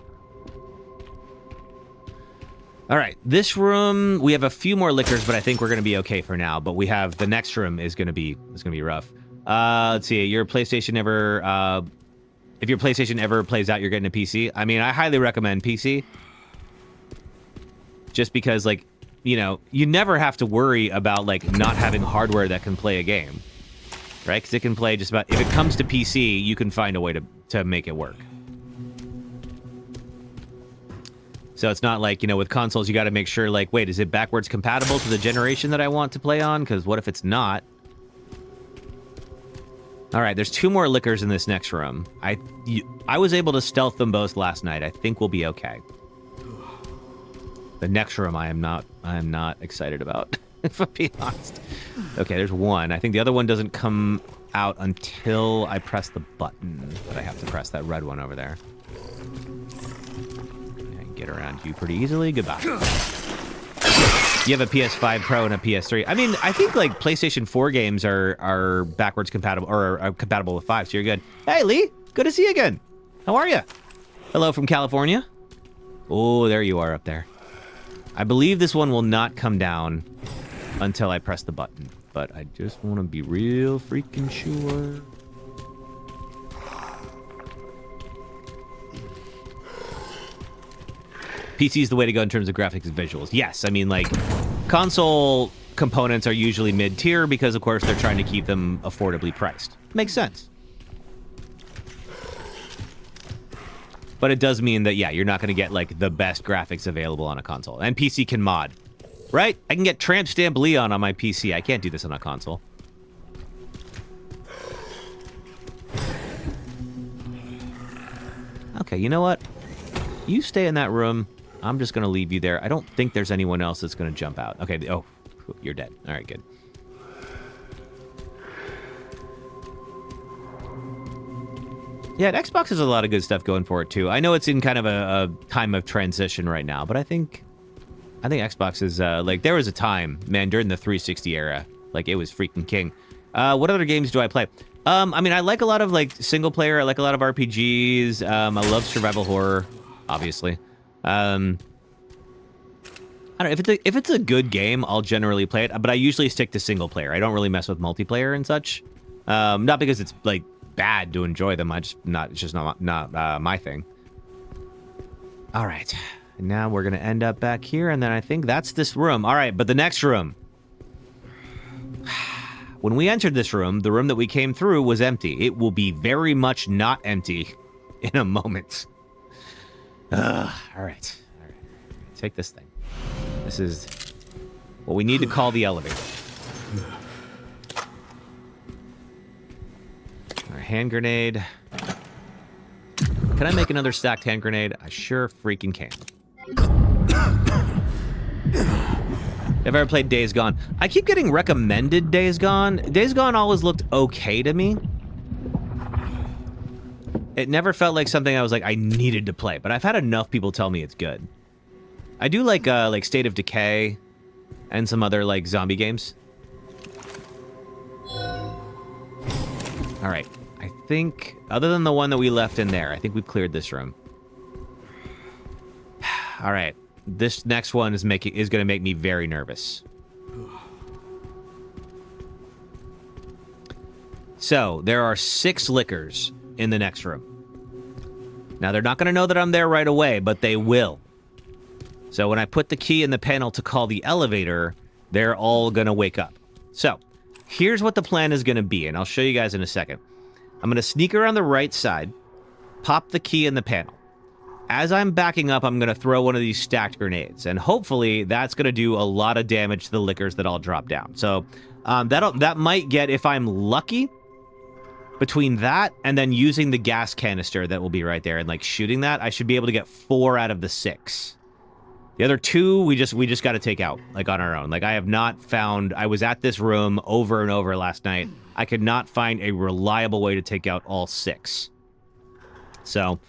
All right, this room, we have a few more lickers, but I think we're going to be okay for now. But we have, the next room is going to be rough. Let's see, your PlayStation ever, if your PlayStation ever plays out, you're getting a PC. I mean, I highly recommend PC. Just because, like, you know, you never have to worry about, like, not having hardware that can play a game. Right? Because it can play just about, if it comes to PC, you can find a way to make it work. So it's not like, you know, with consoles, you got to make sure, like, wait, is it backwards compatible to the generation that I want to play on? Because what if it's not? All right, there's 2 more lickers in this next room. I was able to stealth them both last night. I think we'll be okay. The next room I am not excited about, if I'm being honest. Okay, there's one. I think the other one doesn't come out until I press the button. But I have to press that red one over there. Get around you pretty easily. Goodbye. You have a PS5 Pro and a PS3. I mean, I think, like, PlayStation 4 games are backwards compatible, or are compatible with 5, so you're good. Hey, Lee. Good to see you again. How are you? Hello from California. Oh, there you are up there. I believe this one will not come down until I press the button, but I just want to be real freaking sure. PC is the way to go in terms of graphics and visuals. Yes, I mean, like, console components are usually mid-tier because, of course, they're trying to keep them affordably priced. Makes sense. But it does mean that, yeah, you're not going to get, like, the best graphics available on a console. And PC can mod, right? I can get Tramp Stamp Leon on my PC. I can't do this on a console. Okay, you know what? You stay in that room. I'm just going to leave you there. I don't think there's anyone else that's going to jump out. Okay, oh, you're dead. All right, good. Yeah, Xbox has a lot of good stuff going for it too. I know it's in kind of a time of transition right now, but I think Xbox is like there was a time, man, during the 360 era, like it was freaking king. What other games do I play? I mean, I like a lot of like single player. I like a lot of RPGs. I love survival horror, obviously. I don't know, if it's a good game, I'll generally play it, but I usually stick to single player. I don't really mess with multiplayer and such. Not because it's like bad to enjoy them. It's just not my thing. All right, now we're gonna end up back here, and then I think that's this room. All right, but the next room. When we entered this room, the room that we came through was empty. It will be very much not empty in a moment. All right. Take this thing. This is what we need to call the elevator. All right, hand grenade. Can I make another stacked hand grenade? I sure freaking can. Have I ever played Days Gone? I keep getting recommended Days Gone. Days Gone always looked okay to me. It never felt like something I was like, I needed to play, but I've had enough people tell me it's good. I do like State of Decay and some other like zombie games. All right, I think other than the one that we left in there, I think we've cleared this room. All right, this next one is going to make me very nervous. So there are 6 lickers in the next room. Now they're not going to know that I'm there right away, but they will. So when I put the key in the panel to call the elevator, they're all going to wake up. So here's what the plan is going to be, and I'll show you guys in a second. I'm going to sneak around the right side, pop the key in the panel. As I'm backing up, I'm going to throw one of these stacked grenades, and hopefully that's going to do a lot of damage to the lickers that all drop down. So that might get, if I'm lucky, between that and then using the gas canister that will be right there and like shooting that, I should be able to get 4 out of the 6. The other 2, we just got to take out, like, on our own. Like, I have not found... I was at this room over and over last night. I could not find a reliable way to take out all 6. So,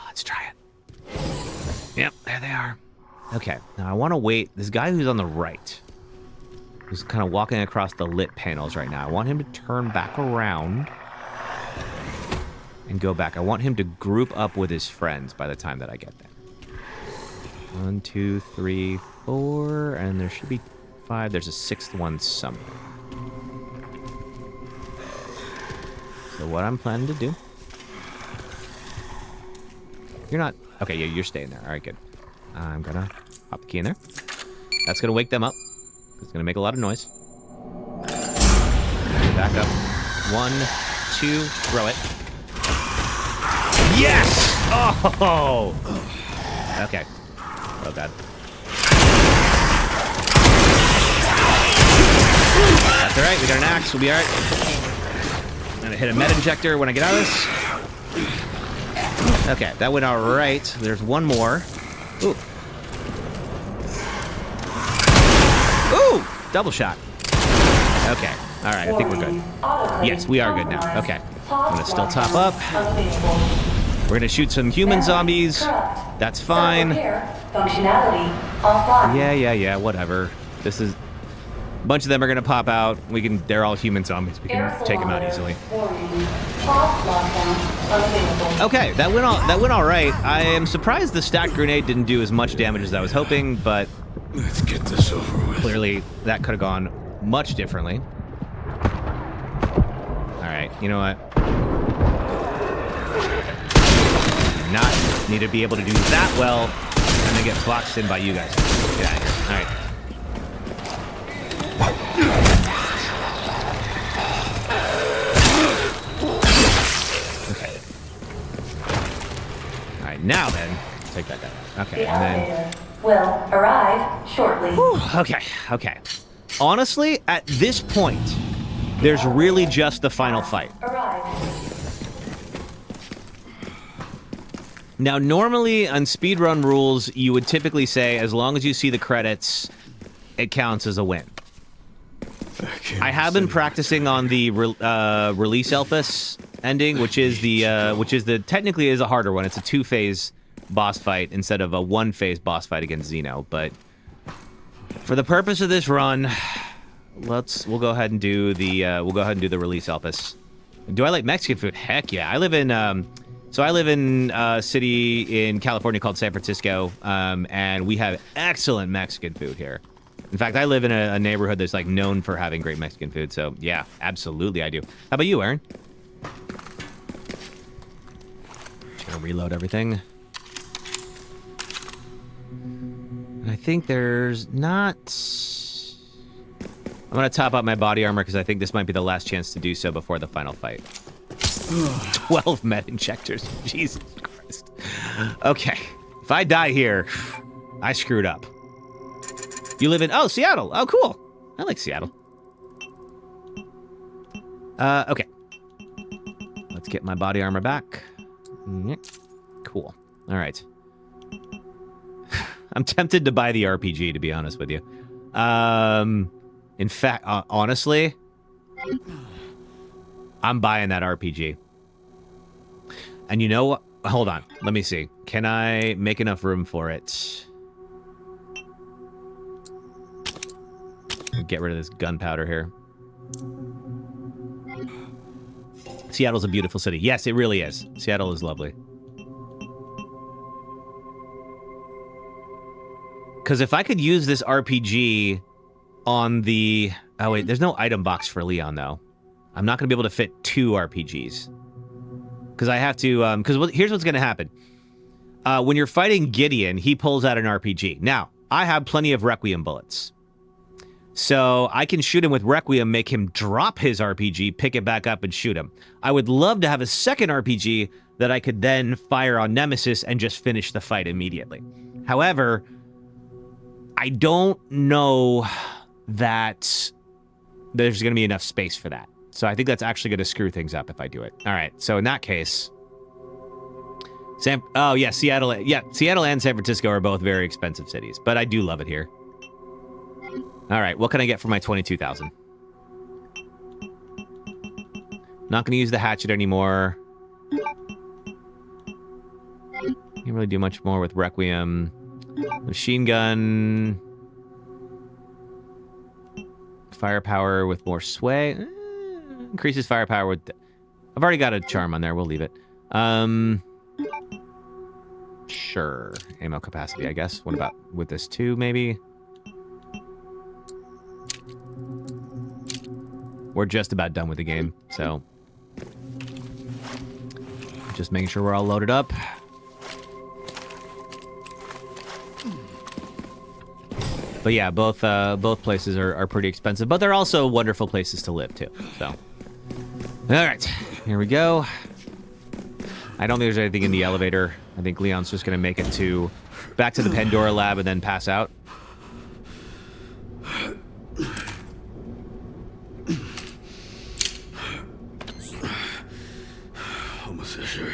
let's try it. Yep, there they are. Okay, now I want to wait. This guy who's on the right, who's kind of walking across the lit panels right now, I want him to turn back around and go back. I want him to group up with his friends by the time that I get there. 1, 2, 3, 4, and there should be 5. There's a 6th one somewhere. So what I'm planning to do... You're not... Okay, yeah, you're staying there. All right, good. I'm gonna pop the key in there. That's gonna wake them up. It's gonna make a lot of noise. Back up. 1, 2, throw it. Yes! Oh! Okay. Oh, God. That's all right. We got an axe. We'll be all right. I'm going to hit a med injector when I get out of this. Okay, that went all right. There's one more. Ooh. Ooh! Double shot. Okay. All right, I think we're good. Yes, we are good now. Okay. I'm going to still top up. We're going to shoot some human zombies. That's fine. Yeah, whatever. This is... A bunch of them are going to pop out. They're all human zombies. We can take them out easily. Okay, that went all right. I am surprised the stacked grenade didn't do as much damage as I was hoping, but... Let's get this over with. Clearly, that could have gone much differently. Alright, you know what? Not need to be able to do that well and then get boxed in by you guys. Get out of here. All right. Okay. All right, now then, take that down. Okay, and then... will arrive shortly. Whew, okay. Honestly, at this point, there's really just the final fight. Now, normally on speedrun rules, you would typically say, as long as you see the credits, it counts as a win. I have been practicing on the release Elpis ending, which is the technically is a harder one. It's a 2-phase boss fight instead of a 1-phase boss fight against Xeno. But for the purpose of this run, we'll go ahead and do the release Elpis. Do I like Mexican food? Heck yeah! I live in a city in California called San Francisco, and we have excellent Mexican food here. In fact, I live in a neighborhood that's like known for having great Mexican food. So yeah, absolutely I do. How about you, Aaron? Just gonna reload everything. And I think there's not... I'm gonna top up my body armor because I think this might be the last chance to do so before the final fight. 12 med injectors. Jesus Christ. Okay. If I die here, I screwed up. You live in... Oh, Seattle. Oh, cool. I like Seattle. Okay. Let's get my body armor back. Cool. All right. I'm tempted to buy the RPG, to be honest with you. In fact, honestly, I'm buying that RPG. And you know what? Hold on. Let me see. Can I make enough room for it? Get rid of this gunpowder here. Seattle's a beautiful city. Yes, it really is. Seattle is lovely. Because if I could use this RPG on the... Oh, wait. There's no item box for Leon, though. I'm not going to be able to fit 2 RPGs. Because I have to... Because here's what's going to happen. When you're fighting Gideon, he pulls out an RPG. Now, I have plenty of Requiem bullets. So I can shoot him with Requiem, make him drop his RPG, pick it back up, and shoot him. I would love to have a second RPG that I could then fire on Nemesis and just finish the fight immediately. However, I don't know that there's going to be enough space for that. So I think that's actually going to screw things up if I do it. All right, so in that case... Oh, yeah, Seattle. Yeah, Seattle and San Francisco are both very expensive cities, but I do love it here. All right, what can I get for my 22,000? Not going to use the hatchet anymore. Can't really do much more with Requiem. Machine gun. Firepower with more sway. Increases firepower with... I've already got a charm on there. We'll leave it. Sure. Ammo capacity, I guess. What about with this too, maybe? We're just about done with the game, so... Just making sure we're all loaded up. But yeah, both places are pretty expensive, but they're also wonderful places to live, too, so... Alright, here we go. I don't think there's anything in the elevator. I think Leon's just going to make it back to the Pandora lab and then pass out. Almost sure.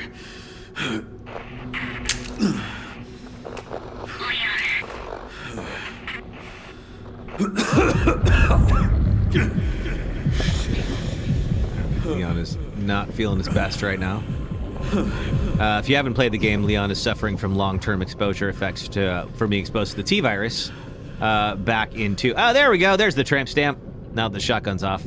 Leon is not feeling his best right now. If you haven't played the game, Leon is suffering from long-term exposure effects from being exposed to the T-virus back into... Oh, there we go. There's the tramp stamp. Now the shotgun's off.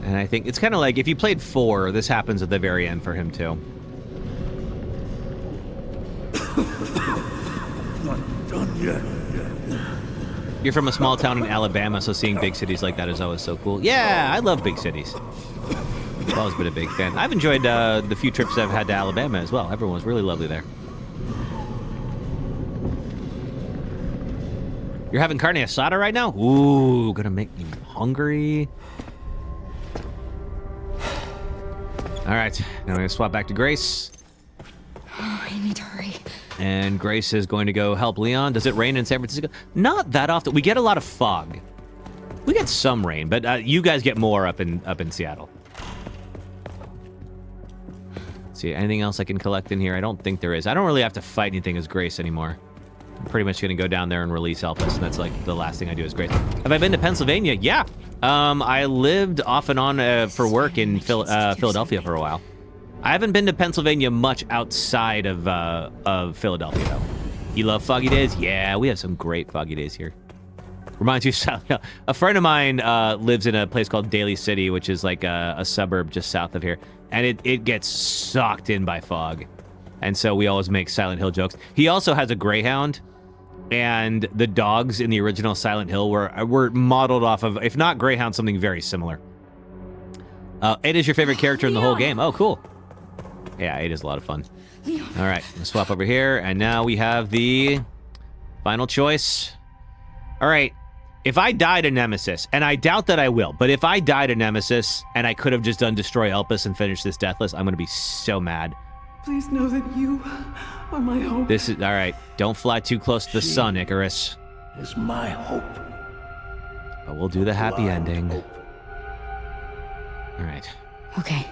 And I think it's kind of like if you played 4, this happens at the very end for him, too. Not done yet. You're from a small town in Alabama, so seeing big cities like that is always so cool. Yeah, I love big cities. I've always been a big fan. I've enjoyed the few trips I've had to Alabama as well. Everyone was really lovely there. You're having carne asada right now? Ooh, gonna make me hungry. All right, now I'm gonna swap back to Grace. Oh, I need to hurry. And Grace is going to go help Leon. Does it rain in San Francisco? Not that often. We get a lot of fog. We get some rain, but you guys get more up in Seattle. Let's see, anything else I can collect in here? I don't think there is. I don't really have to fight anything as Grace anymore. I'm pretty much going to go down there and release Elpis, and that's like the last thing I do as Grace. Have I been to Pennsylvania? Yeah. I lived off and on for work in Philadelphia for a while. I haven't been to Pennsylvania much outside of Philadelphia, though. You love foggy days? Yeah, we have some great foggy days here. Reminds you of South. A friend of mine lives in a place called Daly City, which is like a suburb just south of here, and it gets socked in by fog. And so we always make Silent Hill jokes. He also has a Greyhound, and the dogs in the original Silent Hill were modeled off of, if not Greyhound, something very similar. Ada is your favorite character in the whole game. Oh, cool. Yeah, Ada's a lot of fun. All right, let's swap over here, and now we have the final choice. All right, if I die to Nemesis, and I doubt that I will, but if I die to Nemesis and I could have just done Destroy Elpis and finished this Deathless, I'm going to be so mad. Please know that you are my hope. This is, all right, don't fly too close to the sun, Icarus. Is my hope. But we'll do the happy ending. All right. Okay.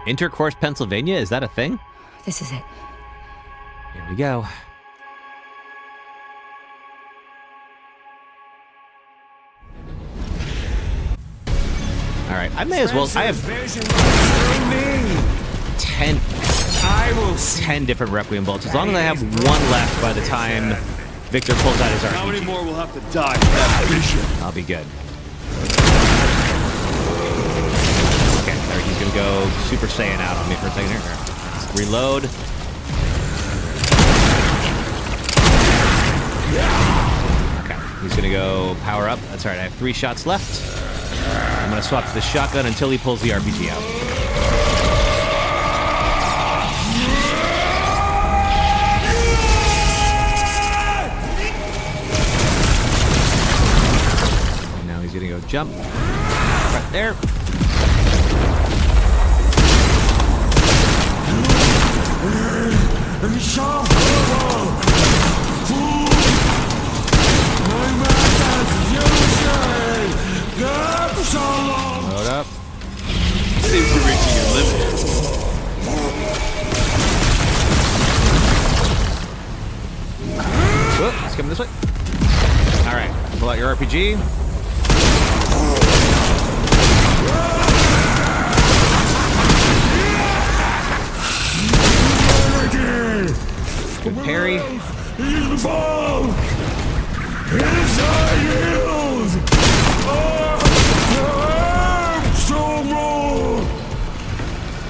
Intercourse, Pennsylvania? Is that a thing? This is it. Here we go. All right, I may as well. I have 10 different Requiem bolts. As long as I have one left by the time Victor pulls out his RPG. How many more will have to die? I'll be good. Okay, there, he's gonna go Super Saiyan out on me for a second here. Let's reload. Okay, he's gonna go power up. That's all right, I have 3 shots left. I'm gonna swap to the shotgun until he pulls the RPG out. And now he's gonna go jump. Right there. Load up. Seems we're reaching your limit. Whoop, it's coming this way. All right, pull out your RPG. Good parry.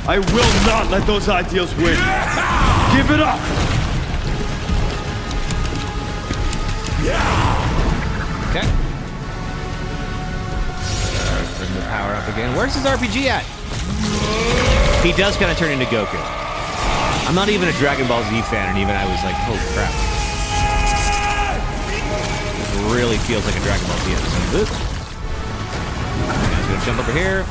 I will not let those ideals win. Give it up. Okay. Bring the power up again. Where's his RPG at? He does kind of turn into Goku. I'm not even a Dragon Ball Z fan, and even I was like, oh crap. This really feels like a Dragon Ball Z episode. Oops. He's gonna jump over here.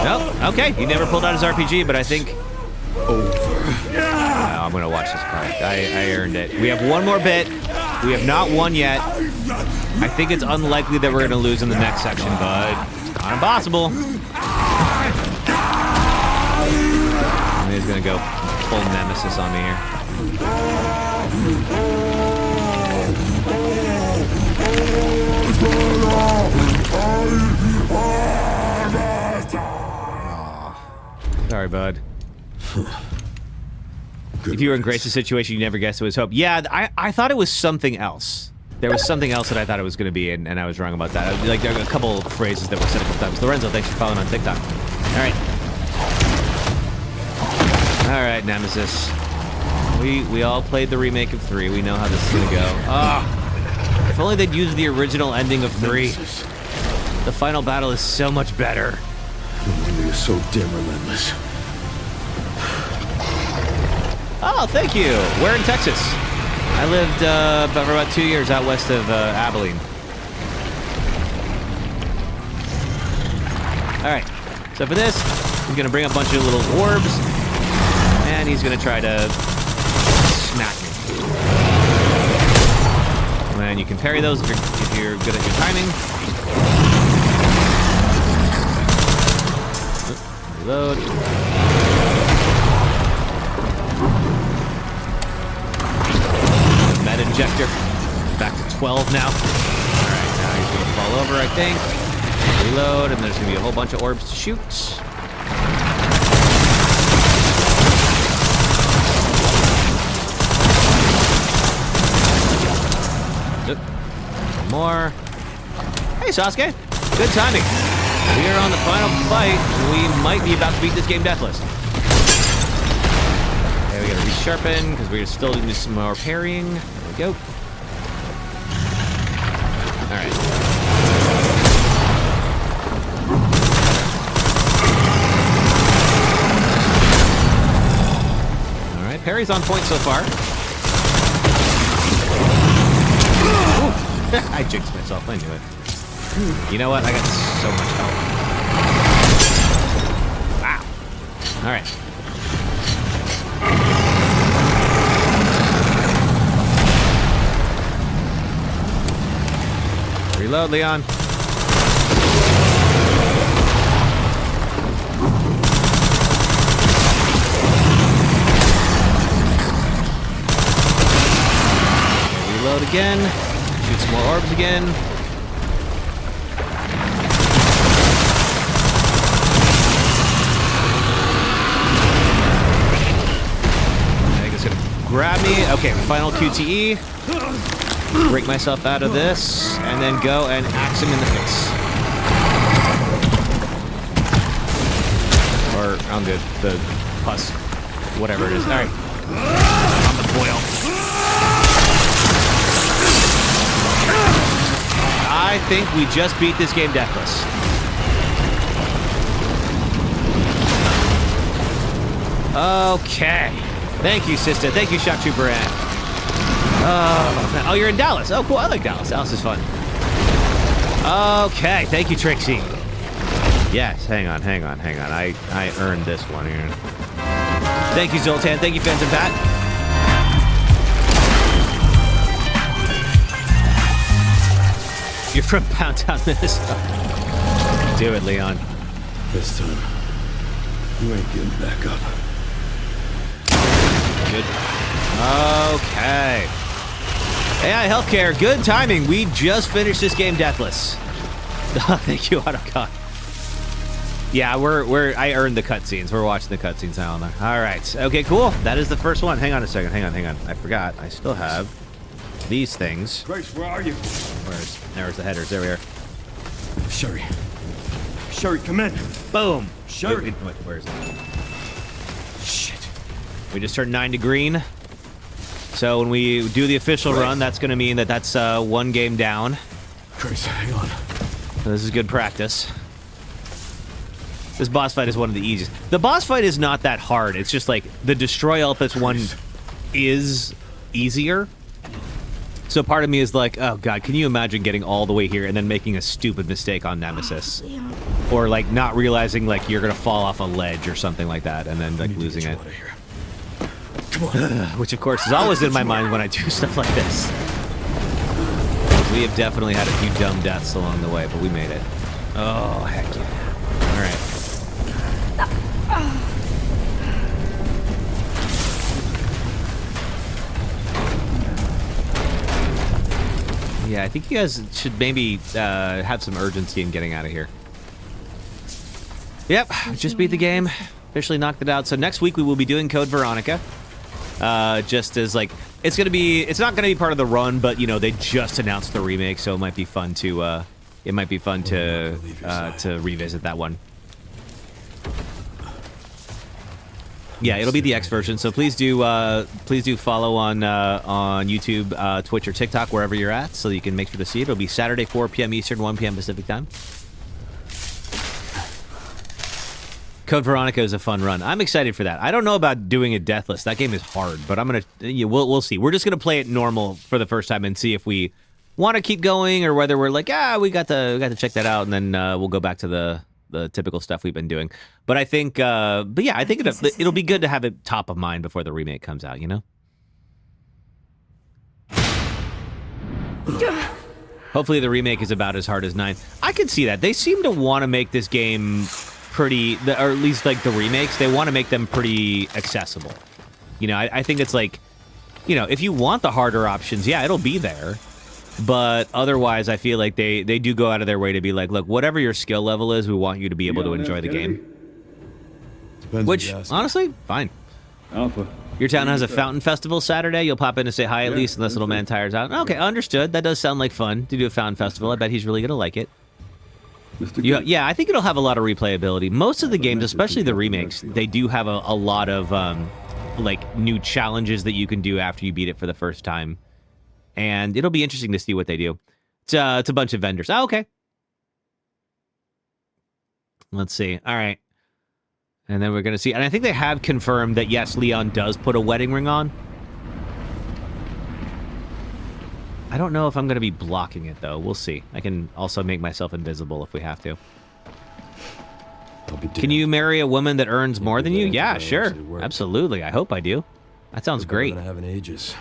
Nope. Okay, he never pulled out his RPG, but I think... I'm gonna watch this part. I earned it. We have one more bit. We have not won yet. I think it's unlikely that we're gonna lose in the next section, but it's not impossible. And he's gonna go full Nemesis on me here. Sorry, bud. If you were in Grace's situation, you never guessed it was Hope. Yeah, I thought it was something else. There was something else that I thought it was going to be, and I was wrong about that. Like, there are a couple of phrases that were said a couple times. Lorenzo, thanks for following on TikTok. All right. All right, Nemesis. We all played the remake of 3. We know how this is going to go. Ah, if only they'd used the original ending of 3. The final battle is so much better. You're so damn relentless. Oh, thank you. Where in Texas? I lived for about 2 years out west of Abilene. All right. So for this, he's going to bring a bunch of little orbs, and he's going to try to smack me. I'm And you can parry those if you're good at your timing. Reload. Med injector. Back to 12 now. Alright, now he's going to fall over, I think. Reload, and there's going to be a whole bunch of orbs to shoot. One more. Hey, Sasuke. Good timing. We are on the final fight. We might be about to beat this game deathless. Okay, we gotta resharpen because we're still doing some more parrying. There we go. Alright. Alright, parry's on point so far. I jinxed myself, I knew it. You know what? I got so much health. Wow. Alright. Reload, Leon. Reload again. Shoot some more orbs again. I think it's gonna grab me. Okay, final QTE. Break myself out of this, and then go and axe him in the face. Or, I'm good. The plus, whatever it is. Alright. On the boil. I think we just beat this game deathless. Okay. Thank you, sister. Thank you, Shock Trooper Ann. Oh, you're in Dallas. Oh, cool. I like Dallas. Dallas is fun. Okay. Thank you, Trixie. Yes. Hang on. I earned this one here. Thank you, Zoltan. Thank you, Phantom Pat. You're from Pound Town, Minnesota. Do it, Leon. This time, you ain't getting back up. Good. Okay. AI Healthcare, good timing. We just finished this game deathless. Oh, thank you, Autocon. Yeah, I earned the cutscenes. We're watching the cutscenes now. All right. Okay, cool. That is the first one. Hang on a second. Hang on. I forgot. I still have these things. Grace, where are you? There's the headers. There we are. Sherry, come in. Boom. Sherry. Wait, where is it? Shit. We just turned 9 to green. So when we do the official run, that's going to mean that that's one game down. Grace, hang on. This is good practice. This boss fight is one of the easiest. The boss fight is not that hard. It's just like the Destroy Elpis one is easier. So part of me is like, oh god, can you imagine getting all the way here and then making a stupid mistake on Nemesis? Or like not realizing like you're going to fall off a ledge or something like that and then like losing it. Come on. Which of course is always in my mind when I do stuff like this. We have definitely had a few dumb deaths along the way, but we made it. Oh, heck yeah. All right. Yeah, I think you guys should maybe have some urgency in getting out of here. Yep, just beat the game. Officially knocked it out. So next week we will be doing Code Veronica. Just as like it's not gonna be part of the run, but you know they just announced the remake, so it might be fun to revisit that one. Yeah, it'll be the X version. So please do follow on YouTube, Twitch, or TikTok, wherever you're at, so you can make sure to see it. It'll be Saturday, 4 p.m. Eastern, 1 p.m. Pacific time. Code Veronica is a fun run. I'm excited for that. I don't know about doing it deathless. That game is hard, but I'm gonna. We'll see. We're just gonna play it normal for the first time and see if we want to keep going or whether we're like, we got to check that out, and then we'll go back to the typical stuff we've been doing. But I think, I think it'll be good to have it top of mind before the remake comes out. You know. Hopefully the remake is about as hard as 9. I could see that. They seem to want to make this game pretty, or at least like the remakes, they want to make them pretty accessible. You know, I think it's like, you know, if you want the harder options, yeah, it'll be there. But otherwise, I feel like they do go out of their way to be like, look, whatever your skill level is, we want you to be able to enjoy the game. Depends Which, honestly, fine. Alpha. Your town has a fountain festival Saturday. You'll pop in to say hi at least, unless little man tires out. Okay, understood. That does sound like fun to do a fountain festival. I bet he's really going to like it. Yeah, I think it'll have a lot of replayability. Most of the games, especially the remakes, they do have a lot of like new challenges that you can do after you beat it for the first time. And it'll be interesting to see what they do. It's a bunch of vendors. Oh, okay. Let's see. All right. And then we're going to see. And I think they have confirmed that, yes, Leon does put a wedding ring on. I don't know if I'm going to be blocking it, though. We'll see. I can also make myself invisible if we have to. Can you marry a woman that earns more than you? Yeah, sure. Absolutely. I hope I do. That sounds great. I haven't ages.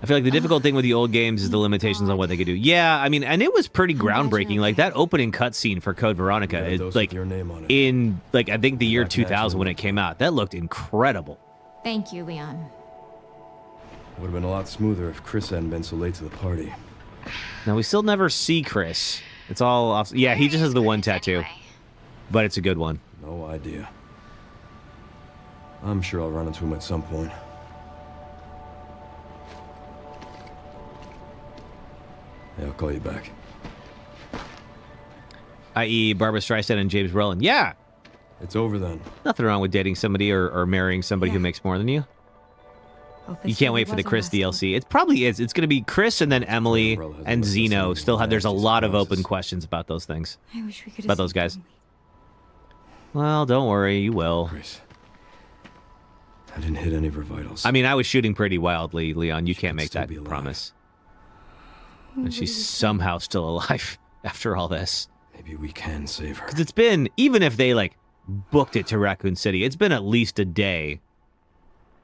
I feel like the difficult thing with the old games is the limitations on what they could do. Yeah, I mean, and it was pretty groundbreaking. Like, that opening cutscene for Code Veronica, is like, in, like, I think the year 2000 when it came out. That looked incredible. Thank you, Leon. Would have been a lot smoother if Chris hadn't been so late to the party. Now, we still never see Chris. It's all off. Yeah, he just has the one tattoo. But it's a good one. No idea. I'm sure I'll run into him at some point. Yeah, I'll call you back. I.e. Barbara Streisand and James Brolin. Yeah! It's over then. Nothing wrong with dating somebody or marrying somebody who makes more than you. You can't wait for the Chris DLC. It probably is. It's going to be Chris and then Emily and Zeno. Still have. There's a lot of open questions about those things. I wish we could about those guys. Well, don't worry. You will. Chris, I didn't hit any of her vitals. I mean, I was shooting pretty wildly, Leon. You can't make that promise. And she's somehow still alive after all this. Maybe we can save her. Because it's been, even if they, like, booked it to Raccoon City, it's been at least a day.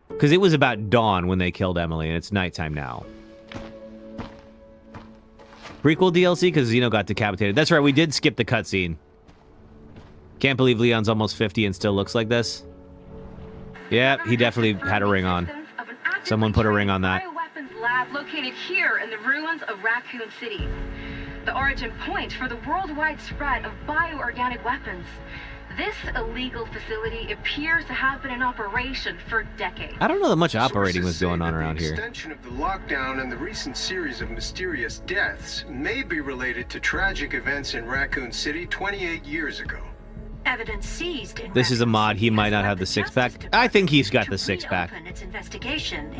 Because it was about dawn when they killed Emily, and it's nighttime now. Prequel DLC, because Zeno got decapitated. That's right, we did skip the cutscene. Can't believe Leon's almost 50 and still looks like this. Yeah, he definitely had a ring on. Someone put a ring on that. Lab located here in the ruins of Raccoon City. The origin point for the worldwide spread of bioorganic weapons. This illegal facility appears to have been in operation for decades. I don't know that much operating was going on around here. The extension of the lockdown and the recent series of mysterious deaths may be related to tragic events in Raccoon City 28 years ago. Evidence seized in This is a mod. He might not have the six-pack. I think he's got the six-pack.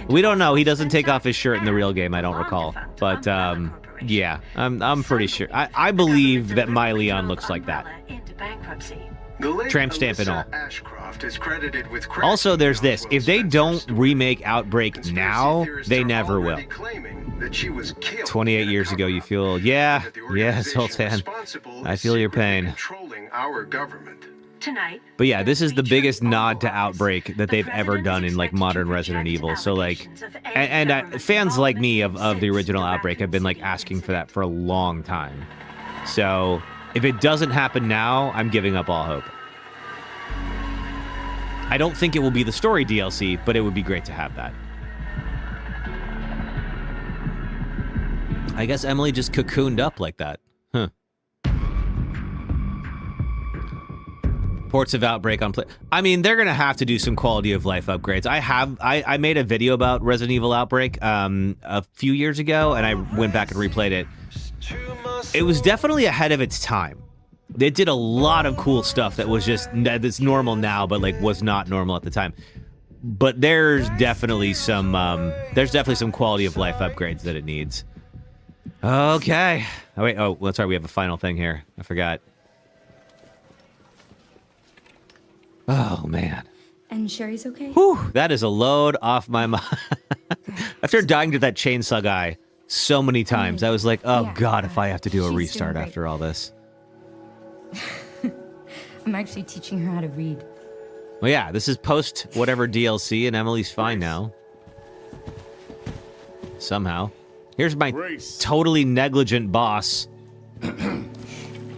We don't know. He doesn't take off his shirt in the real game, I don't recall. But, yeah, I'm pretty sure. I believe that my Leon looks like that. Tramp stamp and all. Also, there's this. If they don't remake Outbreak now, they never will. 28 years ago, you feel, yeah, Sultan. I feel your pain. But yeah, this is the biggest nod to Outbreak that they've ever done in, like, modern Resident Evil. So, like, and fans like me of the original Outbreak have been, like, asking for that for a long time. So, if it doesn't happen now, I'm giving up all hope. I don't think it will be the story DLC, but it would be great to have that. I guess Emily just cocooned up like that. Huh. Ports of Outbreak on play. I mean, they're gonna have to do some quality of life upgrades. I made a video about Resident Evil Outbreak a few years ago, and I went back and replayed it. It was definitely ahead of its time. They did a lot of cool stuff that was just that's normal now, but like was not normal at the time. But there's definitely some quality of life upgrades that it needs. Okay. Oh wait. Oh, well, sorry. We have a final thing here. I forgot. Oh man. And Sherry's okay? Whew, that is a load off my mind. After dying to that chainsaw guy so many times, I was like, oh god, if I have to do a restart after all this. I'm actually teaching her how to read. Well, yeah, this is post whatever DLC, and Emily's fine now. Somehow. Here's my totally negligent boss.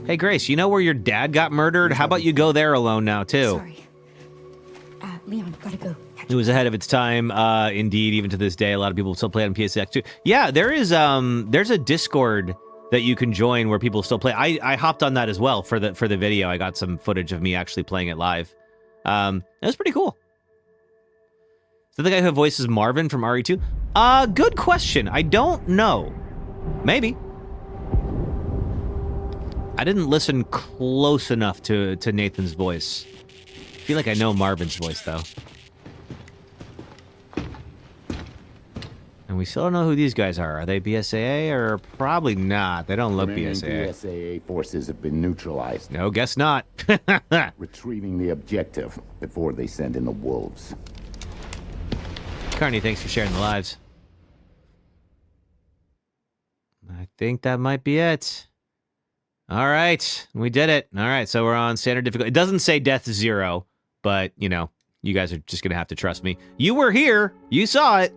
Hey, Grace, you know where your dad got murdered? How about you go there alone now, too? Sorry. Leon, gotta go. It was ahead of its time. Indeed, even to this day, a lot of people still play it on PSX too. Yeah, there's a Discord that you can join where people still play. I hopped on that as well for the video. I got some footage of me actually playing it live. It was pretty cool. Is that the guy who voices Marvin from RE2? Good question. I don't know. Maybe. I didn't listen close enough to Nathan's voice. I feel like I know Marvin's voice, though. And we still don't know who these guys are. Are they BSAA or probably not? They don't look BSAA. BSAA forces have been neutralized. No, guess not. Retrieving the objective before they send in the wolves. Carney, thanks for sharing the lives. I think that might be it. All right, we did it. All right, so we're on standard difficulty. It doesn't say death 0, but, you know, you guys are just going to have to trust me. You were here. You saw it.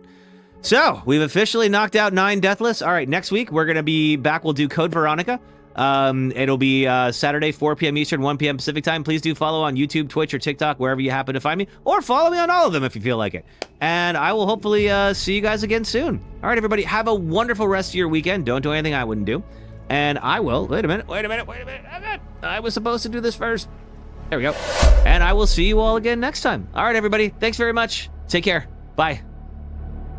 So, we've officially knocked out 9 Deathless. All right, next week, we're going to be back. We'll do Code Veronica. It'll be Saturday, 4 p.m. Eastern, 1 p.m. Pacific time. Please do follow on YouTube, Twitch, or TikTok, wherever you happen to find me. Or follow me on all of them if you feel like it. And I will hopefully see you guys again soon. All right, everybody, have a wonderful rest of your weekend. Don't do anything I wouldn't do. And I will... Wait a minute. I was supposed to do this first. There we go. And I will see you all again next time. All right, everybody. Thanks very much. Take care. Bye.